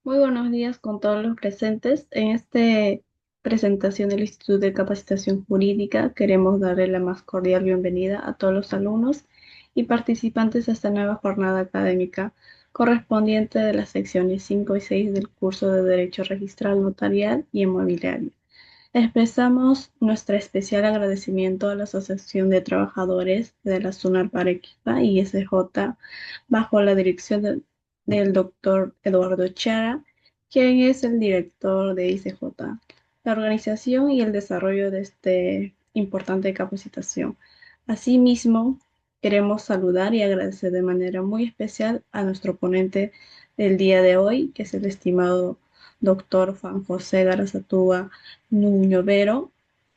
Muy buenos días con todos los presentes. En esta presentación del Instituto de Capacitación Jurídica queremos darle la más cordial bienvenida a todos los alumnos y participantes a esta nueva jornada académica correspondiente de las secciones 5 y 6 del curso de Derecho Registral Notarial y Inmobiliario. Expresamos nuestro especial agradecimiento a la Asociación de Trabajadores de la SUNAR Arequipa y SJ bajo la dirección del doctor Eduardo Chara, quien es el director de ICJ, la organización y el desarrollo de esta importante capacitación. Asimismo, queremos saludar y agradecer de manera muy especial a nuestro ponente del día de hoy, que es el estimado doctor Juan José Garazatúa Nuño Vero.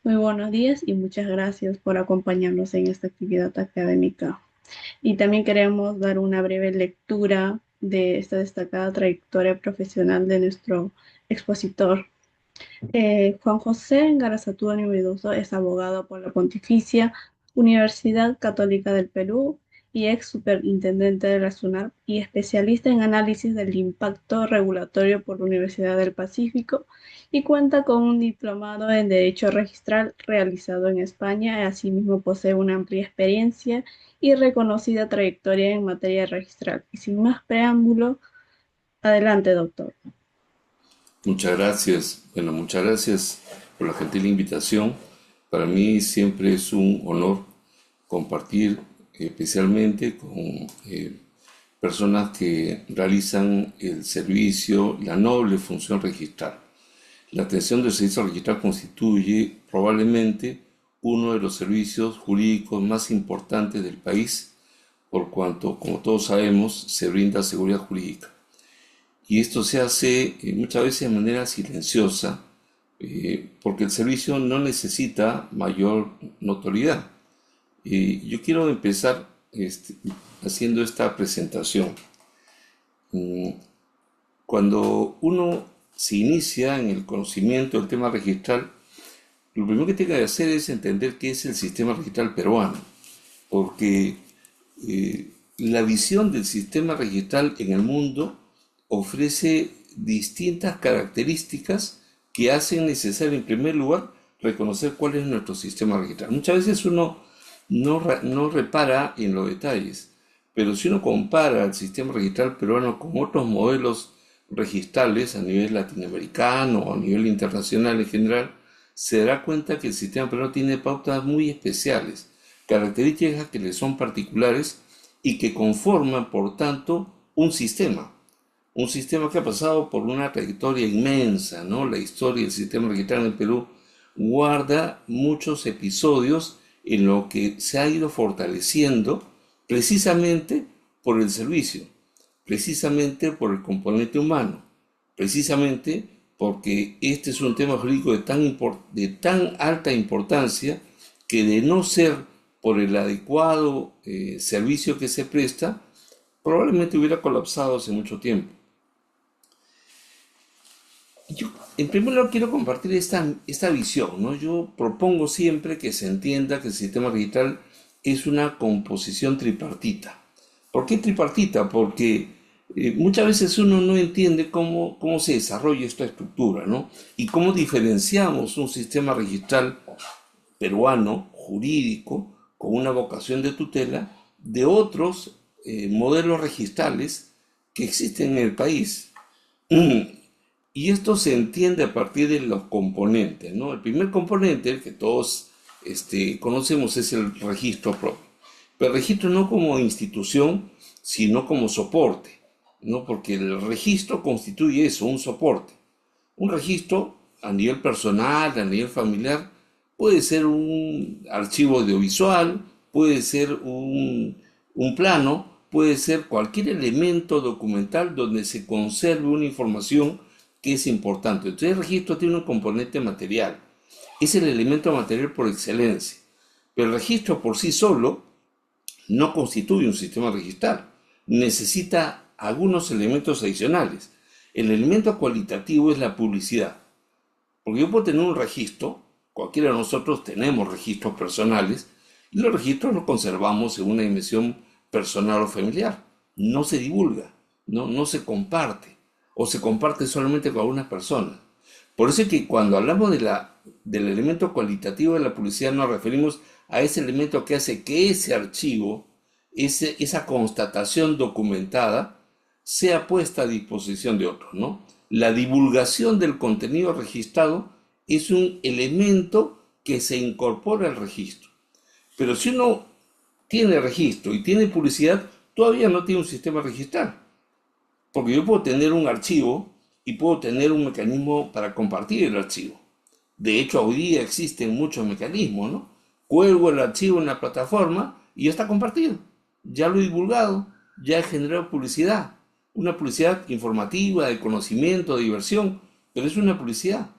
Muy buenos días y muchas gracias por acompañarnos en esta actividad académica. Y también queremos dar una breve lectura de esta destacada trayectoria profesional de nuestro expositor. Juan José Garazatúa Nivedoso es abogado por la Pontificia Universidad Católica del Perú y ex superintendente de la SUNAR y especialista en análisis del impacto regulatorio por la Universidad del Pacífico, y cuenta con un diplomado en Derecho Registral realizado en España. Asimismo posee una amplia experiencia y reconocida trayectoria en materia registral. Y sin más preámbulo, adelante, doctor. Muchas gracias. Bueno, muchas gracias por la gentil invitación. Para mí siempre es un honor compartir especialmente con personas que realizan el servicio, la noble función registral. La atención del servicio registral constituye probablemente uno de los servicios jurídicos más importantes del país, por cuanto, como todos sabemos, se brinda seguridad jurídica. Y esto se hace muchas veces de manera silenciosa, porque el servicio no necesita mayor notoriedad. Yo quiero empezar haciendo esta presentación. Mm, Cuando uno se inicia en el conocimiento del tema registral, lo primero que tiene que hacer es entender qué es el sistema registral peruano, porque la visión del sistema registral en el mundo ofrece distintas características que hacen necesario, en primer lugar, reconocer cuál es nuestro sistema registral. Muchas veces uno no repara en los detalles, pero si uno compara el sistema registral peruano con otros modelos registrales a nivel latinoamericano o a nivel internacional en general, se dará cuenta que el sistema peruano tiene pautas muy especiales, características que le son particulares y que conforman, por tanto, un sistema que ha pasado por una trayectoria inmensa, ¿no? La historia del sistema registral en Perú guarda muchos episodios en lo que se ha ido fortaleciendo precisamente por el servicio, precisamente por el componente humano, precisamente porque este es un tema jurídico de tan alta importancia que, de no ser por el adecuado servicio que se presta, probablemente hubiera colapsado hace mucho tiempo. Yo, en primer lugar, quiero compartir esta visión, ¿no? Yo propongo siempre que se entienda que el sistema registral es una composición tripartita. ¿Por qué tripartita? Porque muchas veces uno no entiende cómo se desarrolla esta estructura, ¿no? Y cómo diferenciamos un sistema registral peruano, jurídico, con una vocación de tutela, de otros modelos registrales que existen en el país. Y esto se entiende a partir de los componentes, ¿no? El primer componente, el que todos conocemos, es el registro propio. Pero el registro no como institución, sino como soporte, ¿no? Porque el registro constituye eso, un soporte. Un registro a nivel personal, a nivel familiar, puede ser un archivo audiovisual, puede ser un plano, puede ser cualquier elemento documental donde se conserve una información que es importante. Entonces el registro tiene un componente material. Es el elemento material por excelencia. Pero el registro por sí solo no constituye un sistema registral. Necesita algunos elementos adicionales. El elemento cualitativo es la publicidad. Porque yo puedo tener un registro, cualquiera de nosotros tenemos registros personales, y los registros los conservamos en una dimensión personal o familiar. No se divulga, no se comparte. o se comparte solamente con algunas personas. Por eso es que cuando hablamos del elemento cualitativo de la publicidad nos referimos a ese elemento que hace que ese archivo, esa constatación documentada, sea puesta a disposición de otros, ¿no? La divulgación del contenido registrado es un elemento que se incorpora al registro. Pero si uno tiene registro y tiene publicidad, todavía no tiene un sistema registral. Porque yo puedo tener un archivo y puedo tener un mecanismo para compartir el archivo. De hecho, hoy día existen muchos mecanismos, ¿no? Cuelgo el archivo en la plataforma y ya está compartido. Ya lo he divulgado, ya he generado publicidad. Una publicidad informativa, de conocimiento, de diversión, pero es una publicidad.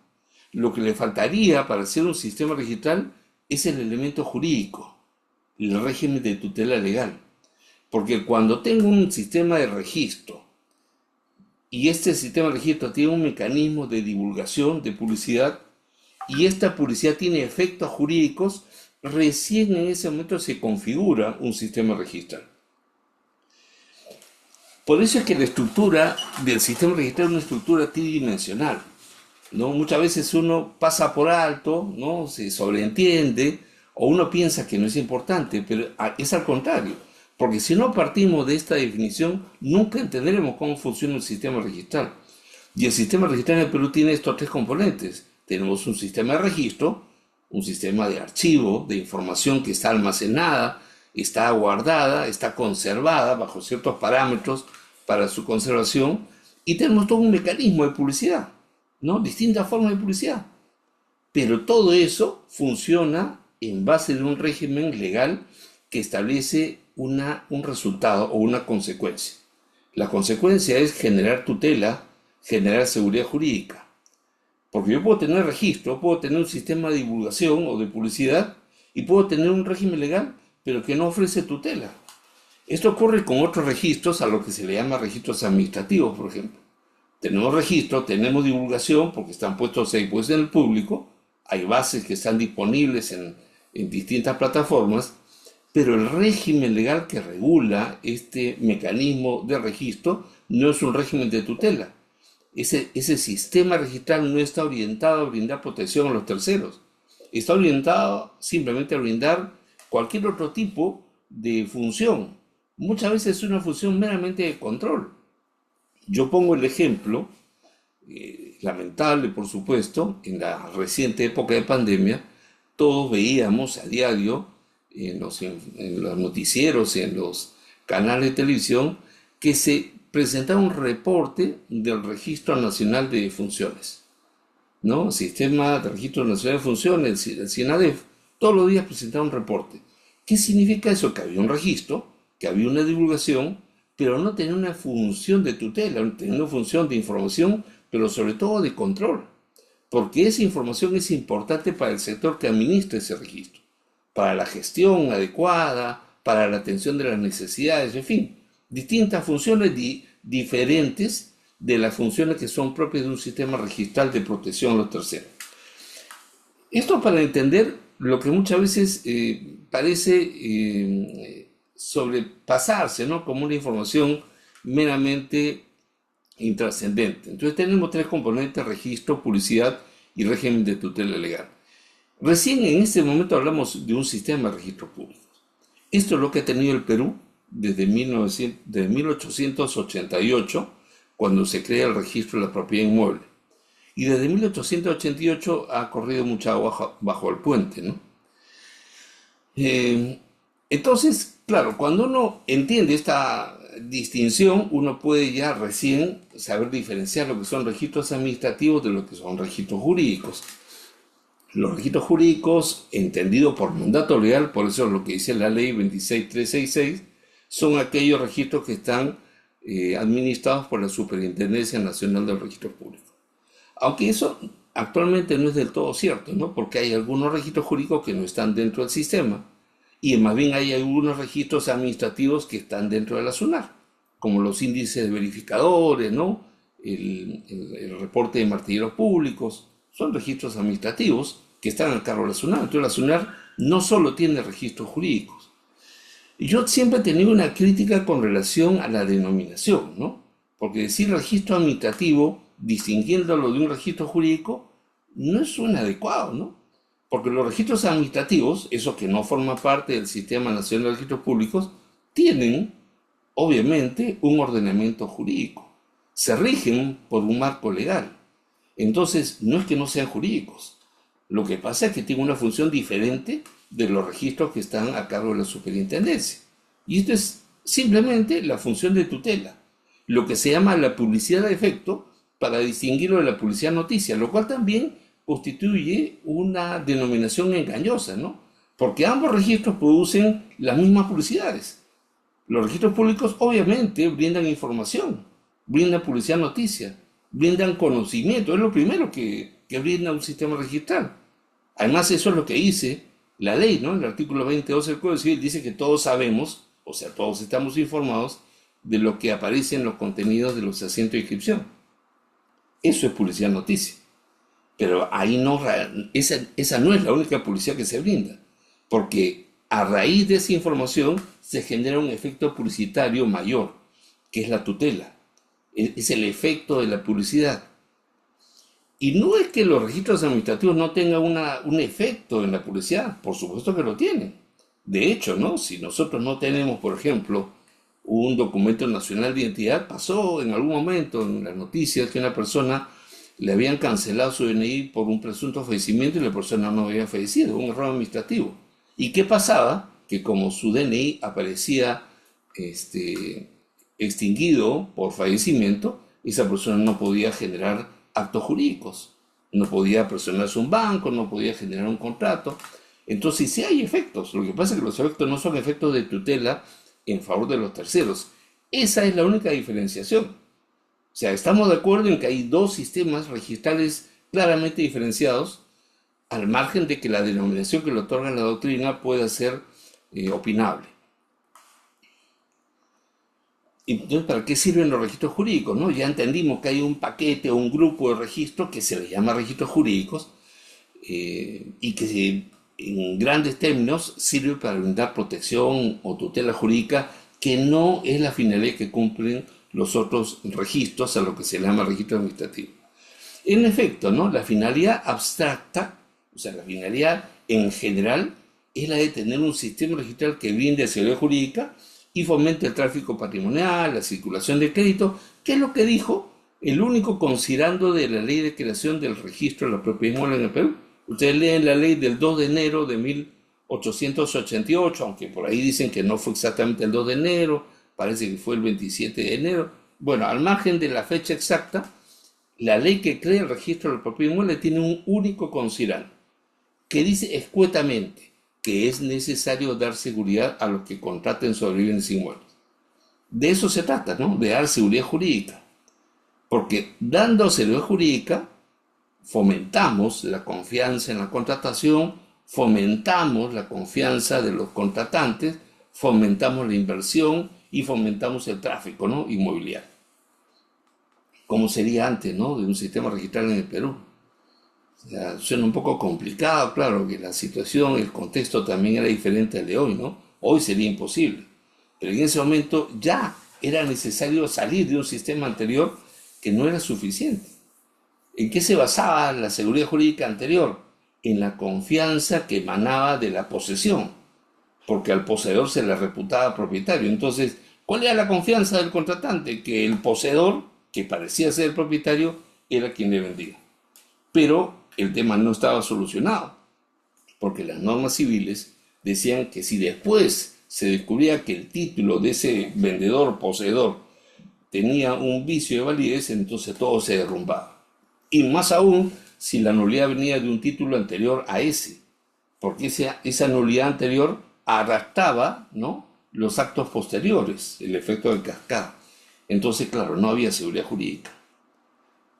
Lo que le faltaría para hacer un sistema registral es el elemento jurídico, el régimen de tutela legal. Porque cuando tengo un sistema de registro y este sistema de registro tiene un mecanismo de divulgación, de publicidad, y esta publicidad tiene efectos jurídicos, recién en ese momento se configura un sistema registral. Por eso es que la estructura del sistema registral es una estructura tridimensional, ¿no? Muchas veces uno pasa por alto, ¿no? Se sobreentiende, o uno piensa que no es importante, pero es al contrario. Porque si no partimos de esta definición, nunca entenderemos cómo funciona el sistema registral. Y el sistema registral en el Perú tiene estos tres componentes. Tenemos un sistema de registro, un sistema de archivo, de información que está almacenada, está guardada, está conservada bajo ciertos parámetros para su conservación, y tenemos todo un mecanismo de publicidad, ¿no? Distintas formas de publicidad. Pero todo eso funciona en base de un régimen legal que establece un resultado o una consecuencia. La consecuencia es generar tutela, generar seguridad jurídica. Porque yo puedo tener registro, puedo tener un sistema de divulgación o de publicidad y puedo tener un régimen legal, pero que no ofrece tutela. Esto ocurre con otros registros, a lo que se le llama registros administrativos, por ejemplo. Tenemos registro, tenemos divulgación, porque están puestos a disposición del público, hay bases que están disponibles en distintas plataformas, pero el régimen legal que regula este mecanismo de registro no es un régimen de tutela. Ese sistema registral no está orientado a brindar protección a los terceros. Está orientado simplemente a brindar cualquier otro tipo de función. Muchas veces es una función meramente de control. Yo pongo el ejemplo, lamentable por supuesto, en la reciente época de pandemia, todos veíamos a diario en los noticieros, en los canales de televisión, que se presentaba un reporte del Registro Nacional de Funciones, ¿no? Sistema de Registro Nacional de Funciones, el CINADEF, todos los días presentaba un reporte. ¿Qué significa eso? Que había un registro, que había una divulgación, pero no tenía una función de tutela, tenía una función de información, pero sobre todo de control, porque esa información es importante para el sector que administra ese registro, para la gestión adecuada, para la atención de las necesidades, en fin, distintas funciones diferentes de las funciones que son propias de un sistema registral de protección a los terceros. Esto para entender lo que muchas veces parece sobrepasarse, ¿no? Como una información meramente intrascendente. Entonces tenemos tres componentes: registro, publicidad y régimen de tutela legal. Recién en este momento hablamos de un sistema de registros públicos. Esto es lo que ha tenido el Perú desde 1888, cuando se crea el registro de la propiedad inmueble. Y desde 1888 ha corrido mucha agua bajo el puente, ¿no? Entonces, claro, cuando uno entiende esta distinción, uno puede ya recién saber diferenciar lo que son registros administrativos de lo que son registros jurídicos. Los registros jurídicos, entendidos por mandato legal, por eso es lo que dice la ley 26366, son aquellos registros que están administrados por la Superintendencia Nacional de Registros Públicos. Aunque eso actualmente no es del todo cierto, ¿no? Porque hay algunos registros jurídicos que no están dentro del sistema, y más bien hay algunos registros administrativos que están dentro de la SUNAR, como los índices de verificadores, ¿no? El reporte de martilleros públicos. Son registros administrativos que están al cargo de la SUNAR. Entonces la SUNAR no solo tiene registros jurídicos. Y yo siempre he tenido una crítica con relación a la denominación, ¿no? porque decir registro administrativo, distinguiéndolo de un registro jurídico, no es un adecuado, ¿no? Porque los registros administrativos, esos que no forman parte del Sistema Nacional de Registros Públicos, tienen, obviamente, un ordenamiento jurídico. Se rigen por un marco legal. Entonces, no es que no sean jurídicos. Lo que pasa es que tienen una función diferente de los registros que están a cargo de la superintendencia. Y esto es simplemente la función de tutela, lo que se llama la publicidad de efecto, para distinguirlo de la publicidad noticia, lo cual también constituye una denominación engañosa, ¿no? Porque ambos registros producen las mismas publicidades. Los registros públicos obviamente brindan información, brindan publicidad noticia, brindan conocimiento, es lo primero que brinda un sistema registral. Además, eso es lo que dice la ley, ¿no? El artículo 22 del Código Civil dice que todos sabemos, o sea, todos estamos informados de lo que aparece en los contenidos de los asientos de inscripción. Eso es publicidad noticia. Pero ahí no, esa no es la única publicidad que se brinda, porque a raíz de esa información se genera un efecto publicitario mayor, que es la tutela. Es el efecto de la publicidad. Y no es que los registros administrativos no tengan un efecto en la publicidad, por supuesto que lo tienen. De hecho, ¿no? Si nosotros no tenemos, por ejemplo, un documento nacional de identidad, pasó en algún momento en las noticias que una persona le habían cancelado su DNI por un presunto fallecimiento y la persona no había fallecido, un error administrativo. ¿Y qué pasaba? Que como su DNI aparecía extinguido por fallecimiento, esa persona no podía generar actos jurídicos, no podía presionarse un banco, no podía generar un contrato. Entonces sí hay efectos, lo que pasa es que los efectos no son efectos de tutela en favor de los terceros. Esa es la única diferenciación. O sea, estamos de acuerdo en que hay dos sistemas registrales claramente diferenciados, al margen de que la denominación que le otorga la doctrina pueda ser opinable. Entonces, ¿para qué sirven los registros jurídicos? ¿No? Ya entendimos que hay un paquete o un grupo de registros que se les llama registros jurídicos y que en grandes términos sirve para brindar protección o tutela jurídica, que no es la finalidad que cumplen los otros registros, a lo que se llama registro administrativo. En efecto, ¿no? La finalidad abstracta, o sea, la finalidad en general, es la de tener un sistema registral que brinde seguridad jurídica y fomente el tráfico patrimonial, la circulación de crédito, que es lo que dijo el único considerando de la ley de creación del registro de la propiedad inmueble en el Perú. Ustedes leen la ley del 2 de enero de 1888, aunque por ahí dicen que no fue exactamente el 2 de enero, parece que fue el 27 de enero. Bueno, al margen de la fecha exacta, la ley que crea el registro de la propiedad inmueble tiene un único considerando, que dice escuetamente que es necesario dar seguridad a los que contraten sobre bienes inmuebles. De eso se trata, ¿no? De dar seguridad jurídica. Porque dando seguridad jurídica, fomentamos la confianza en la contratación, fomentamos la confianza de los contratantes, fomentamos la inversión y fomentamos el tráfico, ¿no? Inmobiliario. Como sería antes, ¿no? De un sistema registral en el Perú. O sea, suena un poco complicado, claro, que la situación, el contexto también era diferente al de hoy, ¿no? Hoy sería imposible. Pero en ese momento ya era necesario salir de un sistema anterior que no era suficiente. ¿En qué se basaba la seguridad jurídica anterior? En la confianza que emanaba de la posesión, porque al poseedor se le reputaba propietario. Entonces, ¿cuál era la confianza del contratante? Que el poseedor, que parecía ser el propietario, era quien le vendía. Pero el tema no estaba solucionado, porque las normas civiles decían que si después se descubría que el título de ese vendedor, poseedor, tenía un vicio de validez, entonces todo se derrumbaba. Y más aún si la nulidad venía de un título anterior a ese, porque esa nulidad anterior arrastraba, ¿no?, los actos posteriores, el efecto de cascada. Entonces, claro, no había seguridad jurídica.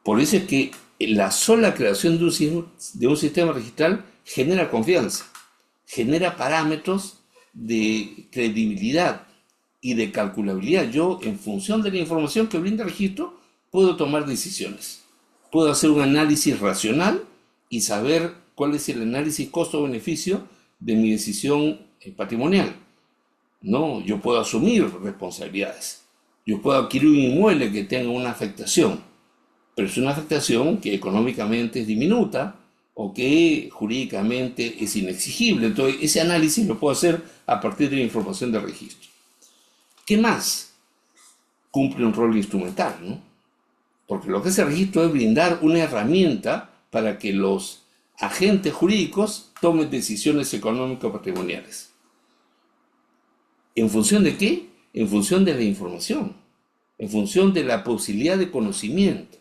Por eso es que la sola creación de un sistema registral genera confianza, genera parámetros de credibilidad y de calculabilidad. Yo, en función de la información que brinda el registro, puedo tomar decisiones. Puedo hacer un análisis racional y saber cuál es el análisis costo-beneficio de mi decisión patrimonial. No, yo puedo asumir responsabilidades. Yo puedo adquirir un inmueble que tenga una afectación, pero es una afectación que económicamente es diminuta o que jurídicamente es inexigible. Entonces, ese análisis lo puedo hacer a partir de la información del registro. ¿Qué más? Cumple un rol instrumental, ¿no? Porque lo que hace el registro es brindar una herramienta para que los agentes jurídicos tomen decisiones económico-patrimoniales. ¿En función de qué? En función de la información, en función de la posibilidad de conocimiento.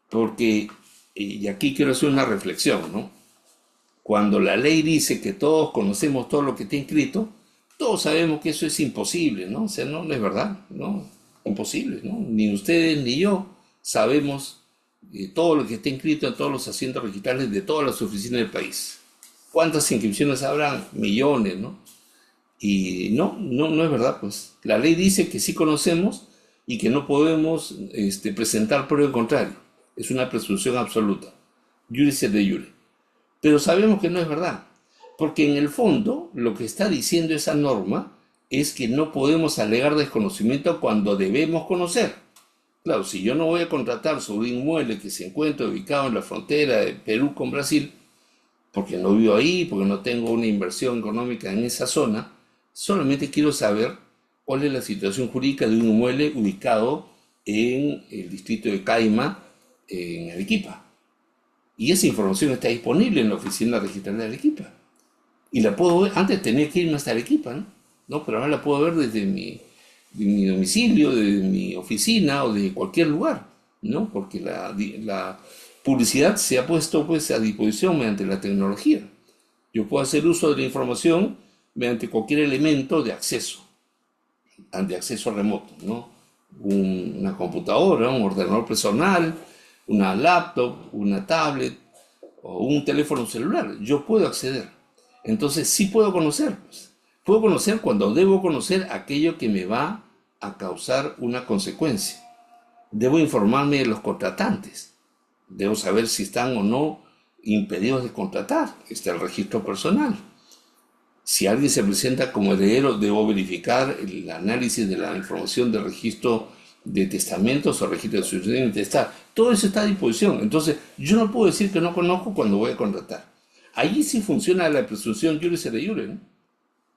Porque, y aquí quiero hacer una reflexión, ¿no? Cuando la ley dice que todos conocemos todo lo que está inscrito, todos sabemos que eso es imposible, ¿no? O sea, no es verdad, ¿no? Imposible, ¿no? Ni ustedes ni yo sabemos todo lo que está inscrito en todos los asientos registrales de todas las oficinas del país. ¿Cuántas inscripciones habrán? Millones, ¿no? Y no es verdad, pues. La ley dice que sí conocemos y que no podemos presentar prueba en contrario. Es una presunción absoluta. Iuris et de jure. Pero sabemos que no es verdad, porque en el fondo lo que está diciendo esa norma es que no podemos alegar desconocimiento cuando debemos conocer. Claro, si yo no voy a contratar sobre un inmueble que se encuentra ubicado en la frontera de Perú con Brasil, porque no vivo ahí, porque no tengo una inversión económica en esa zona, solamente quiero saber cuál es la situación jurídica de un inmueble ubicado en el distrito de Caima, en Arequipa. Y esa información está disponible en la oficina registral de Arequipa. Y la puedo ver, antes tenía que irme hasta Arequipa, ¿no? Pero ahora la puedo ver desde mi domicilio, desde mi oficina o de cualquier lugar, ¿no? Porque la publicidad se ha puesto pues a disposición mediante la tecnología. Yo puedo hacer uso de la información mediante cualquier elemento de acceso remoto, ¿no? Una computadora, un ordenador personal, una laptop, una tablet o un teléfono celular. Yo puedo acceder. Entonces sí puedo conocer, pues. Puedo conocer cuando debo conocer aquello que me va a causar una consecuencia. Debo informarme de los contratantes. Debo saber si están o no impedidos de contratar. Está el registro personal. Si alguien se presenta como heredero, debo verificar el análisis de la información del registro de testamentos o registro de sucesión y testar. Todo eso está a disposición. Entonces, yo no puedo decir que no conozco cuando voy a contratar. Allí sí funciona la presunción iuris et de jure, ¿no?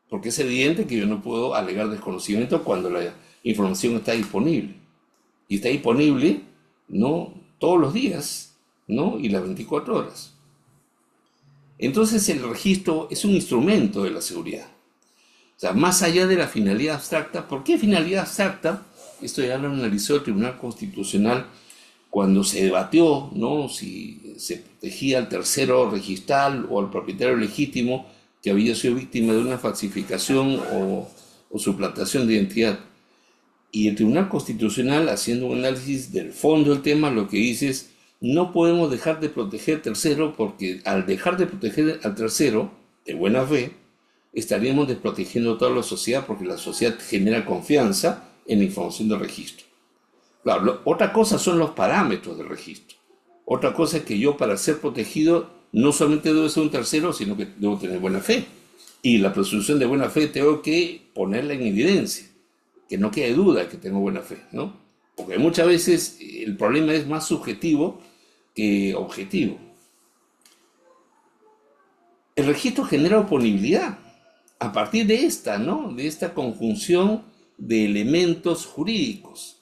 Porque es evidente que yo no puedo alegar desconocimiento cuando la información está disponible. Y está disponible, ¿no? Todos los días, ¿no? Y las 24 horas. Entonces el registro es un instrumento de la seguridad. O sea, más allá de la finalidad abstracta. ¿Por qué finalidad abstracta? Esto ya lo analizó el Tribunal Constitucional cuando se debatió, ¿no? Si se protegía al tercero registral o al propietario legítimo que había sido víctima de una falsificación o suplantación de identidad. Y el Tribunal Constitucional, haciendo un análisis del fondo del tema, lo que dice es: no podemos dejar de proteger al tercero, porque al dejar de proteger al tercero de buena fe, estaríamos desprotegiendo a toda la sociedad, porque la sociedad genera confianza en la información del registro. Claro, otra cosa son los parámetros del registro. Otra cosa es que yo, para ser protegido, no solamente debo ser un tercero, sino que debo tener buena fe. Y la presunción de buena fe tengo que ponerla en evidencia, que no quede duda de que tengo buena fe, ¿no? Porque muchas veces el problema es más subjetivo que objetivo. El registro genera oponibilidad a partir de esta, ¿no? De esta conjunción de elementos jurídicos.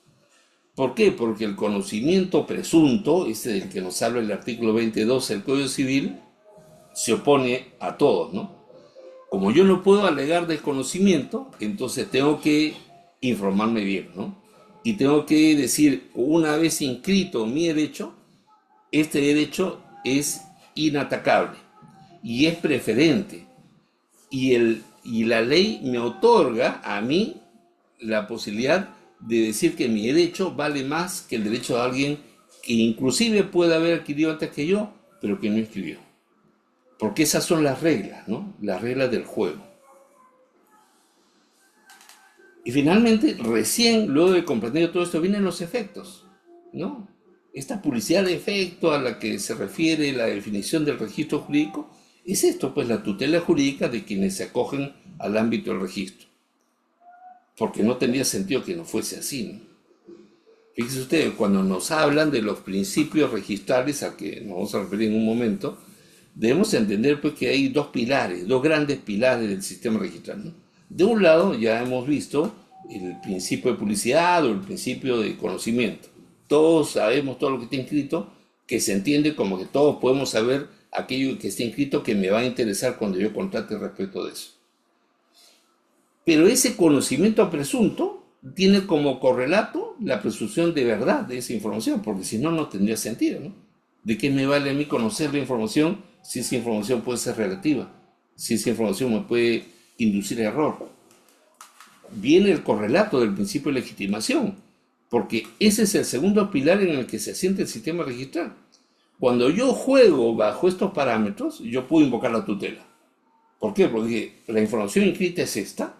¿Por qué? Porque el conocimiento presunto, del que nos habla el artículo 22 del Código Civil, se opone a todos, ¿no? Como yo no puedo alegar desconocimiento, entonces tengo que informarme bien, ¿no? Y tengo que decir, una vez inscrito mi derecho, este derecho es inatacable y es preferente. Y la ley me otorga a mí la posibilidad de decir que mi derecho vale más que el derecho de alguien que inclusive puede haber adquirido antes que yo, pero que no inscribió. Porque esas son las reglas, ¿no? Las reglas del juego. Y finalmente, recién, luego de comprender todo esto, vienen los efectos, ¿no? Esta publicidad de efecto a la que se refiere la definición del registro jurídico es esto, pues la tutela jurídica de quienes se acogen al ámbito del registro. porque no tendría sentido que no fuese así, ¿no? Fíjense ustedes, cuando nos hablan de los principios registrales, a que nos vamos a referir en un momento, debemos entender pues, que hay dos pilares, dos grandes pilares del sistema registral, ¿no? De un lado, ya hemos visto el principio de publicidad o el principio de conocimiento. Todos sabemos todo lo que está inscrito, que se entiende como que todos podemos saber aquello que está inscrito que me va a interesar cuando yo contrate respecto de eso. Pero ese conocimiento presunto tiene como correlato la presunción de verdad de esa información, porque si no, no tendría sentido, ¿no? ¿De qué me vale a mí conocer la información si esa información puede ser relativa? Si esa información me puede inducir a error. Viene el correlato del principio de legitimación, porque ese es el segundo pilar en el que se asienta el sistema registral. Cuando yo juego bajo estos parámetros, yo puedo invocar la tutela. ¿Por qué? Porque la información inscrita es esta,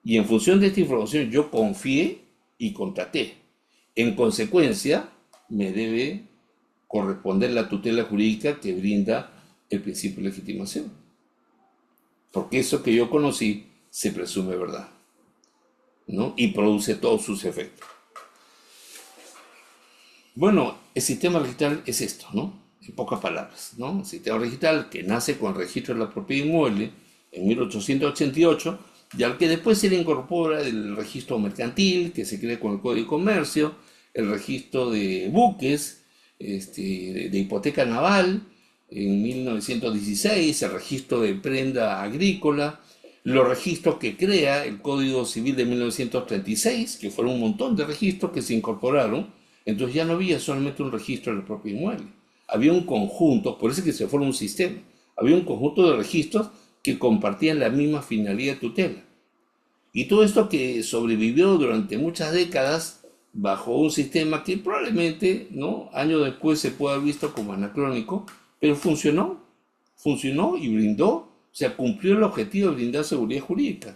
y en función de esta información yo confié y contraté. En consecuencia, me debe corresponder la tutela jurídica que brinda el principio de legitimación. Porque eso que yo conocí se presume verdad, ¿no? Y produce todos sus efectos. Bueno, el sistema registral es esto, ¿no? En pocas palabras, ¿no? El sistema registral que nace con el registro de la propiedad inmueble en 1888 y al que después se le incorpora el registro mercantil que se crea con el Código de Comercio, el registro de buques, de hipoteca naval en 1916, el registro de prenda agrícola, los registros que crea el Código Civil de 1936, que fueron un montón de registros que se incorporaron. Entonces ya no había solamente un registro del propio inmueble, había un conjunto, por eso es que se forma un sistema, había un conjunto de registros que compartían la misma finalidad de tutela. Y todo esto que sobrevivió durante muchas décadas bajo un sistema que probablemente, ¿no?, años después se puede haber visto como anacrónico, pero funcionó y brindó, o sea, cumplió el objetivo de brindar seguridad jurídica.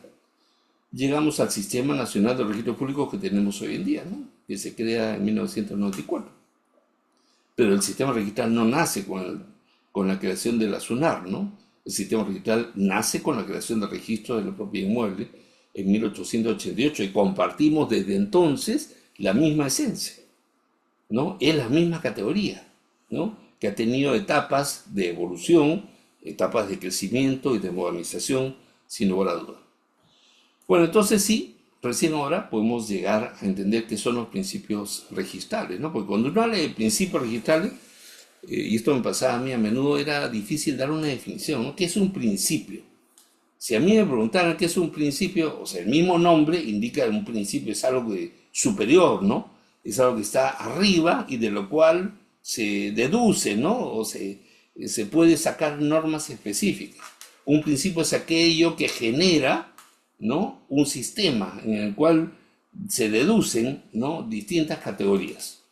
Llegamos al Sistema Nacional de Registros Públicos que tenemos hoy en día, ¿no?, que se crea en 1994. Pero el sistema registral no nace con la creación de la SUNAR, ¿no? El sistema registral nace con la creación del registro de la propiedad inmueble en 1888 y compartimos desde entonces la misma esencia, ¿no? Es la misma categoría, ¿no?, que ha tenido etapas de evolución, etapas de crecimiento y de modernización, sin lugar a duda. Bueno, entonces sí, recién ahora podemos llegar a entender qué son los principios registrales, ¿no? Porque cuando uno habla de principios registrales, y esto me pasaba a mí a menudo, era difícil dar una definición, ¿no? ¿Qué es un principio? Si a mí me preguntaran qué es un principio, o sea, el mismo nombre indica que un principio es algo superior, ¿no? Es algo que está arriba y de lo cual se deduce, ¿no? O se puede sacar normas específicas. Un principio es aquello que genera, ¿no?, un sistema en el cual se deducen, ¿no?, distintas categorías.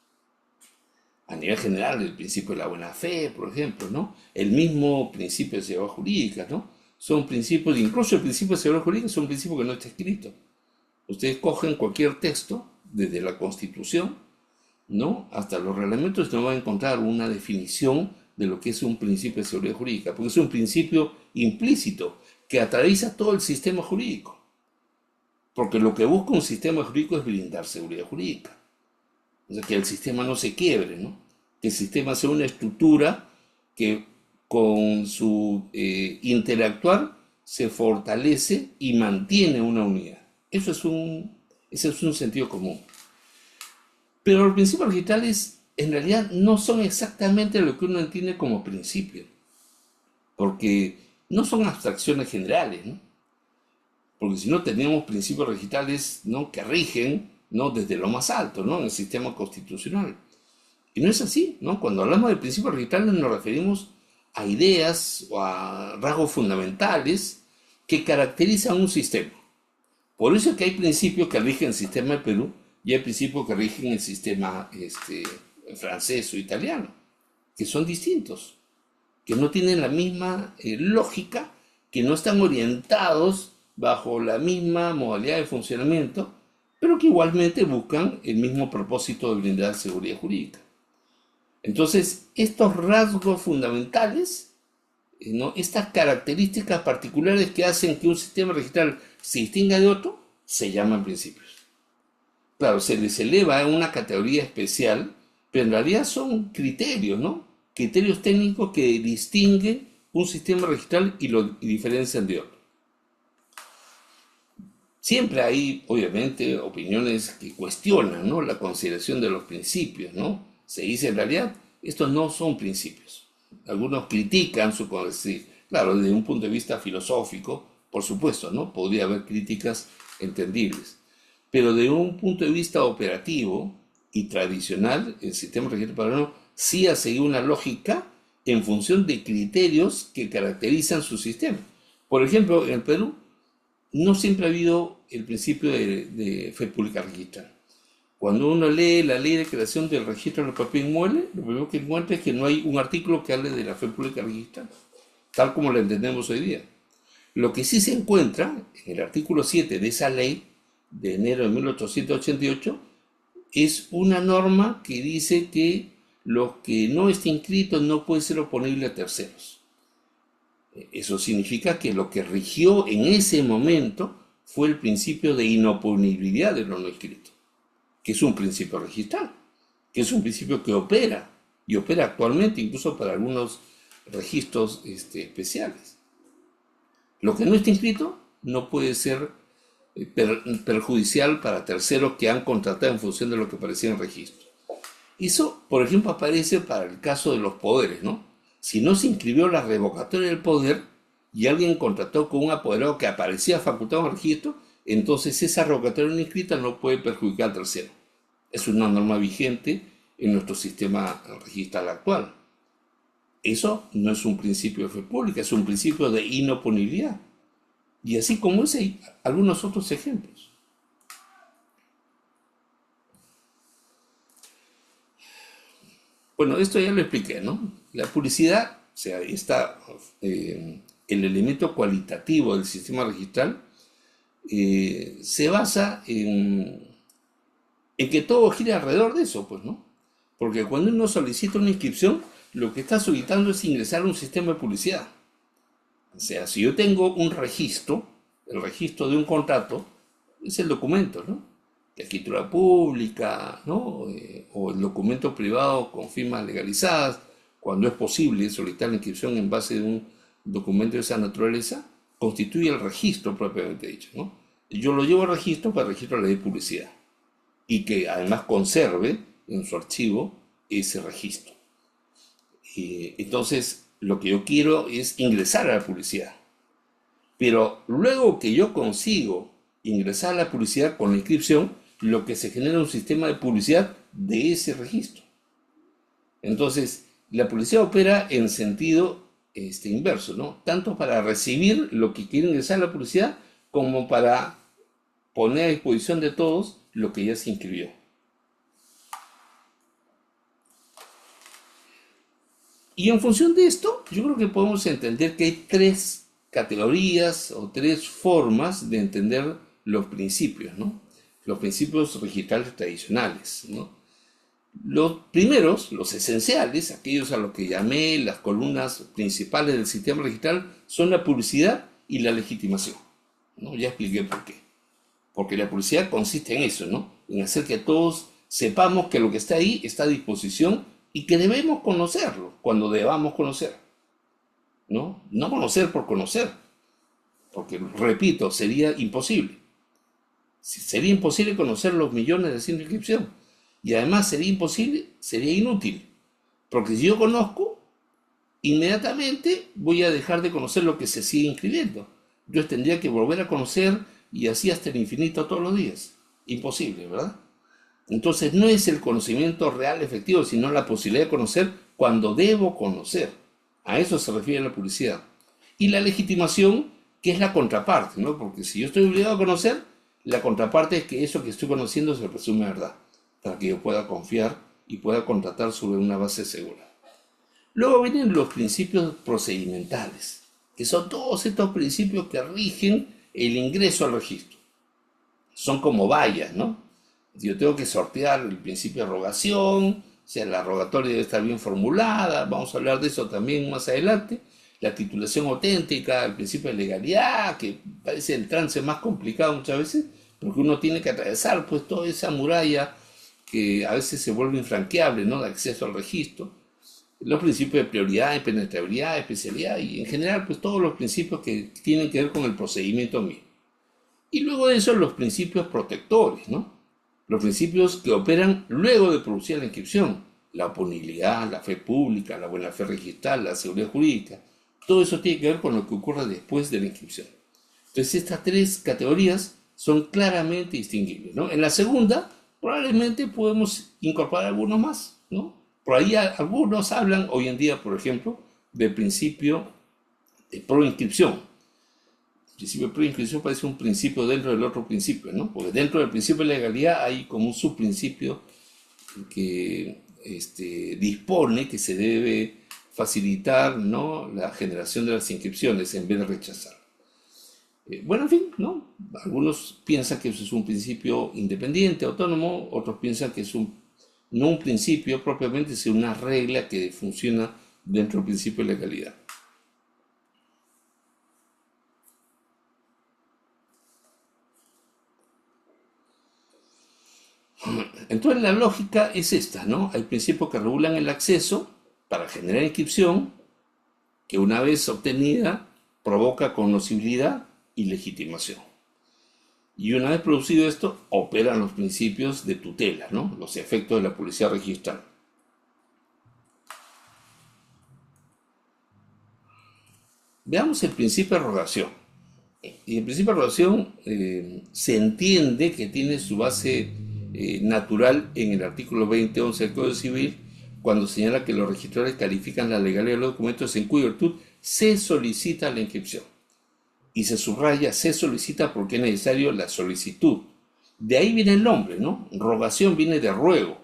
A nivel general, el principio de la buena fe, por ejemplo, ¿no? El mismo principio de seguridad jurídica, ¿no? Son principios, incluso el principio de seguridad jurídica es un principio que no está escrito. Ustedes cogen cualquier texto, desde la Constitución, ¿no?, hasta los reglamentos, no van a encontrar una definición de lo que es un principio de seguridad jurídica, porque es un principio implícito que atraviesa todo el sistema jurídico. Porque lo que busca un sistema jurídico es brindar seguridad jurídica. O sea, que el sistema no se quiebre, ¿no? Que el sistema sea una estructura que con su interactuar se fortalece y mantiene una unidad. Ese es un sentido común. Pero los principios registrales en realidad no son exactamente lo que uno entiende como principio, porque no son abstracciones generales, ¿no? Porque si no tenemos principios registrales, ¿no?, que rigen, ¿no?, desde lo más alto, ¿no?, en el sistema constitucional. Y no es así, ¿no? Cuando hablamos de principios registrales nos referimos a ideas o a rasgos fundamentales que caracterizan un sistema. Por eso es que hay principios que rigen el sistema de Perú y hay principios que rigen el sistema francés o italiano, que son distintos, que no tienen la misma lógica, que no están orientados bajo la misma modalidad de funcionamiento, pero que igualmente buscan el mismo propósito de brindar seguridad jurídica. Entonces, estos rasgos fundamentales, ¿no?, estas características particulares que hacen que un sistema registral se distinga de otro, se llaman principios. Claro, se les eleva a una categoría especial, pero en realidad son criterios, ¿no? Criterios técnicos que distinguen un sistema registral y lo diferencian de otro. Siempre hay, obviamente, opiniones que cuestionan, ¿no?, la consideración de los principios, ¿no? Se dice en realidad, estos no son principios. Algunos critican su concepción. Claro, desde un punto de vista filosófico, por supuesto, ¿no? Podría haber críticas entendibles. Pero de un punto de vista operativo y tradicional, el sistema registral peruano sí ha seguido una lógica en función de criterios que caracterizan su sistema. Por ejemplo, en el Perú no siempre ha habido el principio de fe pública registral. Cuando uno lee la ley de creación del registro de los papeles inmuebles, lo primero que encuentra es que no hay un artículo que hable de la fe pública registral, tal como la entendemos hoy día. Lo que sí se encuentra en el artículo 7 de esa ley de enero de 1888 es una norma que dice que lo que no esté inscrito no puede ser oponible a terceros. Eso significa que lo que rigió en ese momento fue el principio de inoponibilidad de lo no escrito, que es un principio registral, que es un principio que opera, y opera actualmente incluso para algunos registros especiales. Lo que no está inscrito no puede ser perjudicial para terceros que han contratado en función de lo que aparecía en el registro. Eso, por ejemplo, aparece para el caso de los poderes, ¿no? Si no se inscribió la revocatoria del poder y alguien contrató con un apoderado que aparecía facultado en el registro, entonces esa revocatoria no inscrita no puede perjudicar al tercero. Es una norma vigente en nuestro sistema registral actual. Eso no es un principio de fe pública, es un principio de inoponibilidad. Y así como ese hay algunos otros ejemplos. Bueno, esto ya lo expliqué, ¿no? La publicidad, o sea, el elemento cualitativo del sistema registral, se basa en que todo gira alrededor de eso, pues, ¿no? Porque cuando uno solicita una inscripción, lo que está solicitando es ingresar a un sistema de publicidad. O sea, si yo tengo un registro, el registro de un contrato, es el documento, ¿no? La escritura pública, ¿no? O el documento privado con firmas legalizadas, cuando es posible solicitar la inscripción en base de un documento de esa naturaleza, constituye el registro propiamente dicho, ¿no? Yo lo llevo al registro para el registro de la ley de publicidad y que además conserve en su archivo ese registro. Entonces, lo que yo quiero es ingresar a la publicidad. Pero luego que yo consigo ingresar a la publicidad con la inscripción, lo que se genera es un sistema de publicidad de ese registro. Entonces, la publicidad opera en sentido inverso, ¿no? Tanto para recibir lo que quiere ingresar a la publicidad, como para poner a disposición de todos lo que ya se inscribió. Y en función de esto, yo creo que podemos entender que hay tres categorías o tres formas de entender los principios, ¿no? Los principios registrales tradicionales, ¿no? Los primeros, los esenciales, aquellos a los que llamé las columnas principales del sistema registral, son la publicidad y la legitimación, ¿no? Ya expliqué por qué. Porque la publicidad consiste en eso, ¿no? En hacer que todos sepamos que lo que está ahí está a disposición y que debemos conocerlo cuando debamos conocer, ¿no? No conocer por conocer, porque, repito, sería imposible. Sería imposible conocer los millones de signos de inscripción. Y además sería imposible, sería inútil. Porque si yo conozco, inmediatamente voy a dejar de conocer lo que se sigue inscribiendo. Yo tendría que volver a conocer y así hasta el infinito todos los días. Imposible, ¿verdad? Entonces no es el conocimiento real, efectivo, sino la posibilidad de conocer cuando debo conocer. A eso se refiere la publicidad. Y la legitimación, que es la contraparte, ¿no? Porque si yo estoy obligado a conocer, la contraparte es que eso que estoy conociendo se presume verdad, para que yo pueda confiar y pueda contratar sobre una base segura. Luego vienen los principios procedimentales, que son todos estos principios que rigen el ingreso al registro. Son como vallas, ¿no? Yo tengo que sortear el principio de rogación, o sea, la rogatoria debe estar bien formulada, vamos a hablar de eso también más adelante. La titulación auténtica, el principio de legalidad, que parece el trance más complicado muchas veces, porque uno tiene que atravesar pues toda esa muralla que a veces se vuelve infranqueable, ¿no? De acceso al registro, los principios de prioridad, impenetrabilidad, especialidad y en general pues todos los principios que tienen que ver con el procedimiento mismo. Y luego de eso los principios protectores, ¿no? Los principios que operan luego de producir la inscripción, la oponibilidad, la fe pública, la buena fe registral, la seguridad jurídica, todo eso tiene que ver con lo que ocurre después de la inscripción. Entonces estas tres categorías son claramente distinguibles, ¿no? En la segunda probablemente podemos incorporar algunos más, ¿no? Por ahí algunos hablan hoy en día, por ejemplo, del principio de proinscripción. El principio de proinscripción parece un principio dentro del otro principio, ¿no? Porque dentro del principio de legalidad hay como un subprincipio que dispone que se debe facilitar, ¿no?, la generación de las inscripciones en vez de rechazar. Bueno, en fin, ¿no? Algunos piensan que eso es un principio independiente, autónomo, otros piensan que es no un principio propiamente, sino una regla que funciona dentro del principio de legalidad. Entonces la lógica es esta, ¿no? Hay principios que regulan el acceso para generar inscripción, que una vez obtenida provoca conocibilidad y legitimación. Y una vez producido esto, operan los principios de tutela, ¿no? Los efectos de la publicidad registral. Veamos el principio de rogación. Y el principio de rogación se entiende que tiene su base natural en el artículo 2011 del Código Civil, cuando señala que los registradores califican la legalidad de los documentos en cuya virtud se solicita la inscripción. Y se subraya, se solicita porque es necesario la solicitud. De ahí viene el nombre, ¿no? Rogación viene de ruego.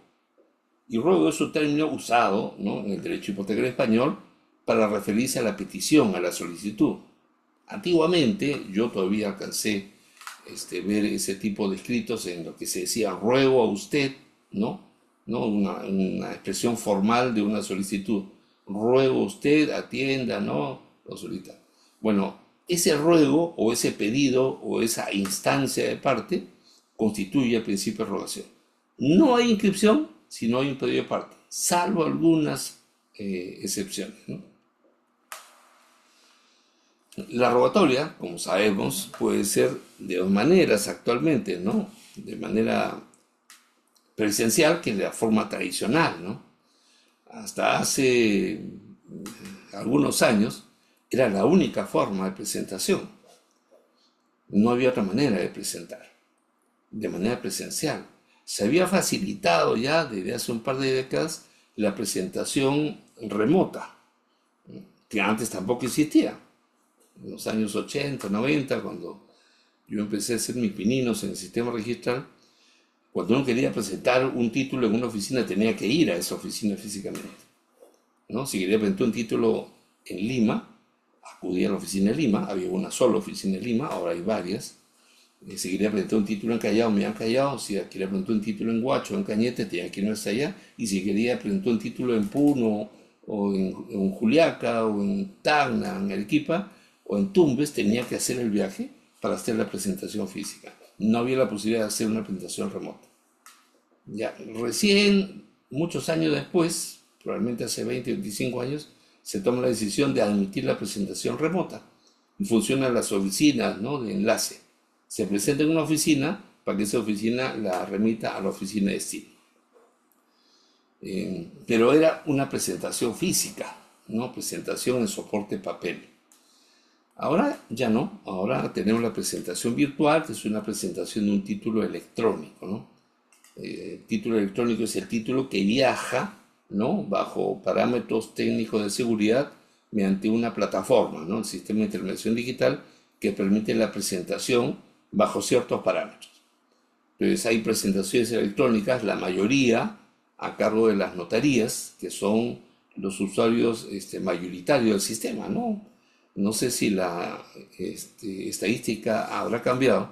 Y ruego es un término usado, ¿no?, en el derecho hipotecario español para referirse a la petición, a la solicitud. Antiguamente yo todavía alcancé ver ese tipo de escritos en lo que se decía ruego a usted, ¿no? Una expresión formal de una solicitud. Ruego a usted, atienda, ¿no? Lo solicita. Bueno, ese ruego o ese pedido o esa instancia de parte constituye el principio de rogación. No hay inscripción si no hay un pedido de parte, salvo algunas excepciones, ¿no? La rogatoria, como sabemos, puede ser de dos maneras actualmente, ¿no? De manera presencial, que es la forma tradicional, ¿no? Hasta hace algunos años era la única forma de presentación. No había otra manera de presentar, de manera presencial. Se había facilitado ya desde hace un par de décadas la presentación remota, que antes tampoco existía. En los años 80, 90, cuando yo empecé a hacer mis pininos en el sistema registral, cuando uno quería presentar un título en una oficina tenía que ir a esa oficina físicamente, ¿no? Si quería presentar un título en Lima, acudía a la oficina de Lima, había una sola oficina en Lima, ahora hay varias. Si quería presentar un título en Callao, me iban a Callao. Si quería presentar un título en Huacho, en Cañete, tenía que irme hasta allá. Y si quería presentar un título en Puno, o en Juliaca, o en Tacna, en Arequipa, o en Tumbes, tenía que hacer el viaje para hacer la presentación física. No había la posibilidad de hacer una presentación remota. Ya, recién, muchos años después, probablemente hace 20, 25 años, se toma la decisión de admitir la presentación remota. Y funcionan las oficinas, ¿no?, de enlace. Se presenta en una oficina para que esa oficina la remita a la oficina de destino. Pero era una presentación física, ¿no? Presentación en soporte papel. Ahora ya no, ahora tenemos la presentación virtual, que es una presentación de un título electrónico, ¿no? El título electrónico es el título que viaja, ¿no?, bajo parámetros técnicos de seguridad mediante una plataforma, ¿no?, el sistema de intermediación digital, que permite la presentación bajo ciertos parámetros. Entonces hay presentaciones electrónicas, la mayoría a cargo de las notarías, que son los usuarios mayoritarios del sistema, ¿no? No sé si la estadística habrá cambiado,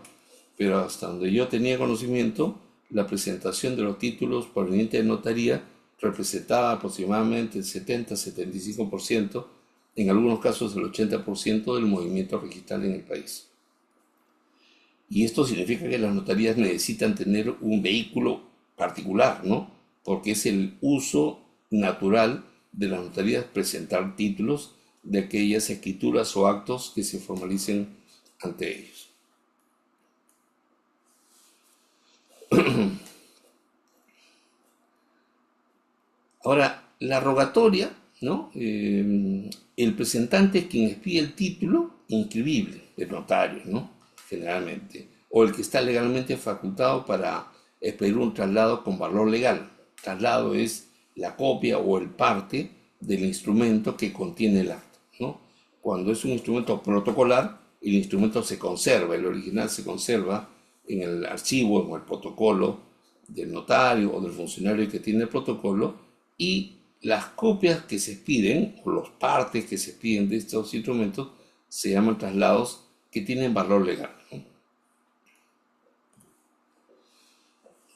pero hasta donde yo tenía conocimiento, la presentación de los títulos provenientes de notaría representaba aproximadamente el 70-75%, en algunos casos el 80% del movimiento registral en el país. Y esto significa que las notarías necesitan tener un vehículo particular, ¿no? Porque es el uso natural de las notarías presentar títulos de aquellas escrituras o actos que se formalicen ante ellos. Ahora, la rogatoria, ¿no? El presentante es quien expide el título inscribible, el notario, ¿no? Generalmente, o el que está legalmente facultado para expedir un traslado con valor legal. Traslado es la copia o el parte del instrumento que contiene el acto, ¿no? Cuando es un instrumento protocolar, el instrumento se conserva, el original se conserva en el archivo, en el protocolo del notario o del funcionario que tiene el protocolo, y las copias que se piden, o los partes que se piden de estos instrumentos, se llaman traslados que tienen valor legal, ¿no?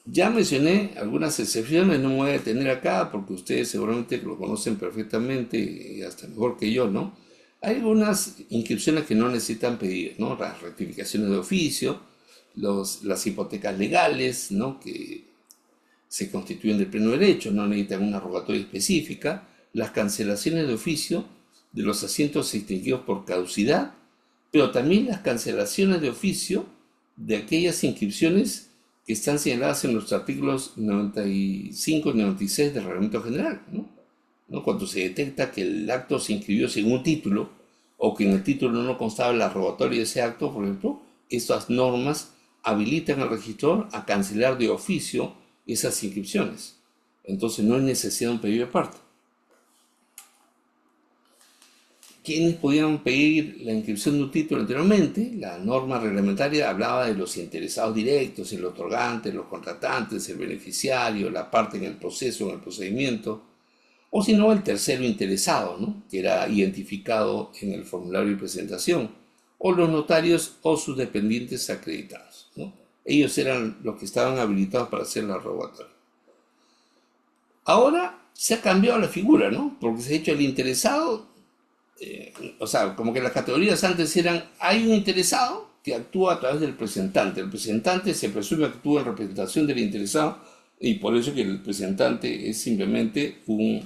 Ya mencioné algunas excepciones, no me voy a detener acá porque ustedes seguramente lo conocen perfectamente y hasta mejor que yo, ¿no? Hay algunas inscripciones que no necesitan pedir, ¿no? Las rectificaciones de oficio, las hipotecas legales, ¿no? Que se constituyen de pleno derecho, no necesitan una rogatoria específica, las cancelaciones de oficio de los asientos extinguidos por caducidad, pero también las cancelaciones de oficio de aquellas inscripciones que están señaladas en los artículos 95 y 96 del Reglamento General, ¿no? ¿No? Cuando se detecta que el acto se inscribió sin un título o que en el título no constaba la rogatoria de ese acto, por ejemplo, estas normas habilitan al registrador a cancelar de oficio esas inscripciones. Entonces no hay necesidad de un pedido de parte. ¿Quiénes podían pedir la inscripción de un título anteriormente? La norma reglamentaria hablaba de los interesados directos, el otorgante, los contratantes, el beneficiario, la parte en el proceso, en el procedimiento, o si no, el tercero interesado, ¿no? Que era identificado en el formulario de presentación, o los notarios o sus dependientes acreditados, ¿no? Ellos eran los que estaban habilitados para hacer la rogatoria. Ahora se ha cambiado la figura, ¿no? Porque se ha hecho el interesado, o sea, como que las categorías antes eran, hay un interesado que actúa a través del presentante. El presentante se presume que actúa en representación del interesado y por eso que el presentante es simplemente un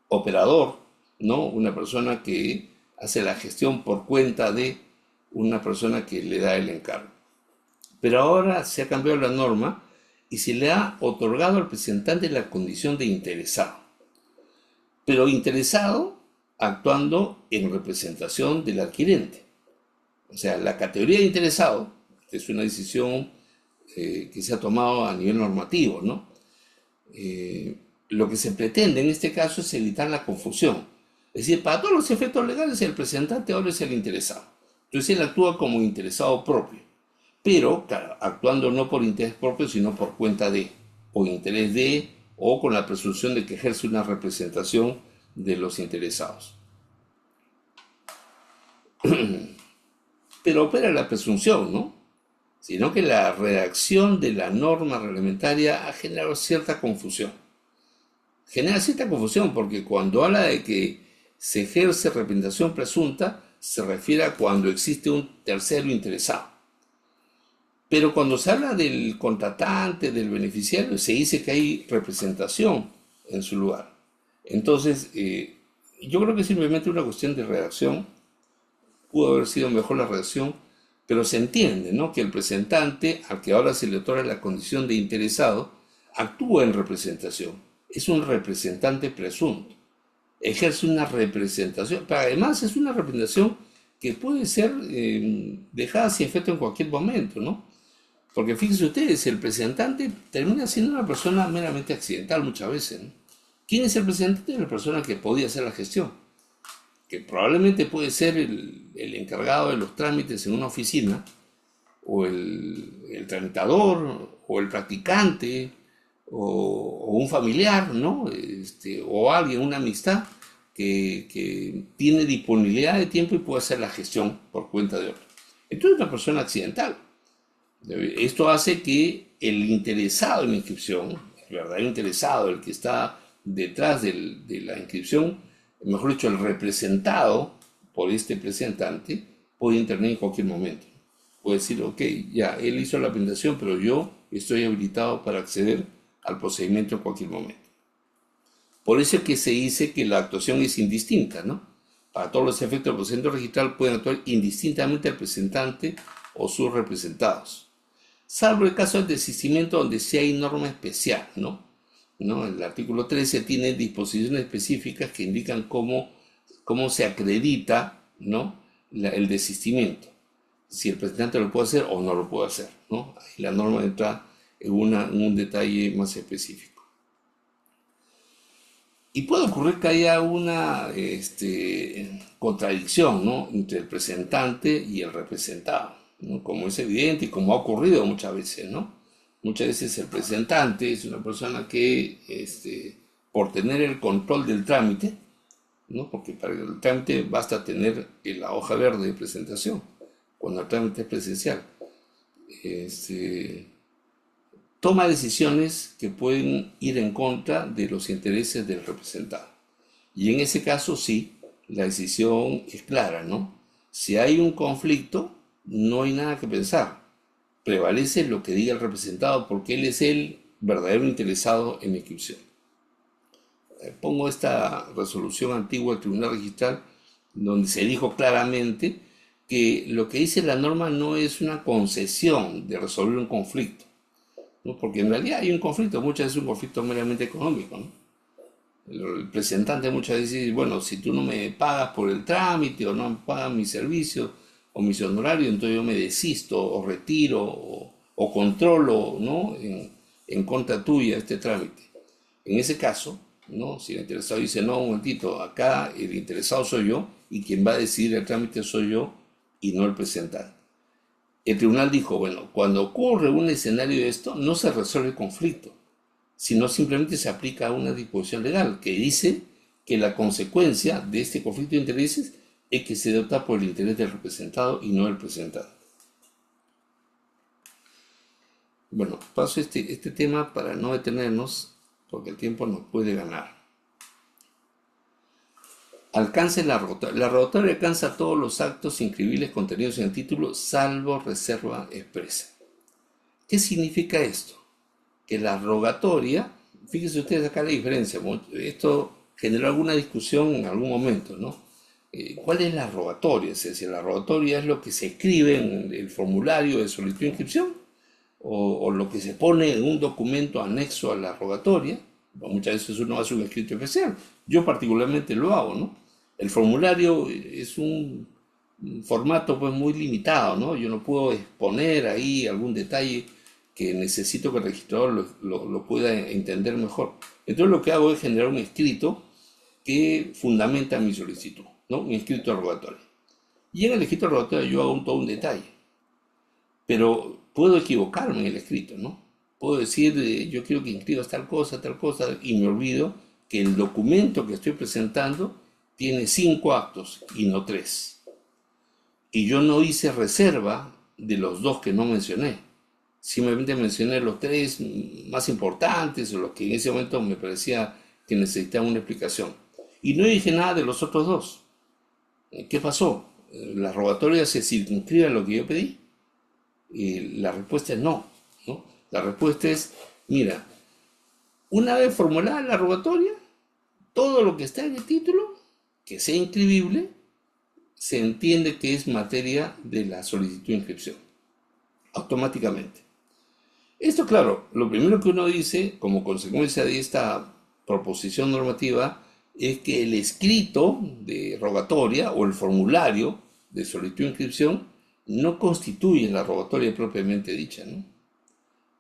operador, ¿no? Una persona que hace la gestión por cuenta de una persona que le da el encargo. Pero ahora se ha cambiado la norma y se le ha otorgado al presentante la condición de interesado. Pero interesado actuando en representación del adquirente. O sea, la categoría de interesado es una decisión que se ha tomado a nivel normativo, ¿no? Lo que se pretende en este caso es evitar la confusión. Es decir, para todos los efectos legales el presentante ahora es el interesado. Entonces él actúa como interesado propio, pero claro, actuando no por interés propio, sino por cuenta de, o interés de, o con la presunción de que ejerce una representación de los interesados. Pero opera la presunción, ¿no? Sino que la redacción de la norma reglamentaria ha generado cierta confusión. Genera cierta confusión porque cuando habla de que se ejerce representación presunta, se refiere a cuando existe un tercero interesado. Pero cuando se habla del contratante, del beneficiario, se dice que hay representación en su lugar. Entonces, yo creo que es simplemente una cuestión de redacción. Pudo haber sido mejor la redacción, pero se entiende, ¿no? Que el presentante, al que ahora se le otorga la condición de interesado, actúa en representación. Es un representante presunto. Ejerce una representación, pero además es una representación que puede ser dejada sin efecto en cualquier momento, ¿no? Porque fíjense ustedes, el presentante termina siendo una persona meramente accidental muchas veces, ¿no? ¿Quién es el presentante? La persona que podía hacer la gestión, que probablemente puede ser el encargado de los trámites en una oficina, o el tramitador, o el practicante, o un familiar, ¿no? O alguien, una amistad que tiene disponibilidad de tiempo y puede hacer la gestión por cuenta de otro. Entonces es una persona accidental. Esto hace que el interesado en la inscripción, el verdadero interesado, el que está detrás de la inscripción, mejor dicho, el representado por este presentante, puede intervenir en cualquier momento. puede decir, ok, ya, él hizo la presentación, pero yo estoy habilitado para acceder al procedimiento en cualquier momento. Por eso es que se dice que la actuación es indistinta, ¿no? Para todos los efectos del procedimiento registral pueden actuar indistintamente el presentante o sus representados, salvo el caso del desistimiento donde sí hay norma especial, ¿no? El artículo 13 tiene disposiciones específicas que indican cómo se acredita, ¿no? El desistimiento, si el presentante lo puede hacer o no lo puede hacer, ¿no? Ahí la norma entra en un detalle más específico. Y puede ocurrir que haya una contradicción, ¿no? Entre el presentante y el representado, ¿no? Como es evidente y como ha ocurrido muchas veces, ¿no? Muchas veces el presentante es una persona que, por tener el control del trámite, ¿no? Porque para el trámite basta tener la hoja verde de presentación, cuando el trámite es presencial. Este, Toma decisiones que pueden ir en contra de los intereses del representado. Y en ese caso sí, la decisión es clara, ¿no? Si hay un conflicto, no hay nada que pensar. Prevalece lo que diga el representado porque él es el verdadero interesado en la inscripción. Pongo esta resolución antigua del Tribunal Registral donde se dijo claramente que lo que dice la norma no es una concesión de resolver un conflicto, ¿no? Porque en realidad hay un conflicto, muchas veces un conflicto meramente económico, ¿no? El presentante muchas veces dice, bueno, si tú no me pagas por el trámite o no me pagas mis servicios o mis honorarios, entonces yo me desisto o retiro o controlo, ¿no? En contra tuya este trámite. En ese caso, ¿no? Si el interesado dice, no, un momentito, acá el interesado soy yo y quien va a decidir el trámite soy yo y no el presentante. El tribunal dijo, bueno, cuando ocurre un escenario de esto, no se resuelve el conflicto, sino simplemente se aplica una disposición legal que dice que la consecuencia de este conflicto de intereses es que se opta por el interés del representado y no del presentado. Bueno, paso este tema para no detenernos, porque el tiempo nos puede ganar. Alcance la rogatoria. La rogatoria alcanza todos los actos inscribibles contenidos en el título, salvo reserva expresa. ¿Qué significa esto? Que la rogatoria, fíjense ustedes acá la diferencia, esto generó alguna discusión en algún momento, ¿no? ¿Cuál es la rogatoria? Es decir, la rogatoria es lo que se escribe en el formulario de solicitud de inscripción o lo que se pone en un documento anexo a la rogatoria. Muchas veces uno hace un escrito especial. Yo particularmente lo hago, ¿no? El formulario es un formato pues muy limitado, ¿no? Yo no puedo exponer ahí algún detalle que necesito que el registrador lo pueda entender mejor. Entonces lo que hago es generar un escrito que fundamenta mi solicitud, ¿no? Un escrito rogatorio. Y en el escrito rogatorio yo hago todo un detalle, pero puedo equivocarme en el escrito, ¿no? Puedo decir, yo quiero que inscribas tal cosa, y me olvido que el documento que estoy presentando tiene 5 actos y no 3. Y yo no hice reserva de los 2 que no mencioné. Simplemente mencioné los 3 más importantes o los que en ese momento me parecía que necesitaban una explicación. Y no dije nada de los otros 2. ¿Qué pasó? ¿La rogatoria se circunscribe a lo que yo pedí? Y la respuesta es no, ¿no? La respuesta es, mira, una vez formulada la rogatoria, todo lo que está en el título, que sea inscribible, se entiende que es materia de la solicitud de inscripción, automáticamente. Esto, claro, lo primero que uno dice, como consecuencia de esta proposición normativa, es que el escrito de rogatoria o el formulario de solicitud de inscripción no constituye la rogatoria propiamente dicha, ¿no?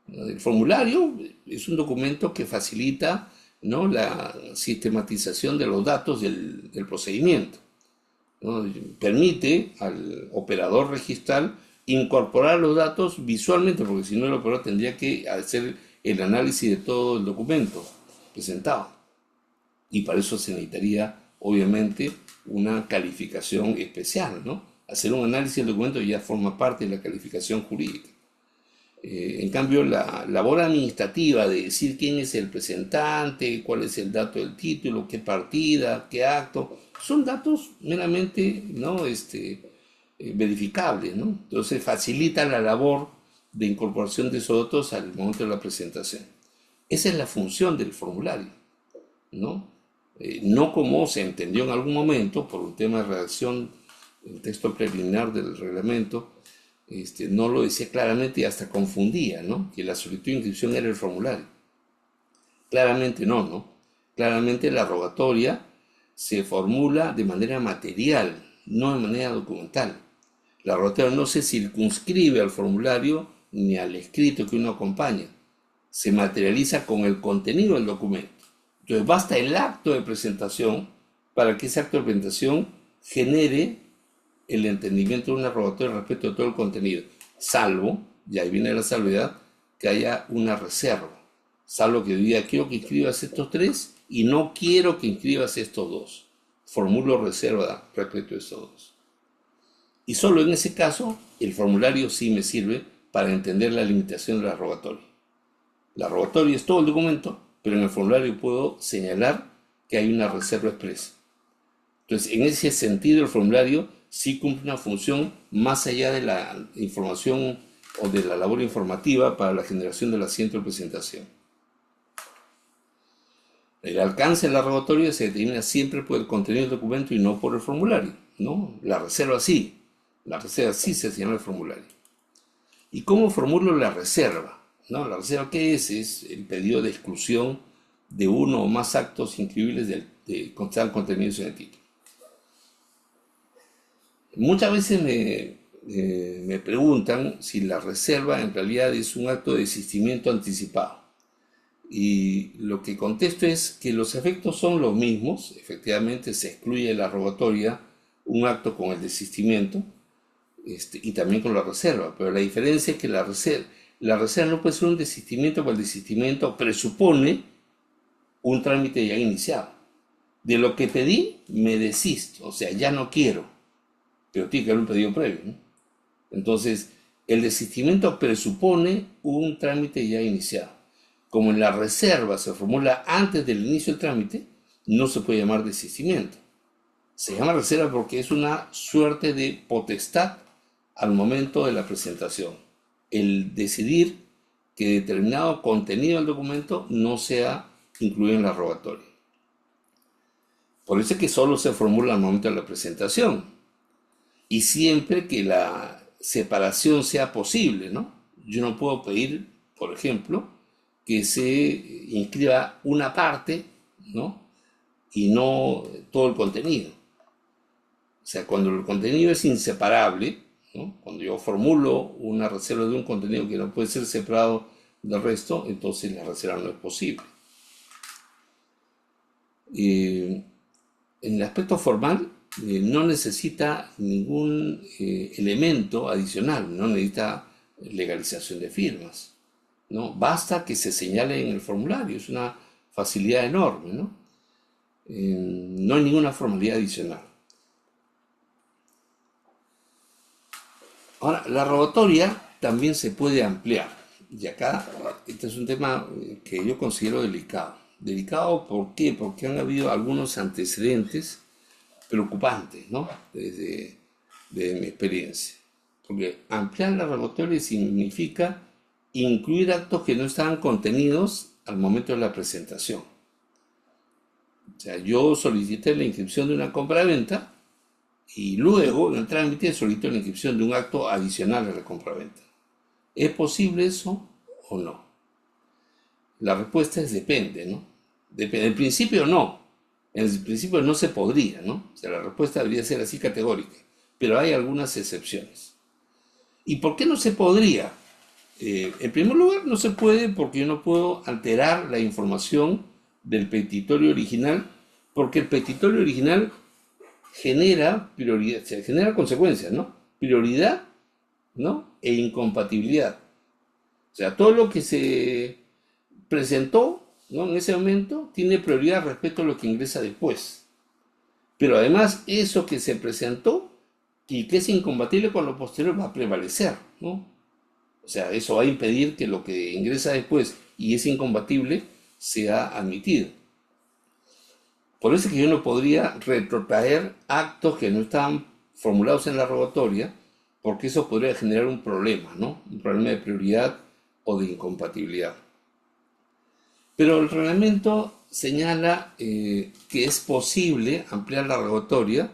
El formulario es un documento que facilita, ¿no?, la sistematización de los datos del procedimiento, ¿no? Permite al operador registral incorporar los datos visualmente, porque si no el operador tendría que hacer el análisis de todo el documento presentado. Y para eso se necesitaría, obviamente, una calificación especial, ¿no? Hacer un análisis del documento ya forma parte de la calificación jurídica. En cambio, la labor administrativa de decir quién es el presentante, cuál es el dato del título, qué partida, qué acto, son datos meramente, ¿no?, verificables, ¿no? Entonces facilita la labor de incorporación de esos datos al momento de la presentación. Esa es la función del formulario, ¿no? No como se entendió en algún momento por un tema de redacción, el texto preliminar del reglamento, no lo decía claramente y hasta confundía, ¿no? Que la solicitud de inscripción era el formulario. Claramente no, ¿no? Claramente la rogatoria se formula de manera material, no de manera documental. La rogatoria no se circunscribe al formulario ni al escrito que uno acompaña. Se materializa con el contenido del documento. Entonces basta el acto de presentación para que ese acto de presentación genere el entendimiento de una rogatoria respecto a todo el contenido, salvo, y ahí viene la salvedad, que haya una reserva. Salvo que diga, quiero que inscribas estos 3 y no quiero que inscribas estos 2. Formulo reserva respecto a estos 2. Y solo en ese caso, el formulario sí me sirve para entender la limitación de la rogatoria. La rogatoria es todo el documento, pero en el formulario puedo señalar que hay una reserva expresa. Entonces, en ese sentido, el formulario sí cumple una función más allá de la información o de la labor informativa para la generación del asiento de presentación. El alcance de la rogatoria se determina siempre por el contenido del documento y no por el formulario, ¿no? La reserva sí se señala el formulario. ¿Y cómo formulo la reserva? ¿No? La reserva, ¿qué es? Es el pedido de exclusión de uno o más actos inscribibles que están contenidos en el título. Muchas veces me preguntan si la reserva en realidad es un acto de desistimiento anticipado. Y lo que contesto es que los efectos son los mismos. Efectivamente se excluye de la rogatoria un acto con el desistimiento y también con la reserva, pero la diferencia es que la reserva no puede ser un desistimiento, porque el desistimiento presupone un trámite ya iniciado. De lo que pedí, me desisto, o sea, ya no quiero, pero tiene que haber un pedido previo, ¿no? Entonces, el desistimiento presupone un trámite ya iniciado. Como en la reserva se formula antes del inicio del trámite, no se puede llamar desistimiento. Se llama reserva porque es una suerte de potestad al momento de la presentación. El decidir que determinado contenido del documento no sea incluido en la rogatoria. Por eso es que solo se formula al momento de la presentación. Y siempre que la separación sea posible, ¿no? Yo no puedo pedir, por ejemplo, que se inscriba una parte, ¿no? Y no todo el contenido. O sea, cuando el contenido es inseparable, ¿no? Cuando yo formulo una reserva de un contenido que no puede ser separado del resto, entonces la reserva no es posible. En el aspecto formal, no necesita ningún elemento adicional, no necesita legalización de firmas, ¿no? Basta que se señale en el formulario, es una facilidad enorme, ¿no? No hay ninguna formalidad adicional. Ahora, la rogatoria también se puede ampliar, y acá este es un tema que yo considero delicado. Delicado, ¿por qué? Porque han habido algunos antecedentes preocupantes, ¿no? Desde mi experiencia. Porque ampliar la rogatoria significa incluir actos que no estaban contenidos al momento de la presentación. O sea, yo solicité la inscripción de una compra-venta y luego en el trámite solicito la inscripción de un acto adicional a la compra-venta. ¿Es posible eso o no? La respuesta es depende, ¿no? Depende. En principio no. En el principio no se podría, ¿no? O sea, la respuesta debería ser así categórica. Pero hay algunas excepciones. ¿Y por qué no se podría? En primer lugar, no se puede porque yo no puedo alterar la información del petitorio original, porque el petitorio original genera prioridad, se genera consecuencias, ¿no? Prioridad, ¿no? E incompatibilidad. O sea, todo lo que se presentó, ¿no? En ese momento tiene prioridad respecto a lo que ingresa después. Pero además, eso que se presentó y que es incompatible con lo posterior va a prevalecer, ¿no? O sea, eso va a impedir que lo que ingresa después y es incompatible sea admitido. Por eso es que yo no podría retrotraer actos que no estaban formulados en la rogatoria, porque eso podría generar un problema, ¿no? Un problema de prioridad o de incompatibilidad. Pero el reglamento señala que es posible ampliar la rogatoria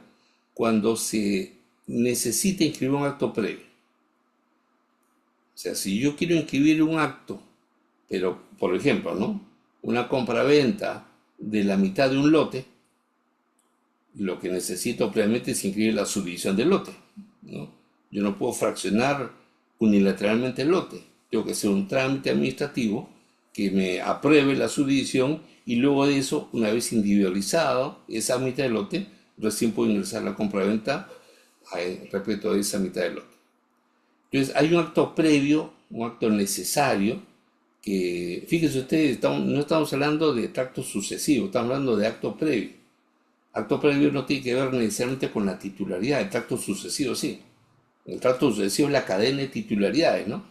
cuando se necesita inscribir un acto previo. O sea, si yo quiero inscribir un acto, pero, por ejemplo, ¿no? Una compra-venta de la mitad de un lote, lo que necesito previamente es inscribir la subdivisión del lote, ¿no? Yo no puedo fraccionar unilateralmente el lote. Tengo que hacer un trámite administrativo que me apruebe la subdivisión y luego de eso, una vez individualizado esa mitad del lote, recién puedo ingresar la compraventa respecto a esa mitad del lote. Entonces, hay un acto previo, un acto necesario, que, fíjense ustedes, no estamos hablando de tracto sucesivo, estamos hablando de acto previo. Acto previo no tiene que ver necesariamente con la titularidad, el tracto sucesivo sí. El tracto sucesivo es la cadena de titularidades, ¿no?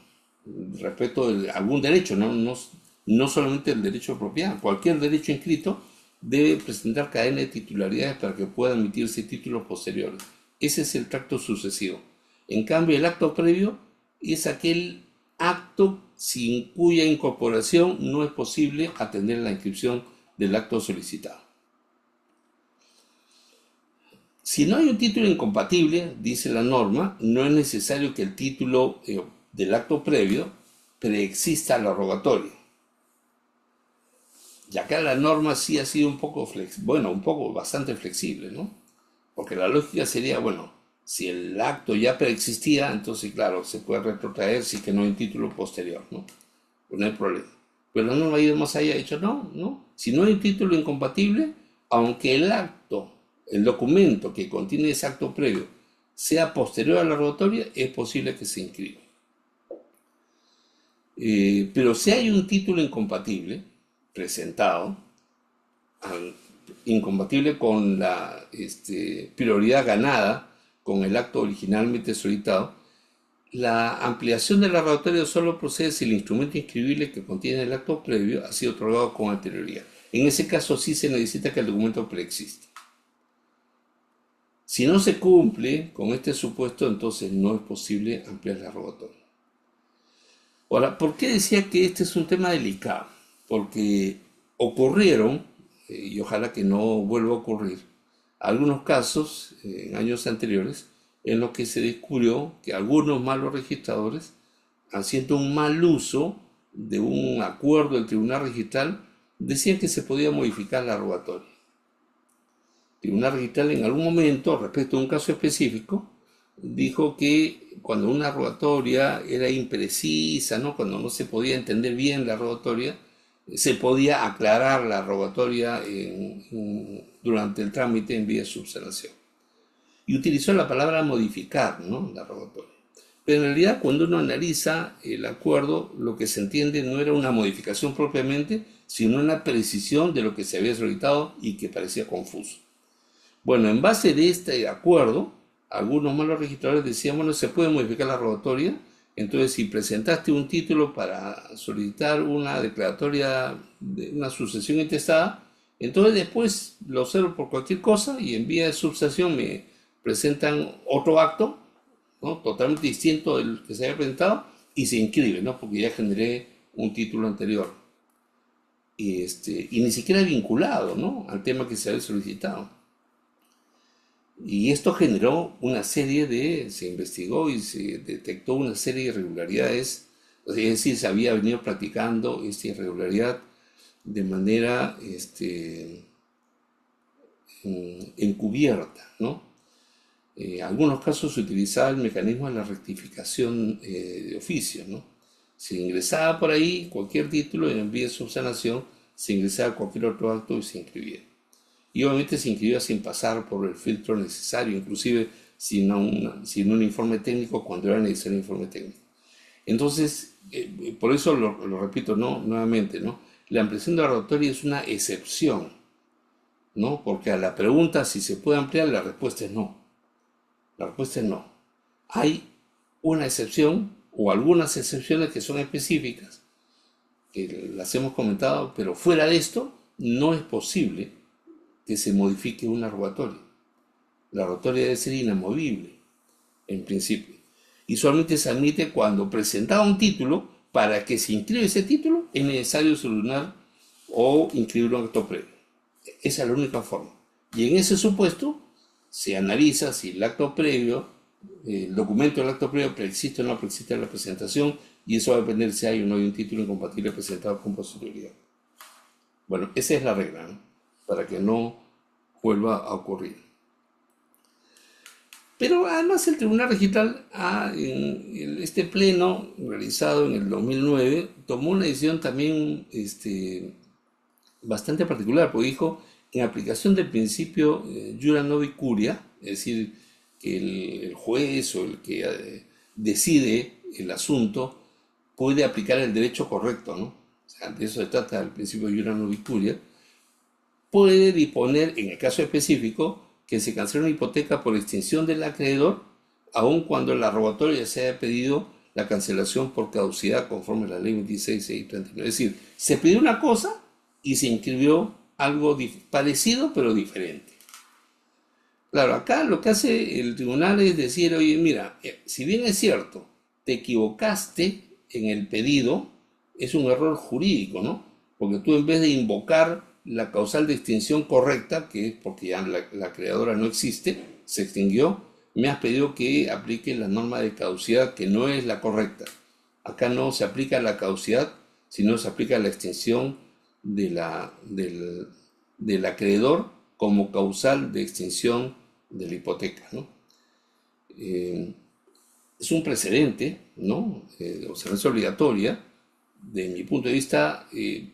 Respecto a algún derecho, no solamente el derecho de propiedad. Cualquier derecho inscrito debe presentar cadena de titularidades para que pueda emitirse títulos posteriores. Ese es el tracto sucesivo. En cambio, el acto previo es aquel acto sin cuya incorporación no es posible atender la inscripción del acto solicitado. Si no hay un título incompatible, dice la norma, no es necesario que el título del acto previo preexista a la rogatoria. Y acá la norma sí ha sido un poco bastante flexible, ¿no? Porque la lógica sería, bueno, si el acto ya preexistía, entonces, claro, se puede retrotraer si que no hay título posterior, ¿no? Pues no hay problema. Pero la norma ha ido más allá, ha dicho, no. Si no hay título incompatible, aunque el documento que contiene ese acto previo sea posterior a la rogatoria, es posible que se inscriba. Pero si hay un título incompatible presentado, incompatible con la prioridad ganada con el acto originalmente solicitado, la ampliación de la rogatoria solo procede si el instrumento inscribible que contiene el acto previo ha sido otorgado con anterioridad. En ese caso sí se necesita que el documento preexista. Si no se cumple con este supuesto, entonces no es posible ampliar la rogatoria. Ahora, ¿por qué decía que este es un tema delicado? Porque ocurrieron, y ojalá que no vuelva a ocurrir, algunos casos en años anteriores en los que se descubrió que algunos malos registradores, haciendo un mal uso de un acuerdo del tribunal registral, decían que se podía modificar la rogatoria. El tribunal registral en algún momento, respecto a un caso específico, dijo que cuando una rogatoria era imprecisa, ¿no? Cuando no se podía entender bien la rogatoria, se podía aclarar la rogatoria durante el trámite en vía de subsanación. Y utilizó la palabra modificar, ¿no? La rogatoria. Pero en realidad, cuando uno analiza el acuerdo, lo que se entiende no era una modificación propiamente, sino una precisión de lo que se había solicitado y que parecía confuso. Bueno, en base de este acuerdo, algunos malos registradores decían, bueno, se puede modificar la rogatoria, entonces si presentaste un título para solicitar una declaratoria de una sucesión intestada, entonces después lo observo por cualquier cosa y en vía de subsanación me presentan otro acto, ¿no? Totalmente distinto del que se había presentado y se inscribe, ¿no? Porque ya generé un título anterior. Y ni siquiera vinculado, ¿no? Al tema que se había solicitado. Y esto generó se investigó y se detectó una serie de irregularidades, es decir, se había venido practicando esta irregularidad de manera encubierta, ¿no? En algunos casos se utilizaba el mecanismo de la rectificación de oficio, ¿no? Se ingresaba por ahí cualquier título y en vía de subsanación se ingresaba cualquier otro acto y se inscribía. Y obviamente se inscribía sin pasar por el filtro necesario, inclusive sin un informe técnico cuando era necesario un informe técnico. Entonces, por eso lo repito, ¿no? Nuevamente, ¿no? La ampliación de la rogatoria es una excepción, ¿no? Porque a la pregunta si se puede ampliar, la respuesta es no. La respuesta es no. Hay una excepción o algunas excepciones que son específicas, que las hemos comentado, pero fuera de esto no es posible que se modifique una rogatoria. La rogatoria debe ser inamovible, en principio. Y solamente se admite cuando presentaba un título. Para que se inscriba ese título es necesario solucionar o inscribir un acto previo. Esa es la única forma. Y en ese supuesto se analiza si el acto previo, el documento del acto previo preexiste o no preexiste en la presentación, y eso va a depender si hay o no hay un título incompatible presentado con posterioridad. Bueno, esa es la regla, ¿no? Para que no vuelva a ocurrir. Pero además el Tribunal Registral, en este pleno realizado en el 2009, tomó una decisión también bastante particular, porque dijo, en aplicación del principio Iura Novi Curia, es decir, que el juez o el que decide el asunto puede aplicar el derecho correcto, ¿no? O sea, de eso se trata el principio Iura Novi Curia, puede disponer, en el caso específico, que se cancele una hipoteca por extinción del acreedor, aun cuando la rogatoria se haya pedido la cancelación por caducidad conforme a la ley 26.639. Es decir, se pidió una cosa y se inscribió algo parecido pero diferente. Claro, acá lo que hace el tribunal es decir, oye, mira, si bien es cierto, te equivocaste en el pedido, es un error jurídico, ¿no? Porque tú en vez de invocar la causal de extinción correcta, que es porque ya la creadora no existe, se extinguió, me has pedido que aplique la norma de caducidad que no es la correcta. Acá no se aplica la caducidad, sino se aplica la extinción del acreedor como causal de extinción de la hipoteca, ¿no? Es un precedente, ¿no? Observancia obligatoria, de mi punto de vista,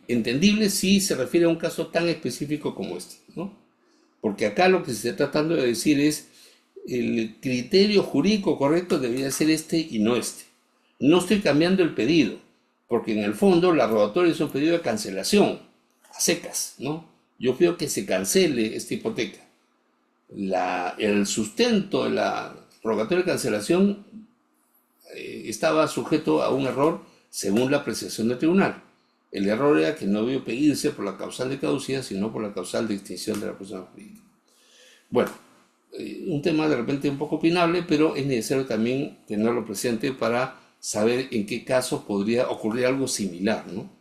entendible si se refiere a un caso tan específico como este, ¿no? Porque acá lo que se está tratando de decir es el criterio jurídico correcto debería ser este y no este. No estoy cambiando el pedido, porque en el fondo la rogatoria es un pedido de cancelación, a secas, ¿no? Yo pido que se cancele esta hipoteca. El sustento de la rogatoria de cancelación estaba sujeto a un error según la apreciación del tribunal. El error era que no debió pedirse por la causal de caducidad, sino por la causal de extinción de la persona jurídica. Bueno, un tema de repente un poco opinable, pero es necesario también tenerlo presente para saber en qué casos podría ocurrir algo similar, ¿no?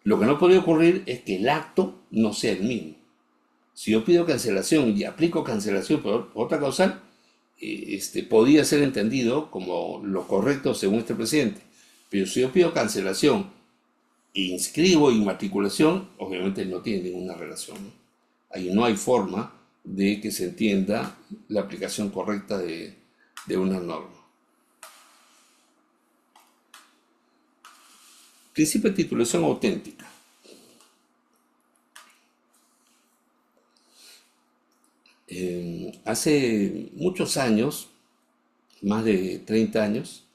Lo que no podría ocurrir es que el acto no sea el mismo. Si yo pido cancelación y aplico cancelación por otra causal, podía ser entendido como lo correcto según este presidente. Pero si yo pido cancelación e inscribo inmatriculación, obviamente no tiene ninguna relación, ¿no? Ahí no hay forma de que se entienda la aplicación correcta de una norma. Principio de titulación auténtica. Hace muchos años, más de 30 años,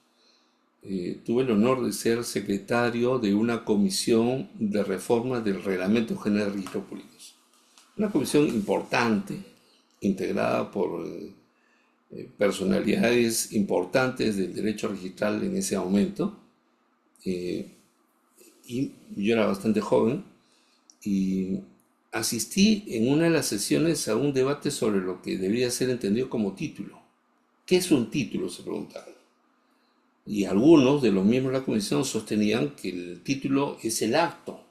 tuve el honor de ser secretario de una comisión de reforma del Reglamento General de Registros Públicos. Una comisión importante, integrada por personalidades importantes del derecho registral en ese momento. Y yo era bastante joven y asistí en una de las sesiones a un debate sobre lo que debería ser entendido como título. ¿Qué es un título?, se preguntaban. Y algunos de los miembros de la comisión sostenían que el título es el acto,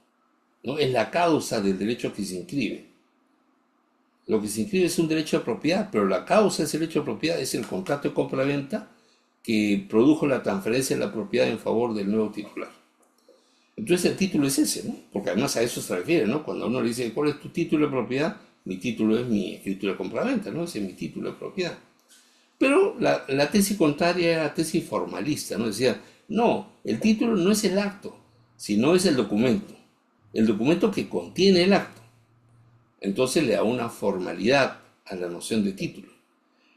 ¿no? Es la causa del derecho que se inscribe. Lo que se inscribe es un derecho de propiedad, pero la causa de ese derecho de propiedad es el contrato de compra-venta que produjo la transferencia de la propiedad en favor del nuevo titular. Entonces el título es ese, ¿no? Porque además a eso se refiere, ¿no? Cuando uno le dice, ¿cuál es tu título de propiedad? Mi título es mi escritura de compraventa, ¿no? Ese es mi título de propiedad. Pero la tesis contraria era la tesis formalista, ¿no? Decía, no, el título no es el acto, sino es el documento que contiene el acto. Entonces le da una formalidad a la noción de título.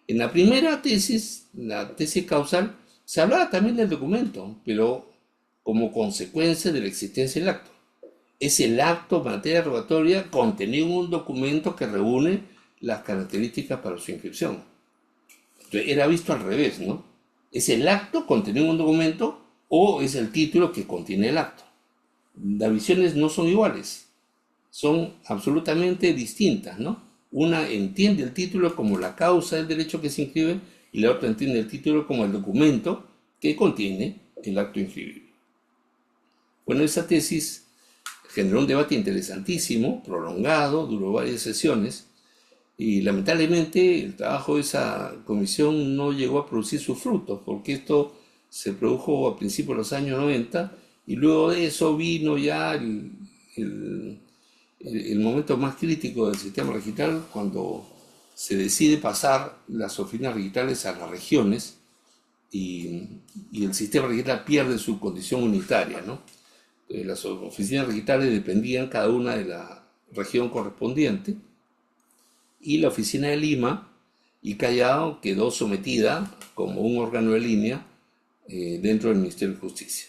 En la primera tesis, la tesis causal, se hablaba también del documento, pero como consecuencia de la existencia del acto. Es el acto en materia rogatoria contenido en un documento que reúne las características para su inscripción. Entonces era visto al revés, ¿no? ¿Es el acto contenido en un documento o es el título que contiene el acto? Las visiones no son iguales, son absolutamente distintas, ¿no? Una entiende el título como la causa del derecho que se inscribe y la otra entiende el título como el documento que contiene el acto inscribible. Bueno, esa tesis generó un debate interesantísimo, prolongado, duró varias sesiones y lamentablemente el trabajo de esa comisión no llegó a producir sus frutos porque esto se produjo a principios de los años 90 y luego de eso vino ya el- el momento más crítico del sistema registral cuando se decide pasar las oficinas registrales a las regiones y, y el sistema registral pierde su condición unitaria, ¿no? Las oficinas registrales dependían cada una de la región correspondiente y la oficina de Lima y Callao quedó sometida como un órgano de línea dentro del Ministerio de Justicia.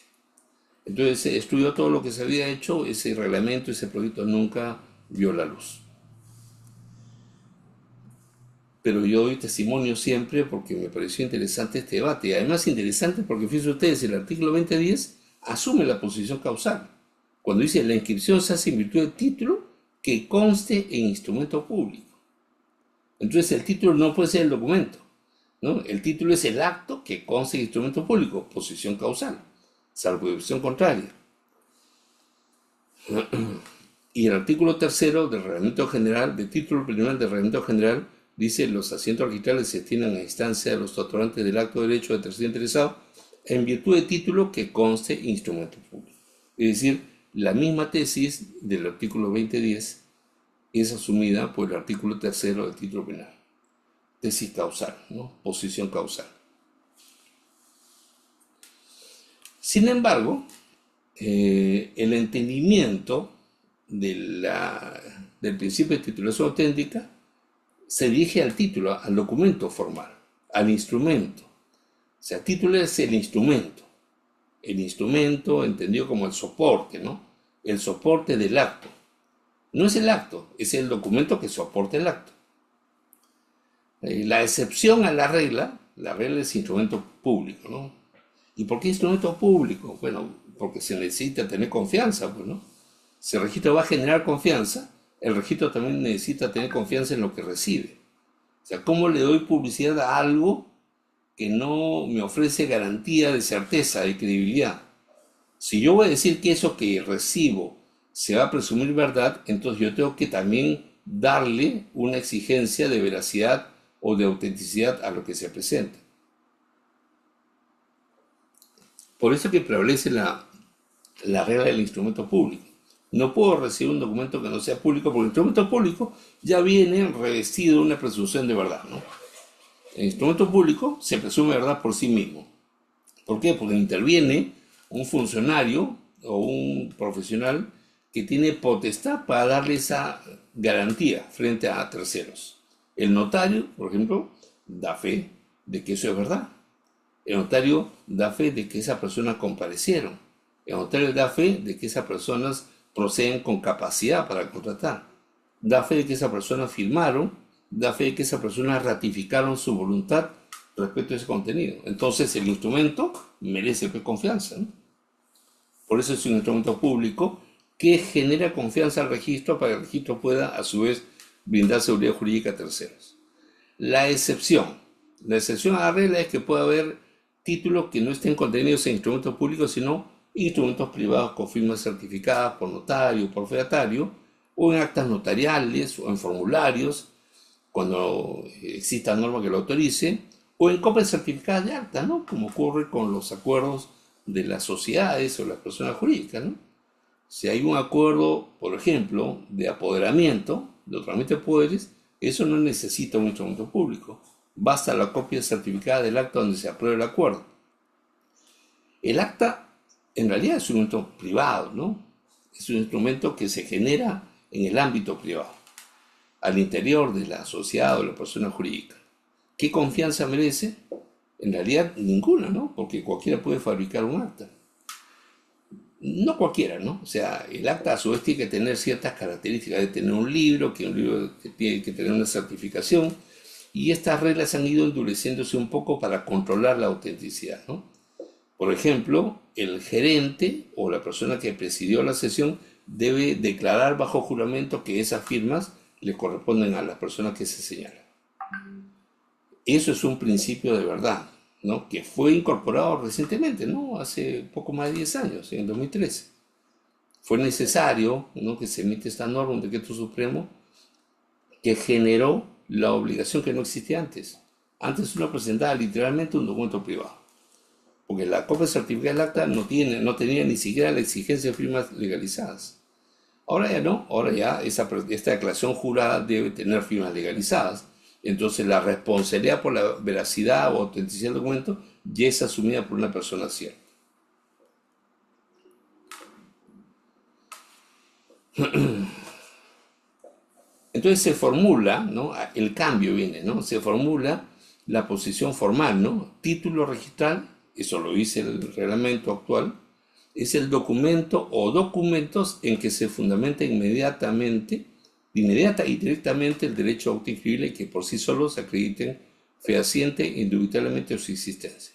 Entonces se estudió todo lo que se había hecho, ese reglamento, ese proyecto nunca vio la luz. Pero yo doy testimonio siempre porque me pareció interesante este debate. Y además interesante porque, fíjense ustedes, el artículo 2010 asume la posición causal. Cuando dice la inscripción se hace en virtud del título que conste en instrumento público. Entonces el título no puede ser el documento, ¿no? El título es el acto que conste en instrumento público, posición causal, salvo excepción contraria. Y el artículo tercero del Reglamento General, del título preliminar del Reglamento General, dice los asientos registrales se destinan a instancia de los titulantes del acto de derecho de tercero interesado en virtud de título que conste instrumento público. Es decir, la misma tesis del artículo 2010 es asumida por el artículo tercero del título penal. Tesis causal, ¿no? Posición causal. Sin embargo, el entendimiento del principio de titulación auténtica se dirige al título, al documento formal, al instrumento. O sea, título es el instrumento. El instrumento entendido como el soporte, ¿no? El soporte del acto. No es el acto, es el documento que soporta el acto. La excepción a la regla es instrumento público, ¿no? ¿Y por qué instrumento público? Bueno, porque se necesita tener confianza, pues, ¿no? Si el registro va a generar confianza, el registro también necesita tener confianza en lo que recibe. O sea, ¿cómo le doy publicidad a algo que no me ofrece garantía de certeza, de credibilidad? Si yo voy a decir que eso que recibo se va a presumir verdad, entonces yo tengo que también darle una exigencia de veracidad o de autenticidad a lo que se presenta. Por eso que prevalece la regla del instrumento público. No puedo recibir un documento que no sea público porque el instrumento público ya viene revestido de una presunción de verdad, ¿no? El instrumento público se presume verdad por sí mismo. ¿Por qué? Porque interviene un funcionario o un profesional que tiene potestad para darle esa garantía frente a terceros. El notario, por ejemplo, da fe de que eso es verdad. El notario da fe de que esas personas comparecieron. El notario da fe de que esas personas proceden con capacidad para contratar. Da fe de que esas personas firmaron, da fe de que esas personas ratificaron su voluntad respecto a ese contenido. Entonces el instrumento merece confianza, ¿no? Por eso es un instrumento público que genera confianza al registro para que el registro pueda a su vez brindar seguridad jurídica a terceros. La excepción a la regla es que puede haber títulos que no estén contenidos en instrumentos públicos, sino instrumentos privados con firmas certificadas por notario, por fedatario, o en actas notariales, o en formularios, cuando exista norma que lo autorice, o en copias certificadas de acta, ¿no? Como ocurre con los acuerdos de las sociedades o las personas jurídicas, ¿no? Si hay un acuerdo, por ejemplo, de apoderamiento, de otorgamiento de poderes, eso no necesita un instrumento público. Basta la copia certificada del acta donde se apruebe el acuerdo. El acta en realidad es un instrumento privado, ¿no? Es un instrumento que se genera en el ámbito privado, al interior de la sociedad o la persona jurídica. ¿Qué confianza merece? En realidad ninguna, ¿no? Porque cualquiera puede fabricar un acta. No cualquiera, ¿no? O sea, el acta a su vez tiene que tener ciertas características, de tener un libro, que un libro tiene que tener una certificación, y estas reglas han ido endureciéndose un poco para controlar la autenticidad, ¿no? Por ejemplo, el gerente o la persona que presidió la sesión debe declarar bajo juramento que esas firmas le corresponden a las personas que se señalan. Eso es un principio de verdad, ¿no? Que fue incorporado recientemente, ¿no? Hace poco más de 10 años, en el 2013. Fue necesario, ¿no?, que se emite esta norma, un decreto supremo, que generó la obligación que no existía antes. Antes uno presentaba literalmente un documento privado, porque la copia certificada del acta no tenía ni siquiera la exigencia de firmas legalizadas. Ahora ya no, ahora ya esta declaración jurada debe tener firmas legalizadas. Entonces la responsabilidad por la veracidad o autenticidad del documento ya es asumida por una persona cierta. Entonces se formula, ¿no? El cambio viene, ¿no? Se formula la posición formal, ¿no? Título registral, eso lo dice el reglamento actual, es el documento o documentos en que se fundamenta inmediata y directamente el derecho autoinscribible y que por sí solos acrediten fehaciente indubitablemente su existencia.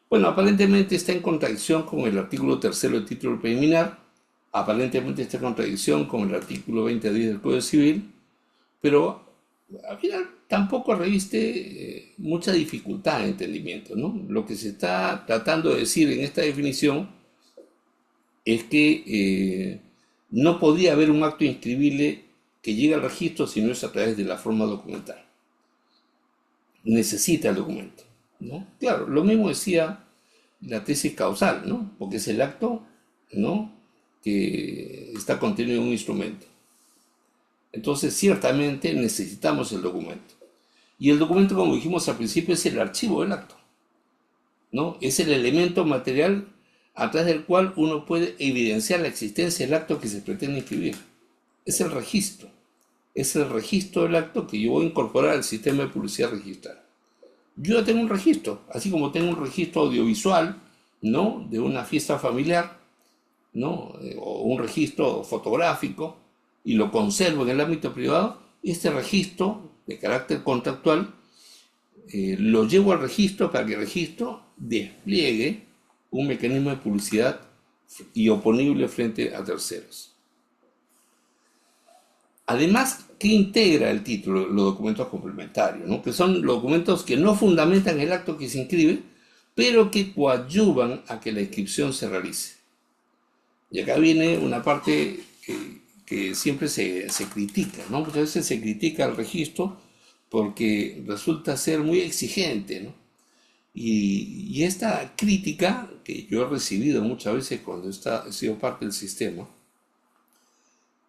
Bueno, aparentemente está en contradicción con el artículo 3 del título preliminar, aparentemente está en contradicción con el artículo 20-10 del Código Civil, pero al final tampoco reviste mucha dificultad de entendimiento, ¿no? Lo que se está tratando de decir en esta definición es que no podría haber un acto inscribible que llegue al registro si no es a través de la forma documental. Necesita el documento, ¿no? Claro, lo mismo decía la tesis causal, ¿no? Porque es el acto, ¿no?, que está contenido en un instrumento. Entonces, ciertamente necesitamos el documento. Y el documento, como dijimos al principio, es el archivo del acto, ¿no? Es el elemento material a través del cual uno puede evidenciar la existencia del acto que se pretende inscribir. Es el registro. Es el registro del acto que yo voy a incorporar al sistema de publicidad registral. Yo ya tengo un registro, así como tengo un registro audiovisual, ¿no?, de una fiesta familiar, ¿no?, o un registro fotográfico, y lo conservo en el ámbito privado. Este registro de carácter contractual lo llevo al registro para que el registro despliegue un mecanismo de publicidad y oponible frente a terceros. Además, ¿qué integra el título? Los documentos complementarios, ¿no?, que son los documentos que no fundamentan el acto que se inscribe, pero que coadyuvan a que la inscripción se realice. Y acá viene una parte que siempre se critica, ¿no? Muchas veces se critica el registro porque resulta ser muy exigente, ¿no? Y esta crítica que yo he recibido muchas veces cuando he sido parte del sistema,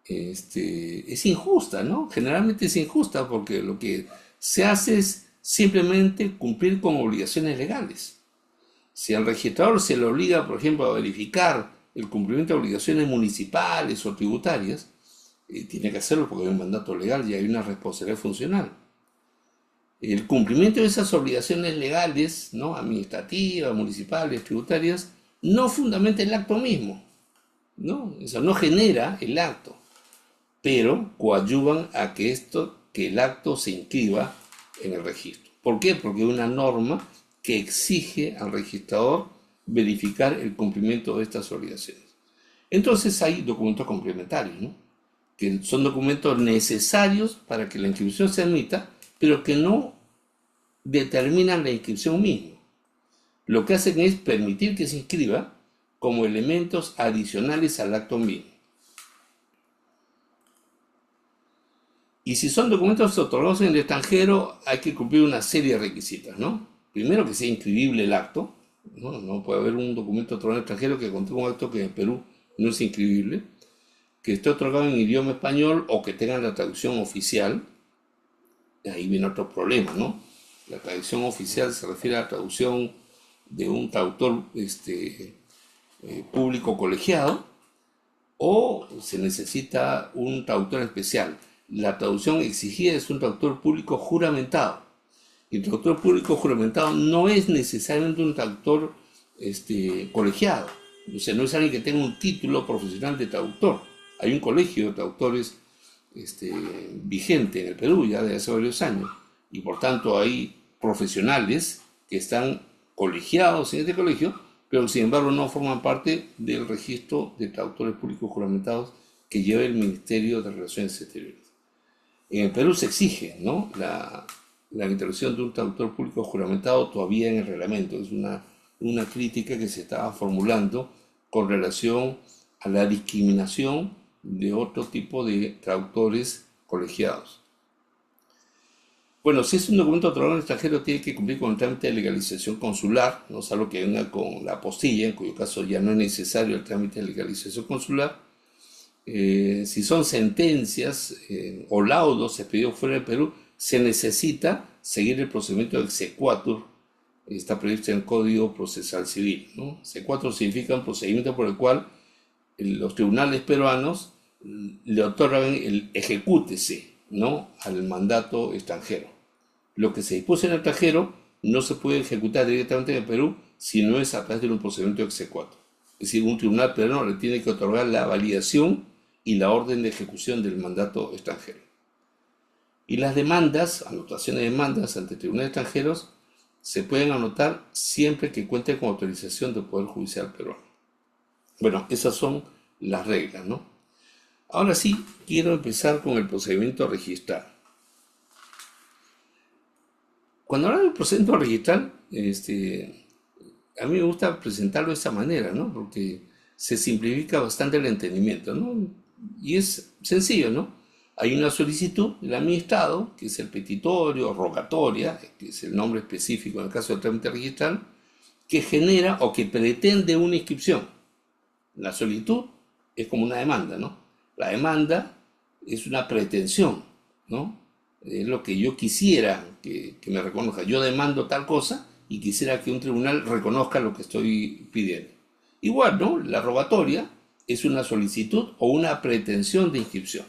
es injusta, ¿no? Generalmente es injusta porque lo que se hace es simplemente cumplir con obligaciones legales. Si al registrador se le obliga, por ejemplo, a verificar el cumplimiento de obligaciones municipales o tributarias, tiene que hacerlo porque hay un mandato legal y hay una responsabilidad funcional. El cumplimiento de esas obligaciones legales, ¿no?, administrativas, municipales, tributarias, no fundamenta el acto mismo, ¿no? Eso no genera el acto, pero coadyuvan a que el acto se inscriba en el registro. ¿Por qué? Porque hay una norma que exige al registrador verificar el cumplimiento de estas obligaciones. Entonces hay documentos complementarios, ¿no?, que son documentos necesarios para que la inscripción se admita, pero que no determinan la inscripción misma. Lo que hacen es permitir que se inscriba como elementos adicionales al acto mismo. Y si son documentos otorgados en el extranjero, hay que cumplir una serie de requisitos, ¿no? Primero, que sea inscribible el acto, ¿no? No puede haber un documento otorgado en el extranjero que contenga un acto que en Perú no es inscribible, que esté otorgado en idioma español o que tenga la traducción oficial. Ahí viene otro problema, ¿no? La traducción oficial se refiere a la traducción de un traductor público colegiado, o se necesita un traductor especial. La traducción exigida es un traductor público juramentado. Y el traductor público juramentado no es necesariamente un traductor colegiado. O sea, no es alguien que tenga un título profesional de traductor. Hay un colegio de traductores vigente en el Perú ya de hace varios años, y por tanto hay profesionales que están colegiados en este colegio, pero sin embargo no forman parte del registro de traductores públicos juramentados que lleva el Ministerio de Relaciones Exteriores. En el Perú se exige, ¿no? La intervención de un traductor público juramentado todavía en el reglamento. Es una crítica que se estaba formulando con relación a la discriminación de otro tipo de traductores colegiados. Bueno, si es un documento otorgado en el extranjero, tiene que cumplir con el trámite de legalización consular, no salvo que venga con la apostilla, en cuyo caso ya no es necesario el trámite de legalización consular. Si son sentencias o laudos expedidos fuera del Perú, se necesita seguir el procedimiento de exequatur, está previsto en el Código Procesal Civil, ¿no? Exequatur significa un procedimiento por el cual los tribunales peruanos le otorgan el ejecútese, ¿no?, al mandato extranjero. Lo que se dispuso en el extranjero no se puede ejecutar directamente en el Perú si no es a través de un procedimiento de exequatur. Es decir, un tribunal peruano le tiene que otorgar la validación y la orden de ejecución del mandato extranjero. Y las demandas, anotaciones de demandas ante tribunales extranjeros, se pueden anotar siempre que cuente con autorización del Poder Judicial peruano. Bueno, esas son las reglas, ¿no? Ahora sí, quiero empezar con el procedimiento registral. Cuando hablamos del procedimiento registral, a mí me gusta presentarlo de esa manera, ¿no? Porque se simplifica bastante el entendimiento, ¿no? Y es sencillo, ¿no? Hay una solicitud del administrado, que es el petitorio, rogatoria, que es el nombre específico en el caso del trámite registral, que genera o que pretende una inscripción. La solicitud es como una demanda, ¿no? La demanda es una pretensión, ¿no? Es lo que yo quisiera que me reconozca. Yo demando tal cosa y quisiera que un tribunal reconozca lo que estoy pidiendo. Igual, ¿no? La rogatoria es una solicitud o una pretensión de inscripción,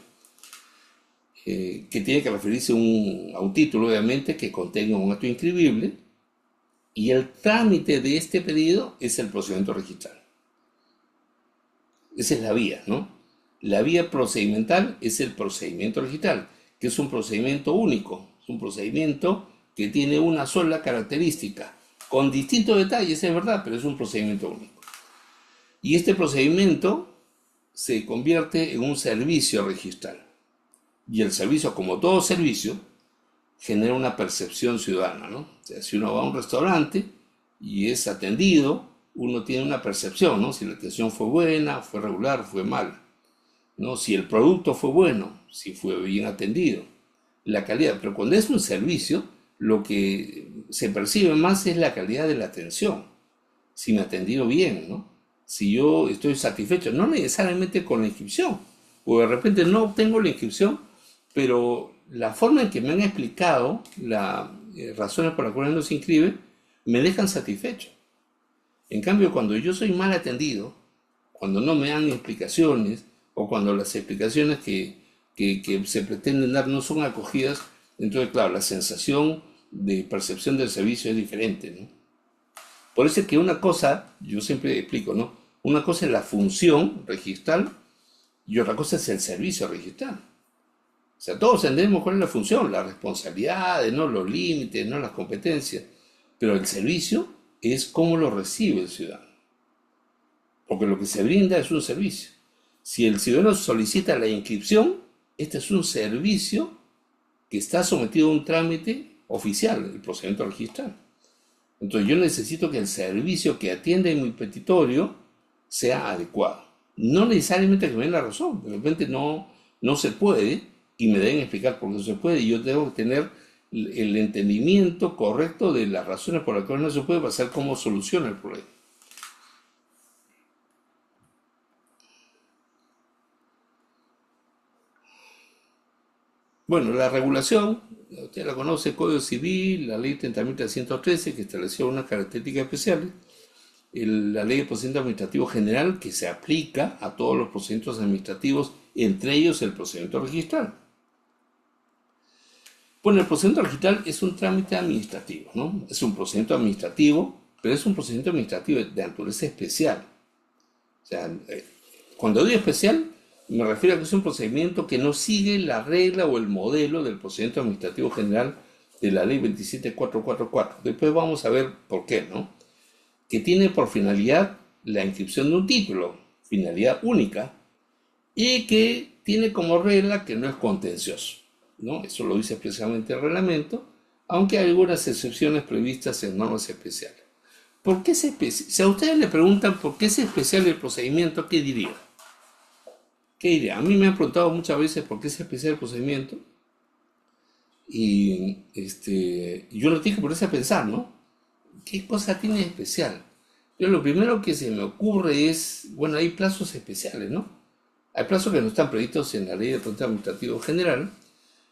que tiene que referirse a un título, obviamente, que contenga un acto inscribible, y el trámite de este pedido es el procedimiento registral. Esa es la vía, ¿no? La vía procedimental es el procedimiento registral, que es un procedimiento único, es un procedimiento que tiene una sola característica, con distintos detalles, es verdad, pero es un procedimiento único. Y este procedimiento se convierte en un servicio registral. Y el servicio, como todo servicio, genera una percepción ciudadana, ¿no? O sea, si uno va a un restaurante y es atendido, uno tiene una percepción, ¿no? Si la atención fue buena, fue regular, fue mala, ¿no? Si el producto fue bueno, si fue bien atendido, la calidad. Pero cuando es un servicio, lo que se percibe más es la calidad de la atención. Si me atendido bien, ¿no? Si yo estoy satisfecho, no necesariamente con la inscripción, o de repente no obtengo la inscripción, pero la forma en que me han explicado las razones por las cuales no se inscribe, me dejan satisfecho. En cambio, cuando yo soy mal atendido, cuando no me dan explicaciones, o cuando las explicaciones que se pretenden dar no son acogidas, entonces, claro, la sensación de percepción del servicio es diferente, ¿no? Por eso es que una cosa, yo siempre explico, ¿no? Una cosa es la función registral y otra cosa es el servicio registral. O sea, todos entendemos cuál es la función, las responsabilidades, ¿no? Los límites, ¿no? Las competencias. Pero el servicio es cómo lo recibe el ciudadano. Porque lo que se brinda es un servicio. Si el ciudadano solicita la inscripción, este es un servicio que está sometido a un trámite oficial, el procedimiento registral. Entonces yo necesito que el servicio que atiende en mi petitorio sea adecuado. No necesariamente que me den la razón, de repente no se puede y me deben explicar por qué no se puede, y yo tengo que tener el entendimiento correcto de las razones por las cuales no se puede, para saber cómo soluciona el problema. Bueno, la regulación, usted la conoce, Código Civil, la Ley 30.313, que estableció unas características especiales, la Ley de Procedimiento Administrativo General, que se aplica a todos los procedimientos administrativos, entre ellos el procedimiento registral. Bueno, el procedimiento registral es un trámite administrativo, ¿no? Es un procedimiento administrativo, pero es un procedimiento administrativo de naturaleza especial. O sea, cuando digo especial, me refiero a que es un procedimiento que no sigue la regla o el modelo del procedimiento administrativo general de la Ley 27444. Después vamos a ver por qué, ¿no? Que tiene por finalidad la inscripción de un título, finalidad única, y que tiene como regla que no es contencioso. ¿no? Eso lo dice expresamente el reglamento, aunque hay algunas excepciones previstas en normas especiales. ¿Por qué si a ustedes le preguntan por qué es especial el procedimiento, ¿qué diría? ¿Qué diría? A mí me han preguntado muchas veces por qué es especial el procedimiento y yo lo tengo que ponerse a pensar, ¿no? ¿Qué cosa tiene de especial? Yo lo primero que se me ocurre es, bueno, hay plazos especiales, ¿no? Hay plazos que no están previstos en la Ley de Procedimiento Administrativo General,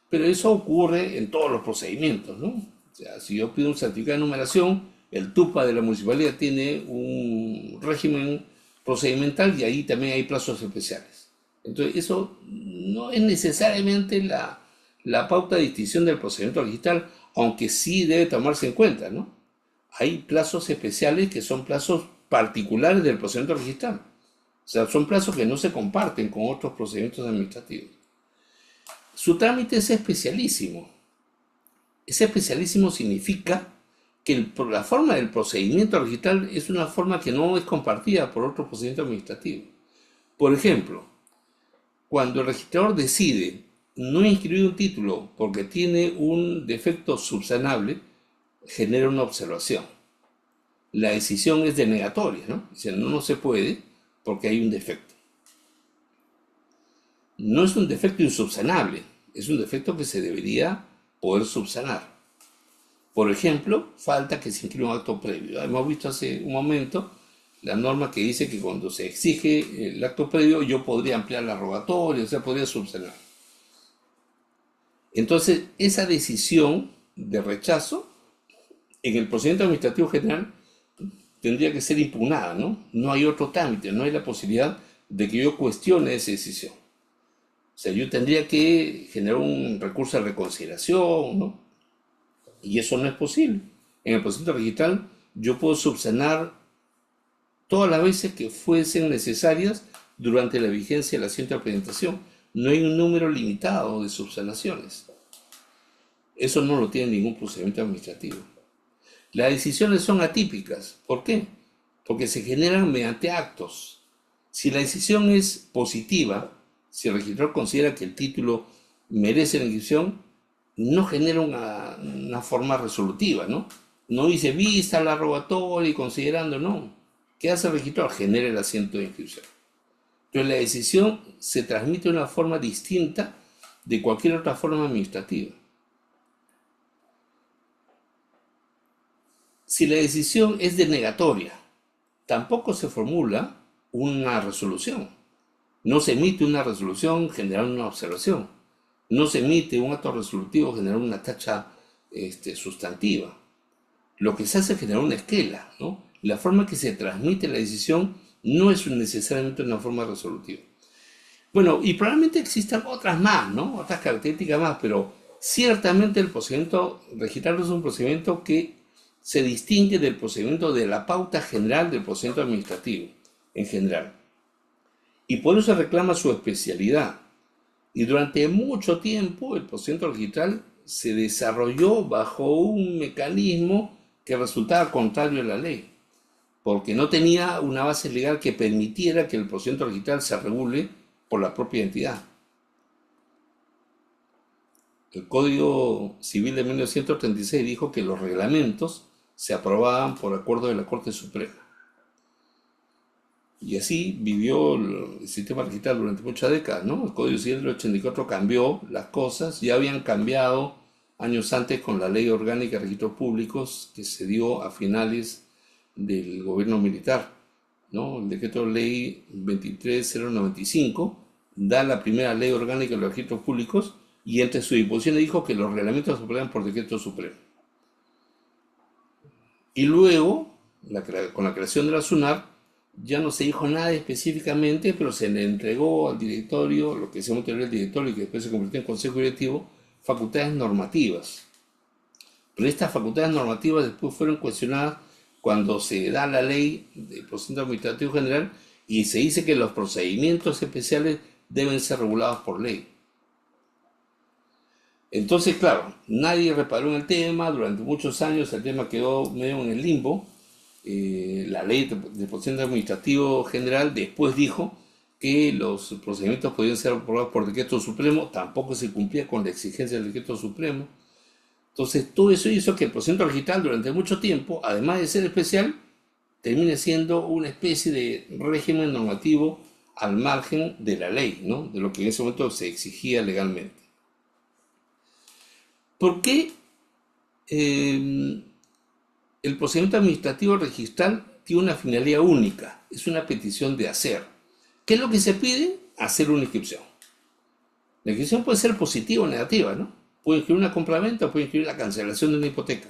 pero eso ocurre en todos los procedimientos, ¿no? O sea, si yo pido un certificado de numeración, el TUPA de la municipalidad tiene un régimen procedimental y ahí también hay plazos especiales. Entonces, eso no es necesariamente la pauta de distinción del procedimiento digital, aunque sí debe tomarse en cuenta, ¿no? Hay plazos especiales que son plazos particulares del procedimiento digital. O sea, son plazos que no se comparten con otros procedimientos administrativos. Su trámite es especialísimo. Ese especialísimo significa que la forma del procedimiento digital es una forma que no es compartida por otros procedimientos administrativos. Por ejemplo, cuando el registrador decide no inscribir un título porque tiene un defecto subsanable, genera una observación. La decisión es denegatoria, ¿no? Dice, no se puede porque hay un defecto. No es un defecto insubsanable, es un defecto que se debería poder subsanar. Por ejemplo, falta que se inscriba un acto previo. Hemos visto hace un momento la norma que dice que cuando se exige el acto previo yo podría ampliar la rogatoria, o sea, podría subsanar. Entonces, esa decisión de rechazo en el procedimiento administrativo general tendría que ser impugnada, ¿no? No hay otro trámite, no hay la posibilidad de que yo cuestione esa decisión. O sea, yo tendría que generar un recurso de reconsideración, ¿no? Y eso no es posible. En el procedimiento digital yo puedo subsanar todas las veces que fuesen necesarias durante la vigencia de la siguiente presentación. No hay un número limitado de subsanaciones. Eso no lo tiene ningún procedimiento administrativo. Las decisiones son atípicas. ¿Por qué? Porque se generan mediante actos. Si la decisión es positiva, si el registrador considera que el título merece la inscripción, no genera una forma resolutiva, ¿no? No dice vista la rogatoria y considerando, no. ¿Qué hace el registrador? Genera el asiento de inscripción. Entonces la decisión se transmite de una forma distinta de cualquier otra forma administrativa. Si la decisión es denegatoria, tampoco se formula una resolución. No se emite una resolución generando una observación. No se emite un acto resolutivo generando una tacha sustantiva. Lo que se hace es generar una esquela, ¿no? La forma en que se transmite la decisión no es necesariamente una forma resolutiva. Bueno, y probablemente existan otras más, ¿no? Otras características más, pero ciertamente el procedimiento registral es un procedimiento que se distingue del procedimiento de la pauta general del procedimiento administrativo en general. Y por eso reclama su especialidad. Y durante mucho tiempo el procedimiento registral se desarrolló bajo un mecanismo que resultaba contrario a la ley, porque no tenía una base legal que permitiera que el procedimiento registral se regule por la propia entidad. El Código Civil de 1936 dijo que los reglamentos se aprobaban por acuerdo de la Corte Suprema. Y así vivió el sistema registral durante muchas décadas, ¿no? El Código Civil del 84 cambió las cosas, ya habían cambiado años antes con la Ley Orgánica de Registros Públicos que se dio a finales del gobierno militar, ¿no? El decreto ley 23095 da la primera Ley Orgánica de los Registros Públicos y entre sus disposiciones dijo que los reglamentos se aprueban por decreto supremo. Y luego, con la creación de la SUNAR, ya no se dijo nada específicamente, pero se le entregó al directorio, lo que se llamó el directorio y que después se convirtió en consejo directivo, facultades normativas. Pero estas facultades normativas después fueron cuestionadas cuando se da la ley del procedimiento administrativo general y se dice que los procedimientos especiales deben ser regulados por ley. Entonces, claro, nadie reparó en el tema, durante muchos años el tema quedó medio en el limbo. La ley de procedimiento administrativo general después dijo que los procedimientos podían ser aprobados por decreto supremo, tampoco se cumplía con la exigencia del decreto supremo. Entonces, todo eso hizo que el procedimiento digital durante mucho tiempo, además de ser especial, termine siendo una especie de régimen normativo al margen de la ley, ¿no? De lo que en ese momento se exigía legalmente. ¿Por qué el procedimiento administrativo registral tiene una finalidad única? Es una petición de hacer. ¿Qué es lo que se pide? Hacer una inscripción. La inscripción puede ser positiva o negativa, ¿no? Puede inscribir una compraventa o puede inscribir la cancelación de una hipoteca.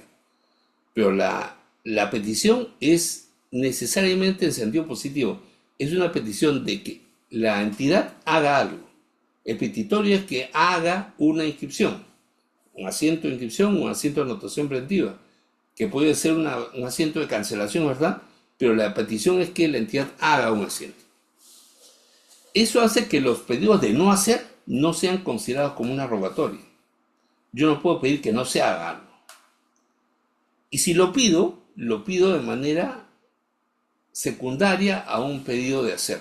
Pero la petición es necesariamente en sentido positivo. Es una petición de que la entidad haga algo. El petitorio es que haga una inscripción, un asiento de inscripción, un asiento de anotación preventiva, que puede ser un asiento de cancelación, ¿verdad? Pero la petición es que la entidad haga un asiento. Eso hace que los pedidos de no hacer no sean considerados como una rogatoria. Yo no puedo pedir que no se haga algo. Y si lo pido de manera secundaria a un pedido de hacer,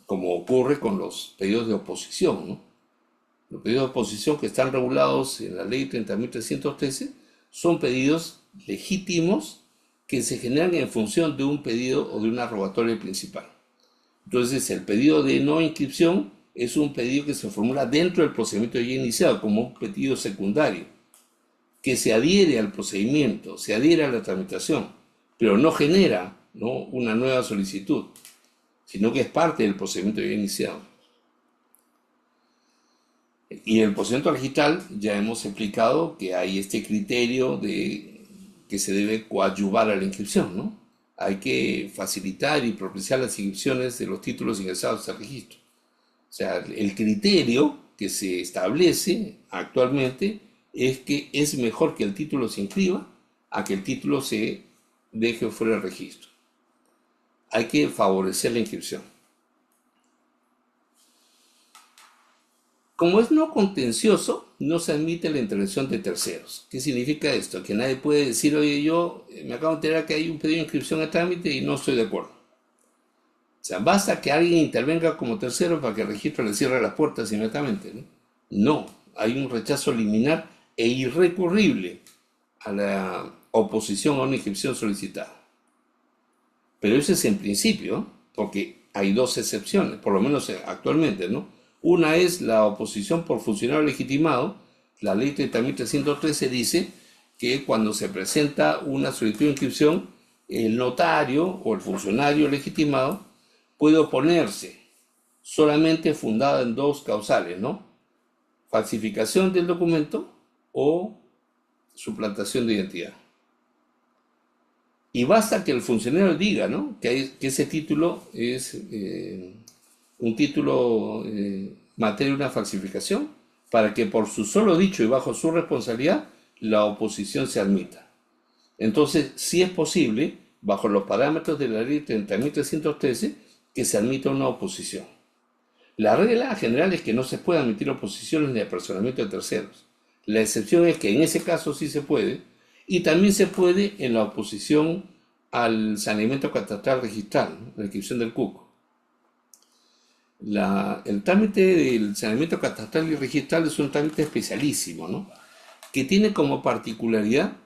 como ocurre con los pedidos de oposición, ¿no? Los pedidos de oposición que están regulados en la ley 30.313 son pedidos legítimos que se generan en función de un pedido o de una rogatoria principal. Entonces, el pedido de no inscripción es un pedido que se formula dentro del procedimiento ya iniciado como un pedido secundario, que se adhiere al procedimiento, se adhiere a la tramitación, pero no genera, ¿no?, una nueva solicitud, sino que es parte del procedimiento ya iniciado. Y en el procedimiento digital ya hemos explicado que hay este criterio de que se debe coadyuvar a la inscripción, ¿no? Hay que facilitar y propiciar las inscripciones de los títulos ingresados al registro. O sea, el criterio que se establece actualmente es que es mejor que el título se inscriba a que el título se deje fuera del registro. Hay que favorecer la inscripción. Como es no contencioso, no se admite la intervención de terceros. ¿Qué significa esto? Que nadie puede decir, oye, yo me acabo de enterar que hay un pedido de inscripción a trámite y no estoy de acuerdo. O sea, basta que alguien intervenga como tercero para que el registro le cierre las puertas inmediatamente, ¿no? No, hay un rechazo liminar e irrecurrible a la oposición a una inscripción solicitada. Pero eso es en principio, porque hay dos excepciones, por lo menos actualmente, ¿no? Una es la oposición por funcionario legitimado. La ley 30.313 dice que cuando se presenta una solicitud de inscripción, el notario o el funcionario legitimado puede oponerse solamente fundada en dos causales, ¿no? Falsificación del documento o suplantación de identidad. Y basta que el funcionario diga, ¿no?, que ese título es un título materia de una falsificación, para que por su solo dicho y bajo su responsabilidad la oposición se admita. Entonces, sí es posible, bajo los parámetros de la ley 30.313, que se admita una oposición. La regla general es que no se puede admitir oposiciones ni apersonamiento de terceros. La excepción es que en ese caso sí se puede, y también se puede en la oposición al saneamiento catastral registral, ¿no?, la inscripción del CUC. El trámite del saneamiento catastral y registral es un trámite especialísimo, ¿no?, que tiene como particularidad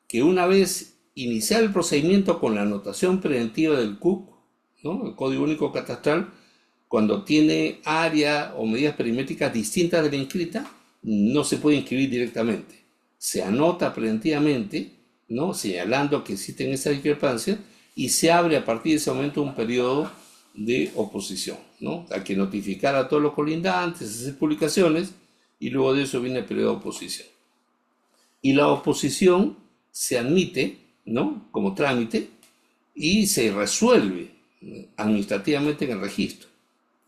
que una vez iniciado el procedimiento con la anotación preventiva del CUC, ¿no?, el Código Único Catastral, cuando tiene área o medidas perimétricas distintas de la inscrita, no se puede inscribir directamente. Se anota preventivamente, ¿no?, señalando que existen esas discrepancias, y se abre a partir de ese momento un periodo de oposición, ¿no? Hay que notificar a todos los colindantes, hacer publicaciones, y luego de eso viene el periodo de oposición. Y la oposición se admite, ¿no?, como trámite, y se resuelve administrativamente en el registro.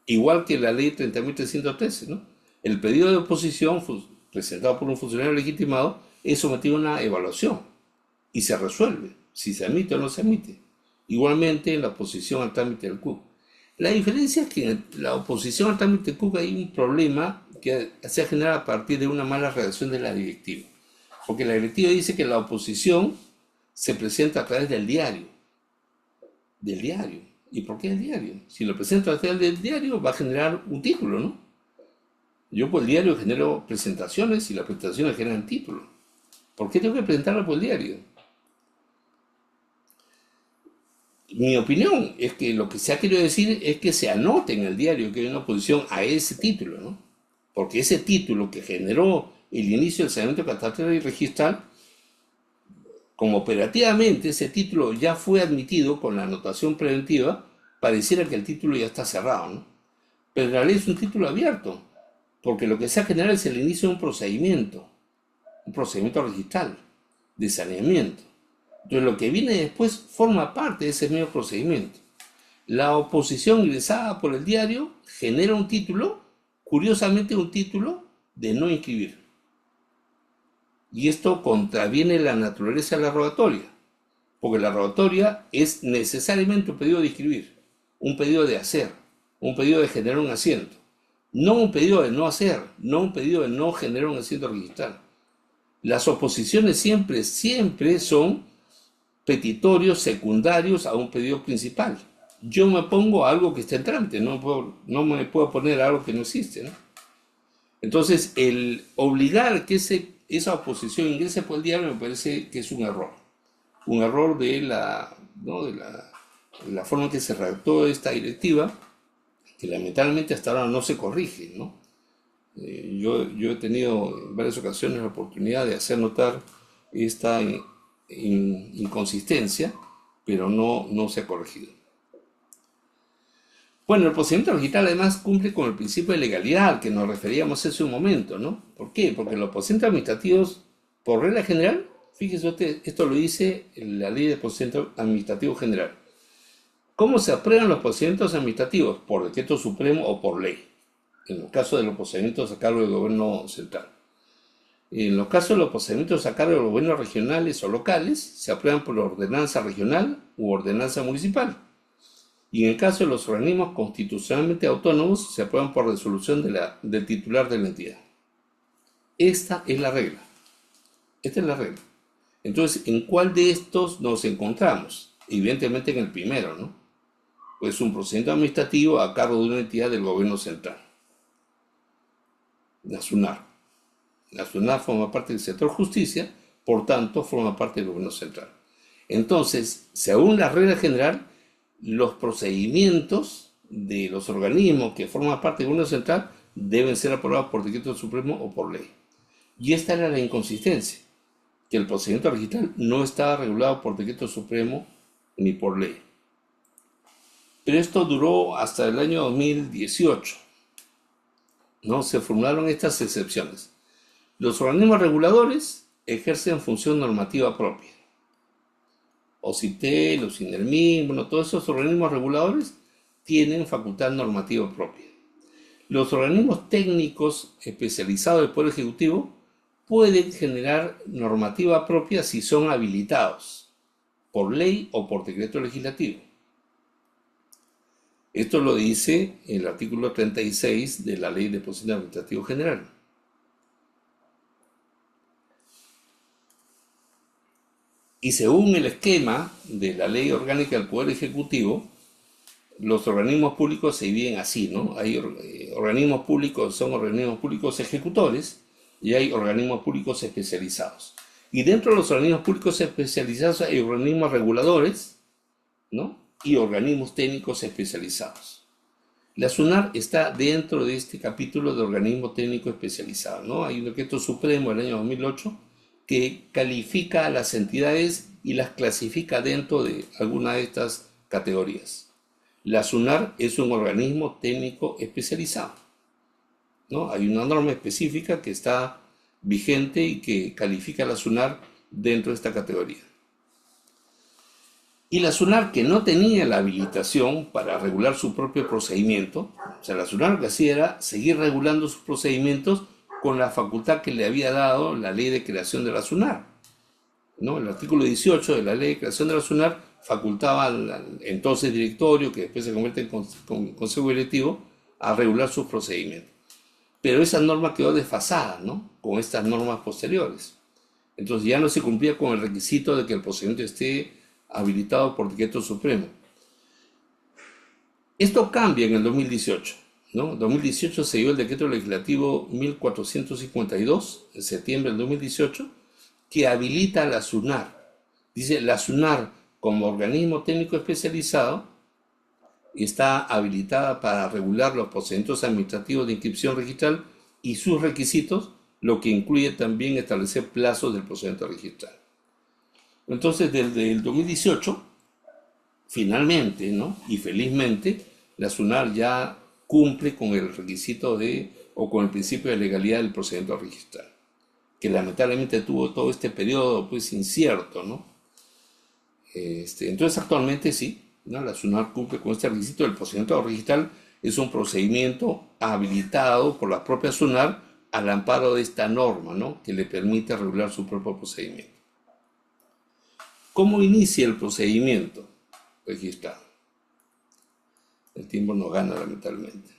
Igual que la ley 30.313, ¿no? El pedido de oposición presentado por un funcionario legitimado es sometido a una evaluación y se resuelve si se admite o no se admite. Igualmente en la oposición al trámite del CUC. La diferencia es que en la oposición al trámite del CUC hay un problema que se genera a partir de una mala redacción de la directiva. Porque la directiva dice que la oposición se presenta a través del diario. ¿Y por qué el diario? Si lo presento a través del diario va a generar un título, ¿no? Yo por el diario genero presentaciones y las presentaciones generan títulos. ¿Por qué tengo que presentarlo por el diario? Mi opinión es que lo que se ha querido decir es que se anote en el diario que hay una oposición a ese título, ¿no? Porque ese título que generó el inicio del saneamiento catastral y registral, como operativamente ese título ya fue admitido con la anotación preventiva, pareciera que el título ya está cerrado, ¿no? Pero en realidad es un título abierto, porque lo que se ha generado es el inicio de un procedimiento registral de saneamiento. Entonces lo que viene después forma parte de ese mismo procedimiento. La oposición ingresada por el diario genera un título, curiosamente un título de no inscribir. Y esto contraviene la naturaleza de la rogatoria, porque la rogatoria es necesariamente un pedido de inscribir, un pedido de hacer, un pedido de generar un asiento, no un pedido de no hacer, no un pedido de no generar un asiento registral. Las oposiciones siempre son petitorios secundarios a un pedido principal. Yo me pongo a algo que está en trámite, no me puedo poner a algo que no existe, ¿no? Entonces, el obligar que esa oposición ingrese por el diario me parece que es un error. Un error de ¿no? de la forma en que se redactó esta directiva, que lamentablemente hasta ahora no se corrige, ¿no? Yo he tenido en varias ocasiones la oportunidad de hacer notar esta inconsistencia, pero no se ha corregido. Bueno, el procedimiento digital además cumple con el principio de legalidad al que nos referíamos hace un momento, ¿no? ¿Por qué? Porque los procedimientos administrativos, por regla general, fíjese usted, esto lo dice la ley de procedimiento administrativo general. ¿Cómo se aprueban los procedimientos administrativos? Por decreto supremo o por ley, en los casos de los procedimientos a cargo del gobierno central. En los casos de los procedimientos a cargo de los gobiernos regionales o locales, se aprueban por ordenanza regional u ordenanza municipal. Y en el caso de los organismos constitucionalmente autónomos, se aprueban por resolución del titular de la entidad. Esta es la regla. Esta es la regla. Entonces, ¿en cuál de estos nos encontramos? Evidentemente en el primero, ¿no? Pues un procedimiento administrativo a cargo de una entidad del gobierno central. La SUNAR. La SUNAR forma parte del sector justicia, por tanto, forma parte del gobierno central. Entonces, según la regla general, los procedimientos de los organismos que forman parte del gobierno central deben ser aprobados por decreto supremo o por ley. Y esta era la inconsistencia, que el procedimiento registral no estaba regulado por decreto supremo ni por ley. Pero esto duró hasta el año 2018. ¿No? Se formularon estas excepciones. Los organismos reguladores ejercen función normativa propia. OCITEL, los INERMIN, bueno, todos esos organismos reguladores tienen facultad normativa propia. Los organismos técnicos especializados del Poder Ejecutivo pueden generar normativa propia si son habilitados por ley o por decreto legislativo. Esto lo dice el artículo 36 de la Ley de Procedimiento Administrativo General. Y según el esquema de la Ley Orgánica del Poder Ejecutivo, los organismos públicos se dividen así, ¿no? Hay organismos públicos, son organismos públicos ejecutores y hay organismos públicos especializados. Y dentro de los organismos públicos especializados hay organismos reguladores, ¿no? Y organismos técnicos especializados. La SUNAR está dentro de este capítulo de organismo técnico especializado, ¿no? Hay un decreto supremo del año 2008 que califica a las entidades y las clasifica dentro de alguna de estas categorías. La SUNAR es un organismo técnico especializado, ¿no? Hay una norma específica que está vigente y que califica a la SUNAR dentro de esta categoría. Y la SUNAR, que no tenía la habilitación para regular su propio procedimiento, o sea, la SUNAR lo que hacía era seguir regulando sus procedimientos con la facultad que le había dado la ley de creación de la SUNAR, ¿no? El artículo 18 de la ley de creación de la SUNAR facultaba al entonces directorio, que después se convierte en consejo directivo, a regular sus procedimientos. Pero esa norma quedó desfasada, ¿no? Con estas normas posteriores. Entonces ya no se cumplía con el requisito de que el procedimiento esté habilitado por decreto supremo. Esto cambia en el 2018, ¿no? En 2018 se dio el decreto legislativo 1452, en septiembre del 2018, que habilita a la SUNAR. Dice, la SUNAR como organismo técnico especializado está habilitada para regular los procedimientos administrativos de inscripción registral y sus requisitos, lo que incluye también establecer plazos del procedimiento registral. Entonces, desde el 2018, finalmente, ¿no? Y felizmente, la SUNAR ya cumple con el requisito o con el principio de legalidad del procedimiento registral, que lamentablemente tuvo todo este periodo pues incierto, ¿no? Entonces actualmente sí, ¿no? La SUNAR cumple con este requisito. El procedimiento registral es un procedimiento habilitado por la propia SUNAR al amparo de esta norma, ¿no? Que le permite regular su propio procedimiento. ¿Cómo inicia el procedimiento registrado? El tiempo nos gana lamentablemente.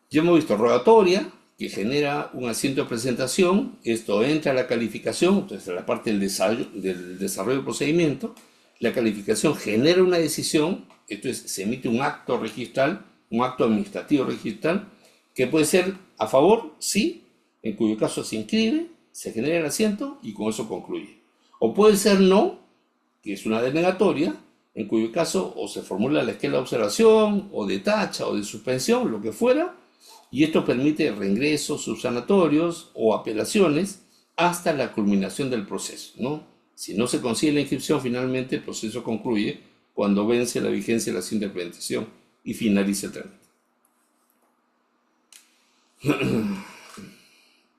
Ya hemos visto rogatoria, que genera un asiento de presentación. Esto entra a la calificación, entonces la parte del desarrollo del procedimiento. La calificación genera una decisión, esto es, se emite un acto registral, un acto administrativo registral, que puede ser a favor, sí, en cuyo caso se inscribe, se genera el asiento y con eso concluye. O puede ser no, que es una denegatoria, en cuyo caso o se formula la esquela de observación, o de tacha, o de suspensión, lo que fuera, y esto permite reingresos subsanatorios o apelaciones hasta la culminación del proceso, ¿no? Si no se consigue la inscripción, finalmente el proceso concluye cuando vence la vigencia de la cinta de presentación y finaliza el trámite.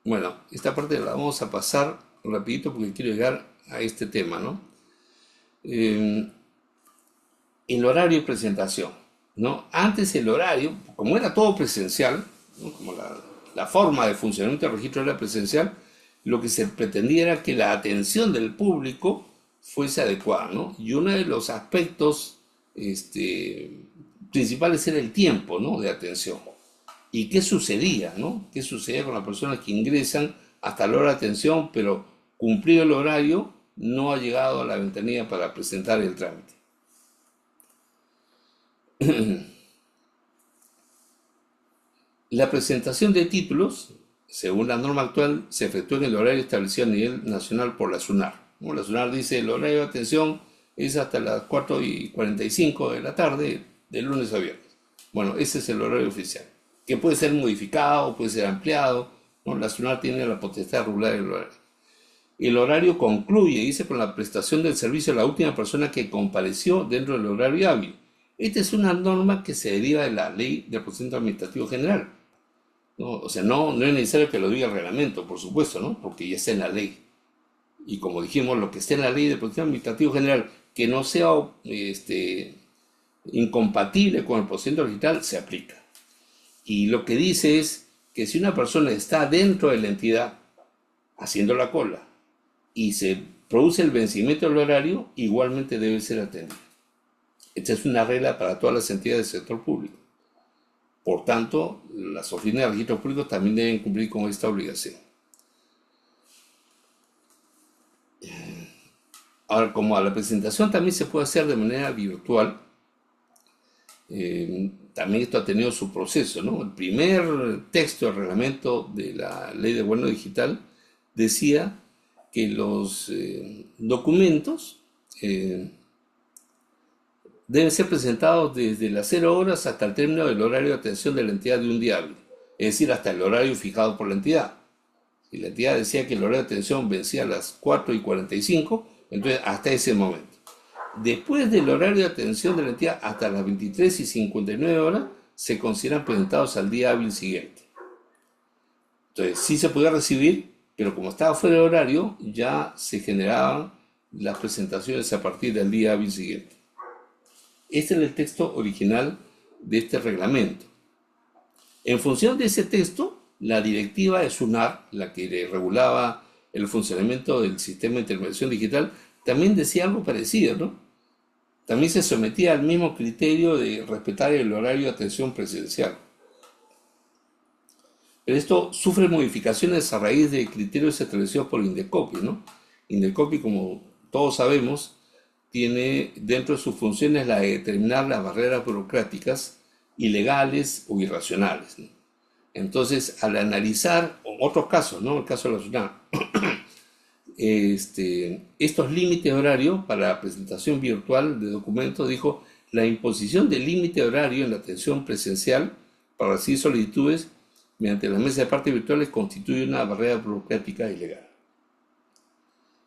Bueno, esta parte la vamos a pasar rapidito porque quiero llegar a este tema, ¿no? El horario de presentación, ¿no? Antes el horario, como era todo presencial, ¿no? Como la forma de funcionamiento del registro era presencial, lo que se pretendía era que la atención del público fuese adecuada, ¿no? Y uno de los aspectos principales era el tiempo, ¿no? De atención. ¿Y qué sucedía, no? ¿Qué sucedía con las personas que ingresan hasta la hora de atención, pero cumplido el horario, no ha llegado a la ventanilla para presentar el trámite? La presentación de títulos, según la norma actual, se efectúa en el horario establecido a nivel nacional por la SUNAR. ¿No? La SUNAR dice el horario de atención es hasta las 4:45 de la tarde, de lunes a viernes. Bueno, ese es el horario oficial, que puede ser modificado, puede ser ampliado, ¿no? La SUNAR tiene la potestad de regular el horario. El horario concluye, dice, con la prestación del servicio a la última persona que compareció dentro del horario hábil. Esta es una norma que se deriva de la Ley de Procedimiento Administrativo General, ¿no? O sea, no es necesario que lo diga el reglamento, por supuesto, ¿no? Porque ya está en la ley. Y como dijimos, lo que esté en la Ley de Procedimiento Administrativo General, que no sea incompatible con el procedimiento digital, se aplica. Y lo que dice es que si una persona está dentro de la entidad haciendo la cola y se produce el vencimiento del horario, igualmente debe ser atendida. Esta es una regla para todas las entidades del sector público. Por tanto, las oficinas de registros públicos también deben cumplir con esta obligación. Ahora, como a la presentación también se puede hacer de manera virtual, también esto ha tenido su proceso, ¿no? El primer texto del reglamento de la Ley de Gobierno Digital decía que los documentos deben ser presentados desde las 0 horas hasta el término del horario de atención de la entidad de un día hábil, es decir, hasta el horario fijado por la entidad. Si la entidad decía que el horario de atención vencía a las 4:45, entonces hasta ese momento. Después del horario de atención de la entidad hasta las 23:59 horas, se consideran presentados al día hábil siguiente. Entonces sí se podía recibir, pero como estaba fuera de horario, ya se generaban las presentaciones a partir del día hábil siguiente. Este es el texto original de este reglamento. En función de ese texto, la directiva de SUNAR, la que regulaba el funcionamiento del sistema de intermediación digital, también decía algo parecido, ¿no? También se sometía al mismo criterio de respetar el horario de atención presencial. Pero esto sufre modificaciones a raíz de criterios establecidos por Indecopi, ¿no? Indecopi, como todos sabemos, tiene dentro de sus funciones la de determinar las barreras burocráticas ilegales o irracionales, ¿no? Entonces, al analizar otros casos, ¿no? El caso de la SUNAT, estos límites de horario para la presentación virtual de documentos, dijo, la imposición del límite de horario en la atención presencial para recibir solicitudes mediante las mesas de partes virtuales constituye una barrera burocrática ilegal.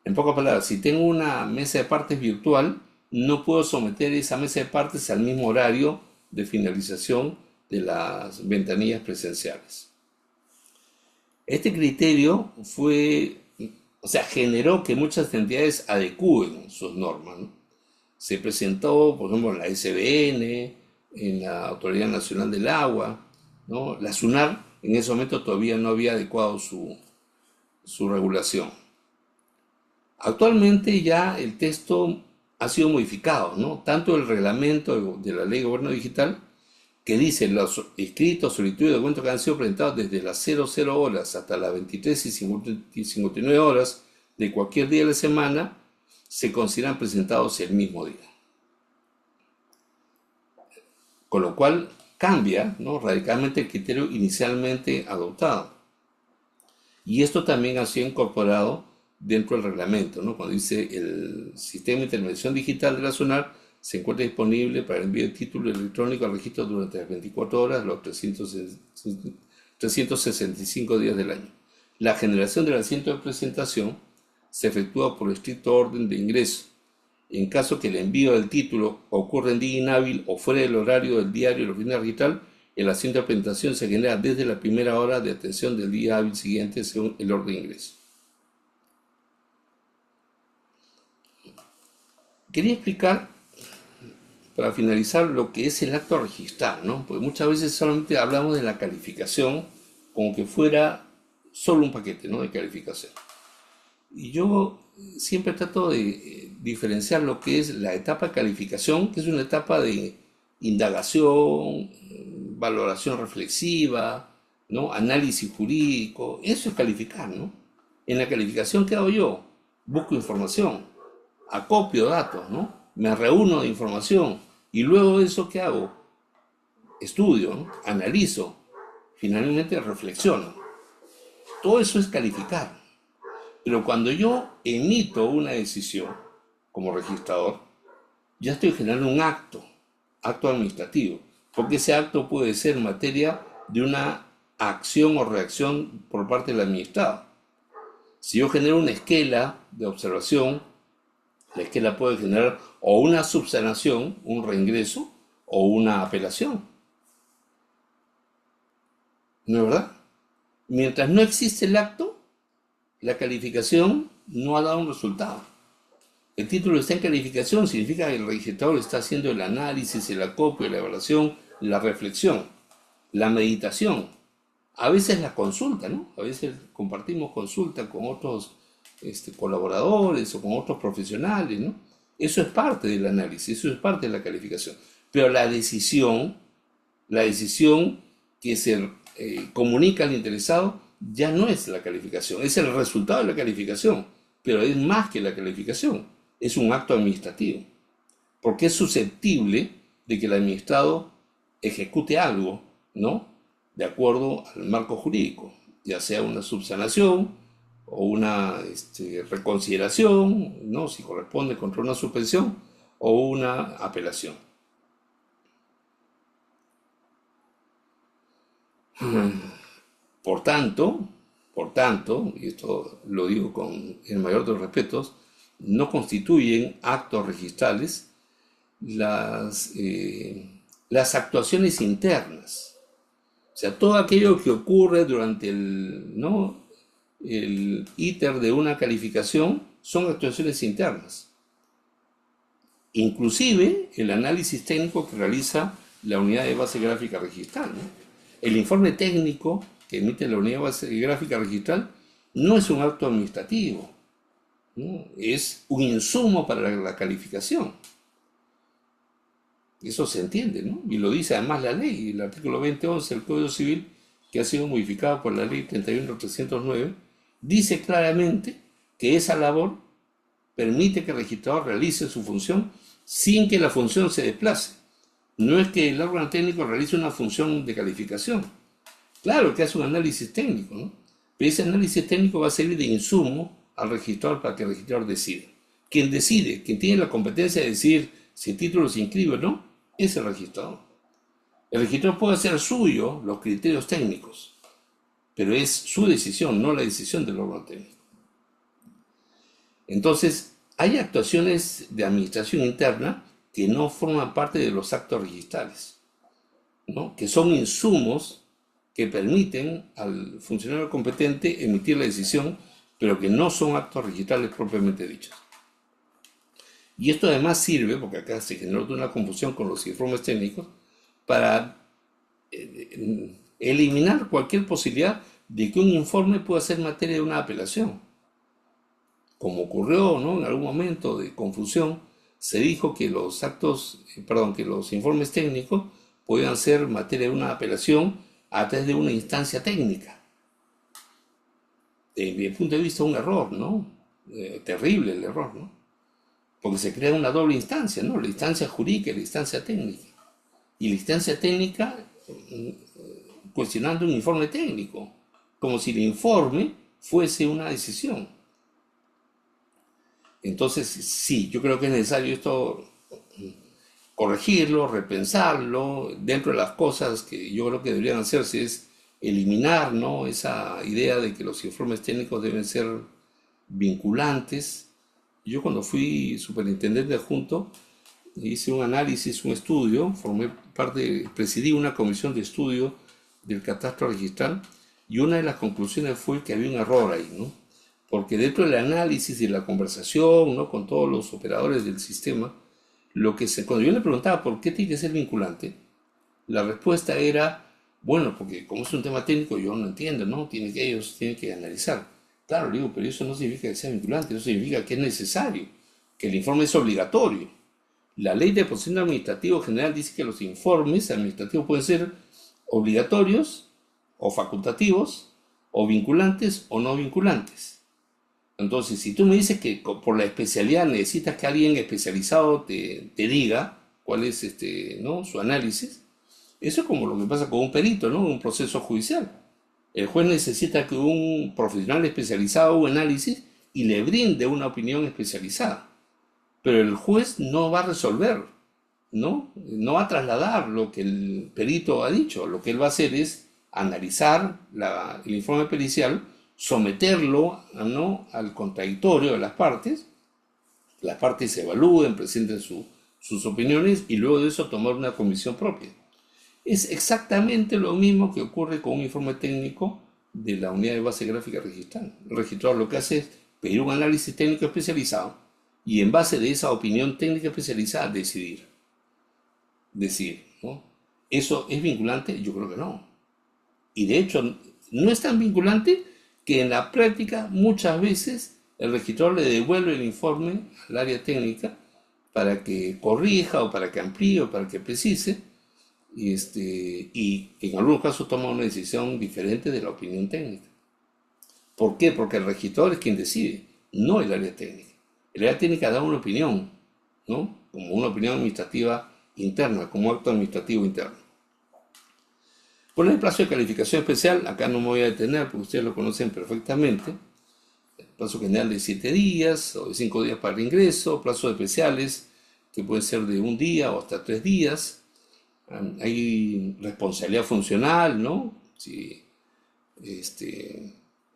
En pocas palabras, si tengo una mesa de partes virtual, no puedo someter esa mesa de partes al mismo horario de finalización de las ventanillas presenciales. Este criterio generó que muchas entidades adecúen sus normas, ¿no? Se presentó, por ejemplo, en la SBN, en la Autoridad Nacional del Agua, ¿no? La SUNAR en ese momento todavía no había adecuado su regulación. Actualmente ya el texto ha sido modificado, ¿no? Tanto el reglamento de la Ley de Gobierno Digital, que dice los escritos, solicitudes y documentos que han sido presentados desde las 00 horas hasta las 23:59 horas de cualquier día de la semana, se consideran presentados el mismo día. Con lo cual cambia, ¿no?, radicalmente el criterio inicialmente adoptado. Y esto también ha sido incorporado dentro del reglamento, ¿no? Cuando dice el sistema de intervención digital de la SUNAR se encuentra disponible para el envío de título electrónico al registro durante las 24 horas, los 365 días del año. La generación del asiento de presentación se efectúa por estricto orden de ingreso. En caso que el envío del título ocurra en día inhábil o fuera del horario del diario de la oficina registral, el asiento de presentación se genera desde la primera hora de atención del día hábil siguiente según el orden de ingreso. Quería explicar, para finalizar, lo que es el acto registral, ¿no? Porque muchas veces solamente hablamos de la calificación como que fuera solo un paquete, ¿no?, de calificación. Y yo siempre trato de diferenciar lo que es la etapa de calificación, que es una etapa de indagación, valoración reflexiva, ¿no?, análisis jurídico. Eso es calificar, ¿no? En la calificación, ¿qué hago yo? Busco información, acopio datos, ¿no? Me reúno de información y luego de eso, ¿qué hago? Estudio, ¿no?, analizo, finalmente reflexiono. Todo eso es calificar. Pero cuando yo emito una decisión como registrador, ya estoy generando un acto administrativo, porque ese acto puede ser materia de una acción o reacción por parte del administrado. Si yo genero una esquela de observación, la esquela puede generar o una subsanación, un reingreso, o una apelación. ¿No es verdad? Mientras no existe el acto, la calificación no ha dado un resultado. El título está en calificación, significa que el registrador está haciendo el análisis, el acopio, la evaluación, la reflexión, la meditación, a veces la consulta, ¿no? A veces compartimos consulta con otros colaboradores o con otros profesionales, ¿no? Eso es parte del análisis, eso es parte de la calificación. Pero la decisión que se comunica al interesado ya no es la calificación, es el resultado de la calificación, pero es más que la calificación, es un acto administrativo, porque es susceptible de que el administrado ejecute algo, ¿no?, de acuerdo al marco jurídico, ya sea una subsanación o una reconsideración, ¿no?, si corresponde contra una suspensión, o una apelación. Por tanto, y esto lo digo con el mayor de los respetos, no constituyen actos registrales las actuaciones internas. O sea, todo aquello que ocurre durante el íter de una calificación son actuaciones internas. Inclusive el análisis técnico que realiza la unidad de base gráfica registral, ¿no? El informe técnico que emite la unidad de base gráfica registral no es un acto administrativo, ¿no?, es un insumo para la calificación. Eso se entiende, ¿no? Y lo dice además la ley, el artículo 2011 del Código Civil, que ha sido modificado por la ley 31.309, dice claramente que esa labor permite que el registrador realice su función sin que la función se desplace. No es que el órgano técnico realice una función de calificación. Claro que hace un análisis técnico, ¿no? Pero ese análisis técnico va a servir de insumo al registrador para que el registrador decida. Quien decide, quien tiene la competencia de decidir si el título se inscribe o no, es el registrador. El registrador puede hacer suyo los criterios técnicos, pero es su decisión, no la decisión del órgano técnico. Entonces, hay actuaciones de administración interna que no forman parte de los actos registrales, ¿no? Que son insumos que permiten al funcionario competente emitir la decisión, pero que no son actos registrales propiamente dichos. Y esto además sirve, porque acá se generó una confusión con los informes técnicos, para eliminar cualquier posibilidad de que un informe pueda ser materia de una apelación. Como ocurrió, ¿no?, en algún momento de confusión, se dijo que que los informes técnicos podían ser materia de una apelación a través de una instancia técnica. Desde mi punto de vista, un error, ¿no? Terrible el error, ¿no? Porque se crea una doble instancia, ¿no? La instancia jurídica y la instancia técnica. Y la instancia técnica cuestionando un informe técnico, como si el informe fuese una decisión. Entonces, sí, yo creo que es necesario esto corregirlo, repensarlo. Dentro de las cosas que yo creo que deberían hacerse es eliminar, ¿no?, esa idea de que los informes técnicos deben ser vinculantes. Yo cuando fui superintendente adjunto hice un análisis, un estudio, presidí una comisión de estudio del catastro registral y una de las conclusiones fue que había un error ahí, ¿no? Porque dentro del análisis y la conversación, ¿no?, con todos los operadores del sistema, cuando yo le preguntaba por qué tiene que ser vinculante, la respuesta era, bueno, porque como es un tema técnico yo no entiendo, ¿no? Ellos tienen que analizar. Claro, digo, pero eso no significa que sea vinculante, eso significa que es necesario, que el informe es obligatorio. La ley de procedimiento administrativo general dice que los informes administrativos pueden ser obligatorios o facultativos, o vinculantes o no vinculantes. Entonces, si tú me dices que por la especialidad necesitas que alguien especializado te diga cuál es ¿no?, su análisis, eso es como lo que pasa con un perito, ¿no?, en un proceso judicial. El juez necesita que un profesional especializado haga un análisis y le brinde una opinión especializada. Pero el juez no va a resolver, ¿no? No va a trasladar lo que el perito ha dicho. Lo que él va a hacer es analizar el informe pericial, someterlo, ¿no?, al contradictorio de las partes se evalúen, presenten sus opiniones y luego de eso tomar una comisión propia. Es exactamente lo mismo que ocurre con un informe técnico de la unidad de base gráfica registral. El registrador lo que hace es pedir un análisis técnico especializado y en base de esa opinión técnica especializada decidir, ¿no? ¿Eso es vinculante? Yo creo que no. Y de hecho no es tan vinculante que en la práctica muchas veces el registrador le devuelve el informe al área técnica para que corrija o para que amplíe o para que precise, y en algunos casos toma una decisión diferente de la opinión técnica. ¿Por qué? Porque el registrador es quien decide, no el área técnica. El área técnica da una opinión, ¿no?, como una opinión administrativa interna, como acto administrativo interno. Por el plazo de calificación especial, acá no me voy a detener porque ustedes lo conocen perfectamente. El plazo general de 7 días o de 5 días para el ingreso, plazos especiales que pueden ser de 1 día o hasta 3 días. Hay responsabilidad funcional, ¿no? Si,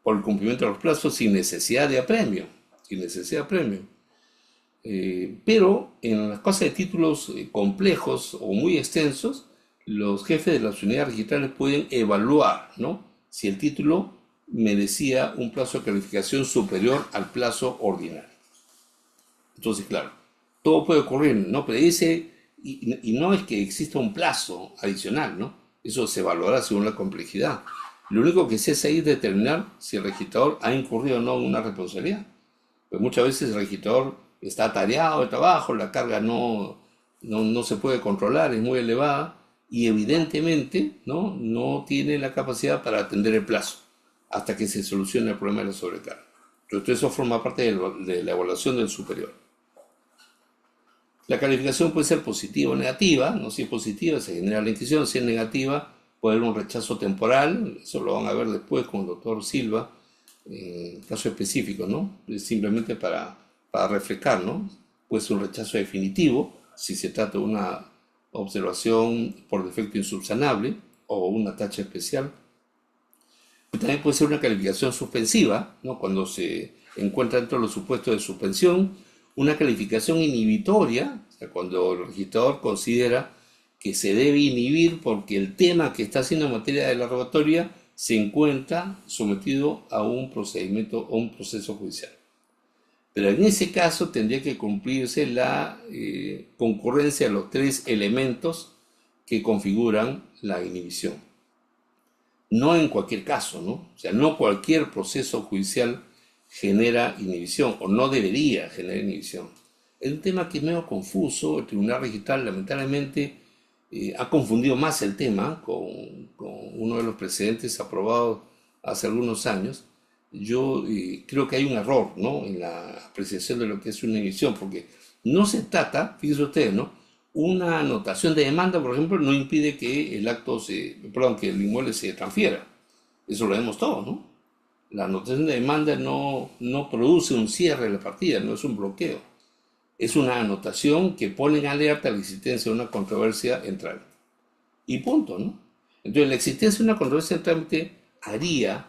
por el cumplimiento de los plazos sin necesidad de apremio. Pero en las cosas de títulos complejos o muy extensos, los jefes de las unidades registrales pueden evaluar, ¿no?, si el título merecía un plazo de calificación superior al plazo ordinario. Entonces, claro, todo puede ocurrir, ¿no? Pero y no es que exista un plazo adicional, ¿no? Eso se evaluará según la complejidad. Lo único que se hace ahí es determinar si el registrador ha incurrido o no en una responsabilidad. Pues muchas veces el registrador está atareado de trabajo, la carga no se puede controlar, es muy elevada y evidentemente no tiene la capacidad para atender el plazo hasta que se solucione el problema de la sobrecarga. Entonces eso forma parte de la evaluación del superior. La calificación puede ser positiva o negativa, ¿no? Si es positiva se genera la inscripción, si es negativa puede haber un rechazo temporal, eso lo van a ver después con el doctor Silva, caso específico, ¿no? Es simplemente para reflejar, ¿no? Puede ser un rechazo definitivo, si se trata de una observación por defecto insubsanable o una tacha especial. También puede ser una calificación suspensiva, ¿no? Cuando se encuentra dentro de los supuestos de suspensión, una calificación inhibitoria, o sea, cuando el registrador considera que se debe inhibir porque el tema que está haciendo en materia de la rogatoria se encuentra sometido a un procedimiento o un proceso judicial. Pero en ese caso tendría que cumplirse la concurrencia de los tres elementos que configuran la inhibición. No en cualquier caso, ¿no? O sea, no cualquier proceso judicial genera inhibición o no debería generar inhibición. Es un tema que es medio confuso. El Tribunal Registral lamentablemente ha confundido más el tema con uno de los precedentes aprobados hace algunos años. Yo creo que hay un error, ¿no? En la apreciación de lo que es una inhibición, porque no se trata, fíjense ustedes, ¿no? Una anotación de demanda, por ejemplo, no impide que que el inmueble se transfiera. Eso lo vemos todos, ¿no? La anotación de demanda no produce un cierre de la partida, no es un bloqueo. Es una anotación que pone en alerta la existencia de una controversia en trámite. Y punto, ¿no? Entonces, la existencia de una controversia en trámite haría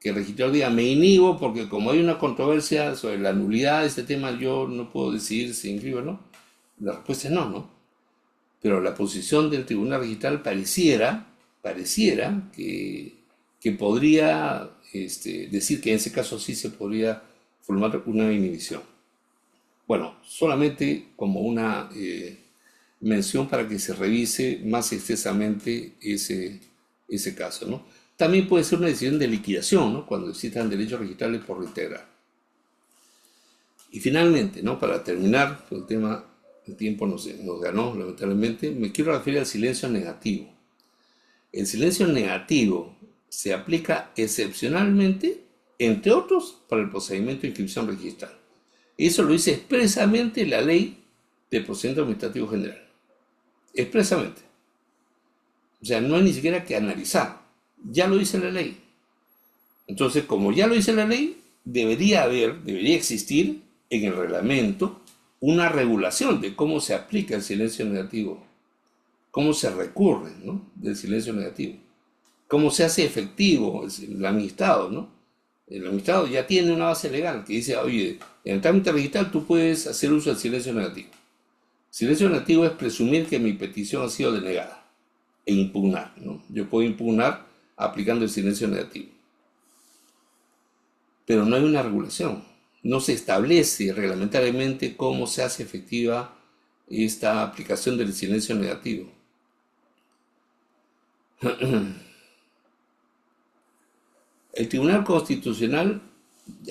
que el registrador diga, me inhibo porque como hay una controversia sobre la nulidad de este tema, yo no puedo decidir si inscribo o no. La respuesta es no, ¿no? Pero la posición del Tribunal Registral pareciera que podría decir que en ese caso sí se podría formar una inhibición. Bueno, solamente como una mención para que se revise más extensamente ese caso, ¿no? También puede ser una decisión de liquidación, ¿no? Cuando existan derechos registrales por reintegrar. Y finalmente, ¿no? Para terminar, el tiempo nos ganó, lamentablemente, me quiero referir al silencio negativo. El silencio negativo se aplica excepcionalmente, entre otros, para el procedimiento de inscripción registral. Eso lo dice expresamente la ley del procedimiento administrativo general. Expresamente. O sea, no hay ni siquiera que analizar. Ya lo dice la ley. Entonces, como ya lo dice la ley, debería existir en el reglamento una regulación de cómo se aplica el silencio negativo, cómo se recurre, ¿no? Del silencio negativo, cómo se hace efectivo el amnistado, ¿no? El amnistado ya tiene una base legal que dice, oye, en el trámite registral tú puedes hacer uso del silencio negativo. Silencio negativo es presumir que mi petición ha sido denegada e impugnar, ¿no? Yo puedo impugnar aplicando el silencio negativo. Pero no hay una regulación. No se establece reglamentariamente cómo se hace efectiva esta aplicación del silencio negativo. El Tribunal Constitucional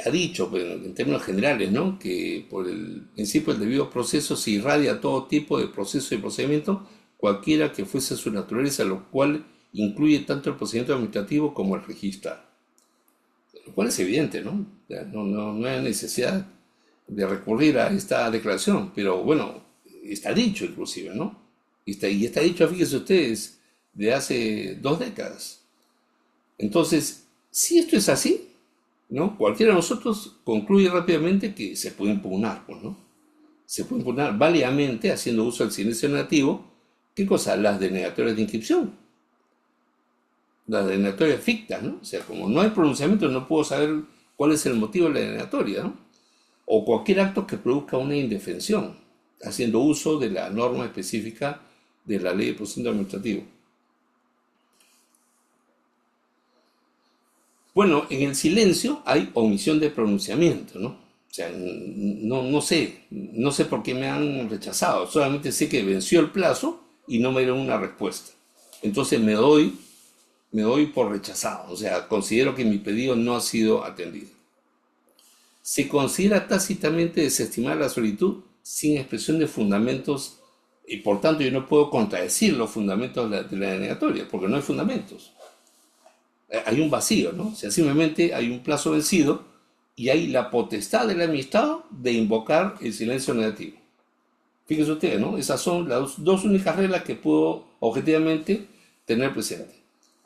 ha dicho, pues, en términos generales, ¿no? Que por el principio del debido proceso se irradia todo tipo de proceso y procedimiento, cualquiera que fuese su naturaleza, lo cual incluye tanto el procedimiento administrativo como el registro. Lo cual es evidente, ¿no? No hay necesidad de recurrir a esta declaración, pero bueno, está dicho inclusive, ¿no? Y está dicho, fíjense ustedes, de hace 2 décadas. Entonces, si esto es así, ¿no? Cualquiera de nosotros concluye rápidamente que se puede impugnar, pues, ¿no? Se puede impugnar válidamente haciendo uso del silencio negativo. ¿Qué cosa? Las denegatorias de inscripción. Las denegatorias fictas, ¿no? O sea, como no hay pronunciamiento, no puedo saber cuál es el motivo de la denegatoria, ¿no? O cualquier acto que produzca una indefensión, haciendo uso de la norma específica de la ley de procedimiento administrativo. Bueno, en el silencio hay omisión de pronunciamiento, ¿no? O sea, no sé por qué me han rechazado, solamente sé que venció el plazo y no me dieron una respuesta. Entonces me doy por rechazado, o sea, considero que mi pedido no ha sido atendido. Se considera tácitamente desestimar la solicitud sin expresión de fundamentos y por tanto yo no puedo contradecir los fundamentos de la denegatoria, porque no hay fundamentos. Hay un vacío, ¿no? O sea, simplemente hay un plazo vencido y hay la potestad del administrado de invocar el silencio negativo. Fíjense ustedes, ¿no? Esas son las dos únicas reglas que puedo objetivamente tener presente.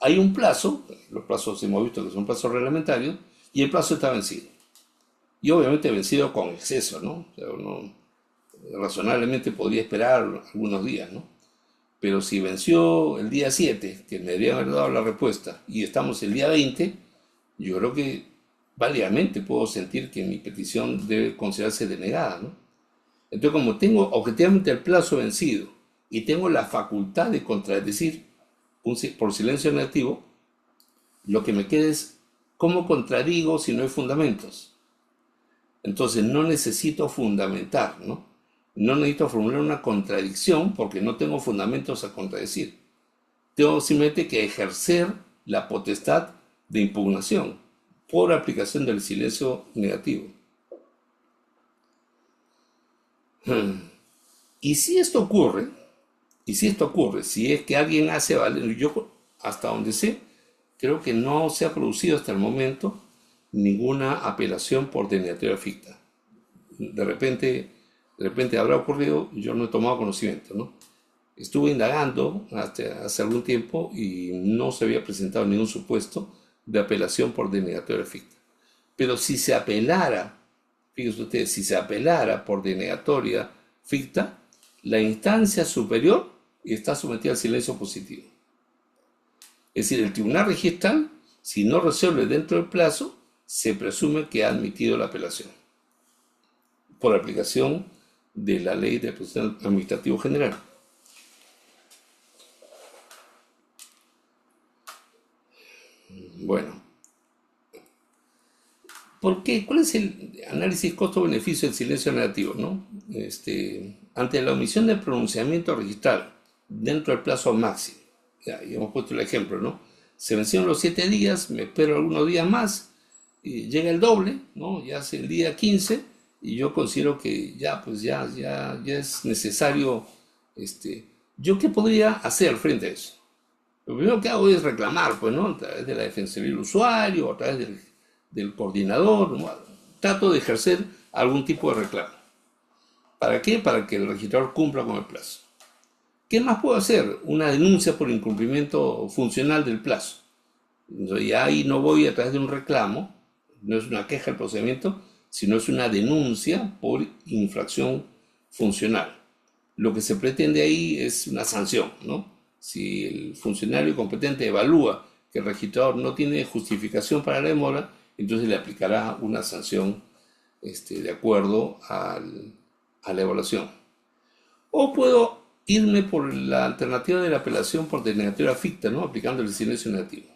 Hay un plazo, los plazos hemos visto que son plazos reglamentarios, y el plazo está vencido. Y obviamente vencido con exceso, ¿no? O sea, uno razonablemente podría esperar algunos días, ¿no? Pero si venció el día 7, que me deberían haber dado la respuesta, y estamos el día 20, yo creo que válidamente puedo sentir que mi petición debe considerarse denegada, ¿no? Entonces, como tengo objetivamente el plazo vencido y tengo la facultad de contradecir por silencio negativo, lo que me queda es cómo contradigo si no hay fundamentos. Entonces, no necesito fundamentar, ¿no? No necesito formular una contradicción porque no tengo fundamentos a contradecir. Tengo simplemente que ejercer la potestad de impugnación por aplicación del silencio negativo. Y si esto ocurre, si es que alguien hace valer, yo hasta donde sé, creo que no se ha producido hasta el momento ninguna apelación por denegatoria ficta. De repente habrá ocurrido, yo no he tomado conocimiento, ¿no? Estuve indagando hasta hace algún tiempo y no se había presentado ningún supuesto de apelación por denegatoria ficta. Pero si se apelara, fíjense ustedes, si se apelara por denegatoria ficta, la instancia superior está sometida al silencio positivo. Es decir, el tribunal registral, si no resuelve dentro del plazo, se presume que ha admitido la apelación por aplicación de la Ley de Procedimiento Administrativo General. Bueno, ¿por qué? ¿Cuál es el análisis costo-beneficio del silencio negativo, ¿no? Ante la omisión del pronunciamiento registral dentro del plazo máximo, ya hemos puesto el ejemplo, ¿no? Se vencieron los 7 días, me espero algunos días más, y llega el doble, ¿no? Ya es el día 15 y yo considero que ya, pues ya es necesario, ¿yo qué podría hacer frente a eso? Lo primero que hago es reclamar, pues, ¿no? A través de la Defensoría del Usuario, a través del coordinador, ¿no? Trato de ejercer algún tipo de reclamo. ¿Para qué? Para que el registrador cumpla con el plazo. ¿Qué más puedo hacer? Una denuncia por incumplimiento funcional del plazo. Entonces, ya ahí no voy a través de un reclamo, no es una queja del procedimiento, sino es una denuncia por infracción funcional. Lo que se pretende ahí es una sanción, ¿no? Si el funcionario competente evalúa que el registrador no tiene justificación para la demora, entonces le aplicará una sanción de acuerdo a la evaluación. O puedo irme por la alternativa de la apelación por denegatoria ficta, ¿no? Aplicando el silencio negativo.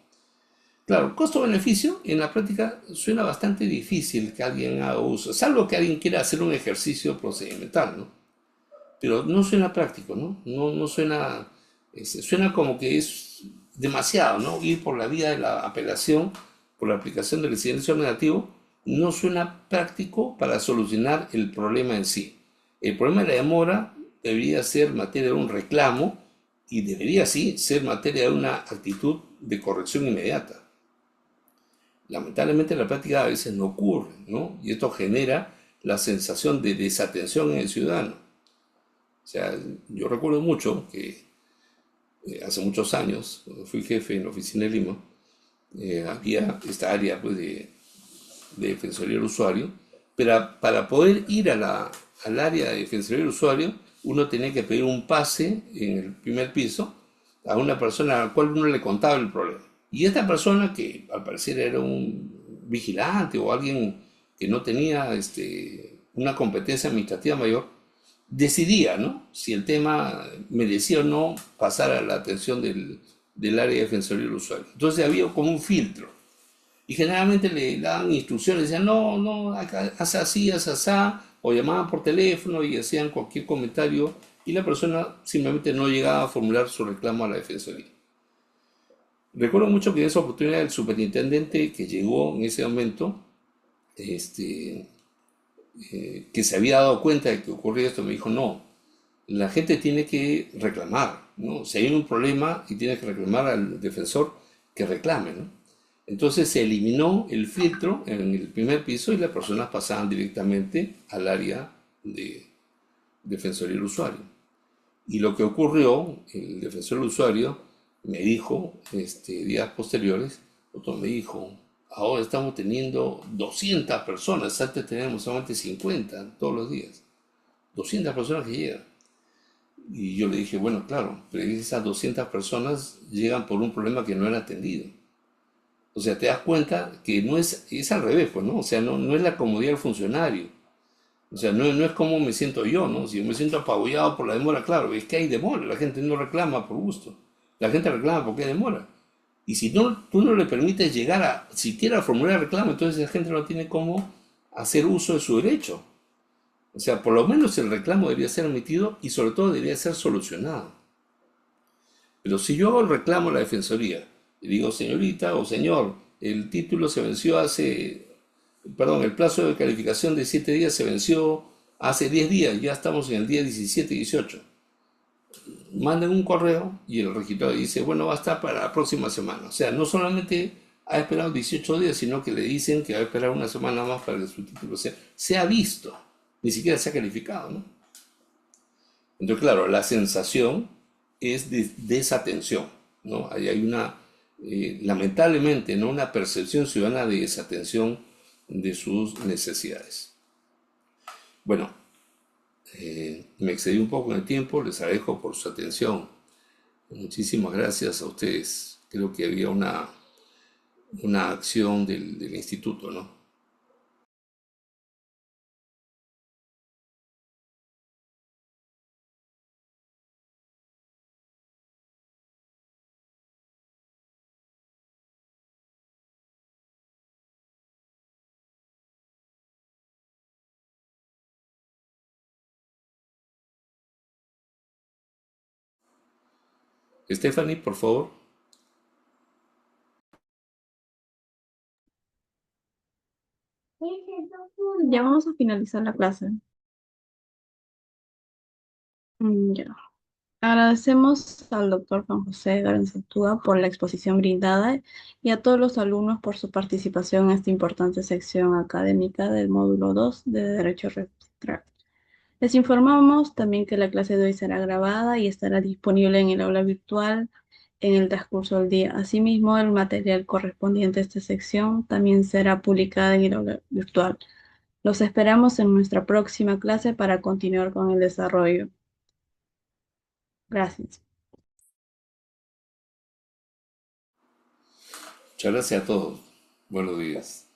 Claro, costo-beneficio en la práctica suena bastante difícil que alguien haga uso, salvo que alguien quiera hacer un ejercicio procedimental, ¿no? Pero no suena práctico, ¿no? No suena, suena como que es demasiado, ¿no? Ir por la vía de la apelación por la aplicación del silencio negativo no suena práctico para solucionar el problema en sí. El problema de la demora debería ser materia de un reclamo y debería, sí, ser materia de una actitud de corrección inmediata. Lamentablemente en la práctica a veces no ocurre, ¿no? Y esto genera la sensación de desatención en el ciudadano. O sea, yo recuerdo mucho que hace muchos años, cuando fui jefe en la oficina de Lima, había esta área pues, de Defensoría del Usuario, pero para poder ir al área de Defensoría del Usuario, uno tenía que pedir un pase en el primer piso a una persona a la cual uno le contaba el problema. Y esta persona, que al parecer era un vigilante o alguien que no tenía una competencia administrativa mayor, decidía, ¿no? Si el tema merecía o no pasar a la atención del área de Defensoría del Usuario. Entonces había como un filtro. Y generalmente le daban instrucciones, decían, no, haz así, haz asá, o llamaban por teléfono y hacían cualquier comentario, y la persona simplemente no llegaba a formular su reclamo a la Defensoría. Recuerdo mucho que en esa oportunidad el superintendente que llegó en ese momento, que se había dado cuenta de que ocurría esto, me dijo, no, la gente tiene que reclamar, ¿no? Si hay un problema y tiene que reclamar al defensor, que reclame, ¿no? Entonces se eliminó el filtro en el primer piso y las personas pasaban directamente al área de defensoría del usuario. Y lo que ocurrió, el defensor del usuario me dijo, días posteriores, doctor, me dijo, ahora estamos teniendo 200 personas, antes teníamos solamente 50 todos los días, 200 personas que llegan. Y yo le dije, bueno, claro, pero esas 200 personas llegan por un problema que no han atendido. O sea, te das cuenta que no es al revés, pues, ¿no? O sea, no es la comodidad del funcionario. O sea, no es como me siento yo, ¿no? Si yo me siento apabullado por la demora, claro, es que hay demora, la gente no reclama por gusto, la gente reclama porque hay demora. Y si no, tú no le permites llegar a siquiera a formular reclamo, entonces la gente no tiene cómo hacer uso de su derecho. O sea, por lo menos el reclamo debería ser admitido y sobre todo debería ser solucionado. Pero si yo hago el reclamo a la defensoría y digo, señorita o señor, el título se venció perdón, el plazo de calificación de 7 días se venció hace 10 días, ya estamos en el día 17 y 18. Mandan un correo y el registrador dice, bueno, va a estar para la próxima semana. O sea, no solamente ha esperado 18 días, sino que le dicen que va a esperar una semana más para que su título se ha visto, ni siquiera se ha calificado, ¿no? Entonces, claro, la sensación es de desatención, ¿no? Ahí hay lamentablemente, ¿no? Una percepción ciudadana de desatención de sus necesidades. Bueno, me excedí un poco en el tiempo, les agradezco por su atención. Muchísimas gracias a ustedes. Creo que había una acción del instituto, ¿no? Stephanie, por favor. Ya vamos a finalizar la clase. Ya. Agradecemos al doctor Juan José Garanzatúa por la exposición brindada y a todos los alumnos por su participación en esta importante sección académica del módulo 2 de Derecho Registral. Les informamos también que la clase de hoy será grabada y estará disponible en el aula virtual en el transcurso del día. Asimismo, el material correspondiente a esta sección también será publicado en el aula virtual. Los esperamos en nuestra próxima clase para continuar con el desarrollo. Gracias. Muchas gracias a todos. Buenos días.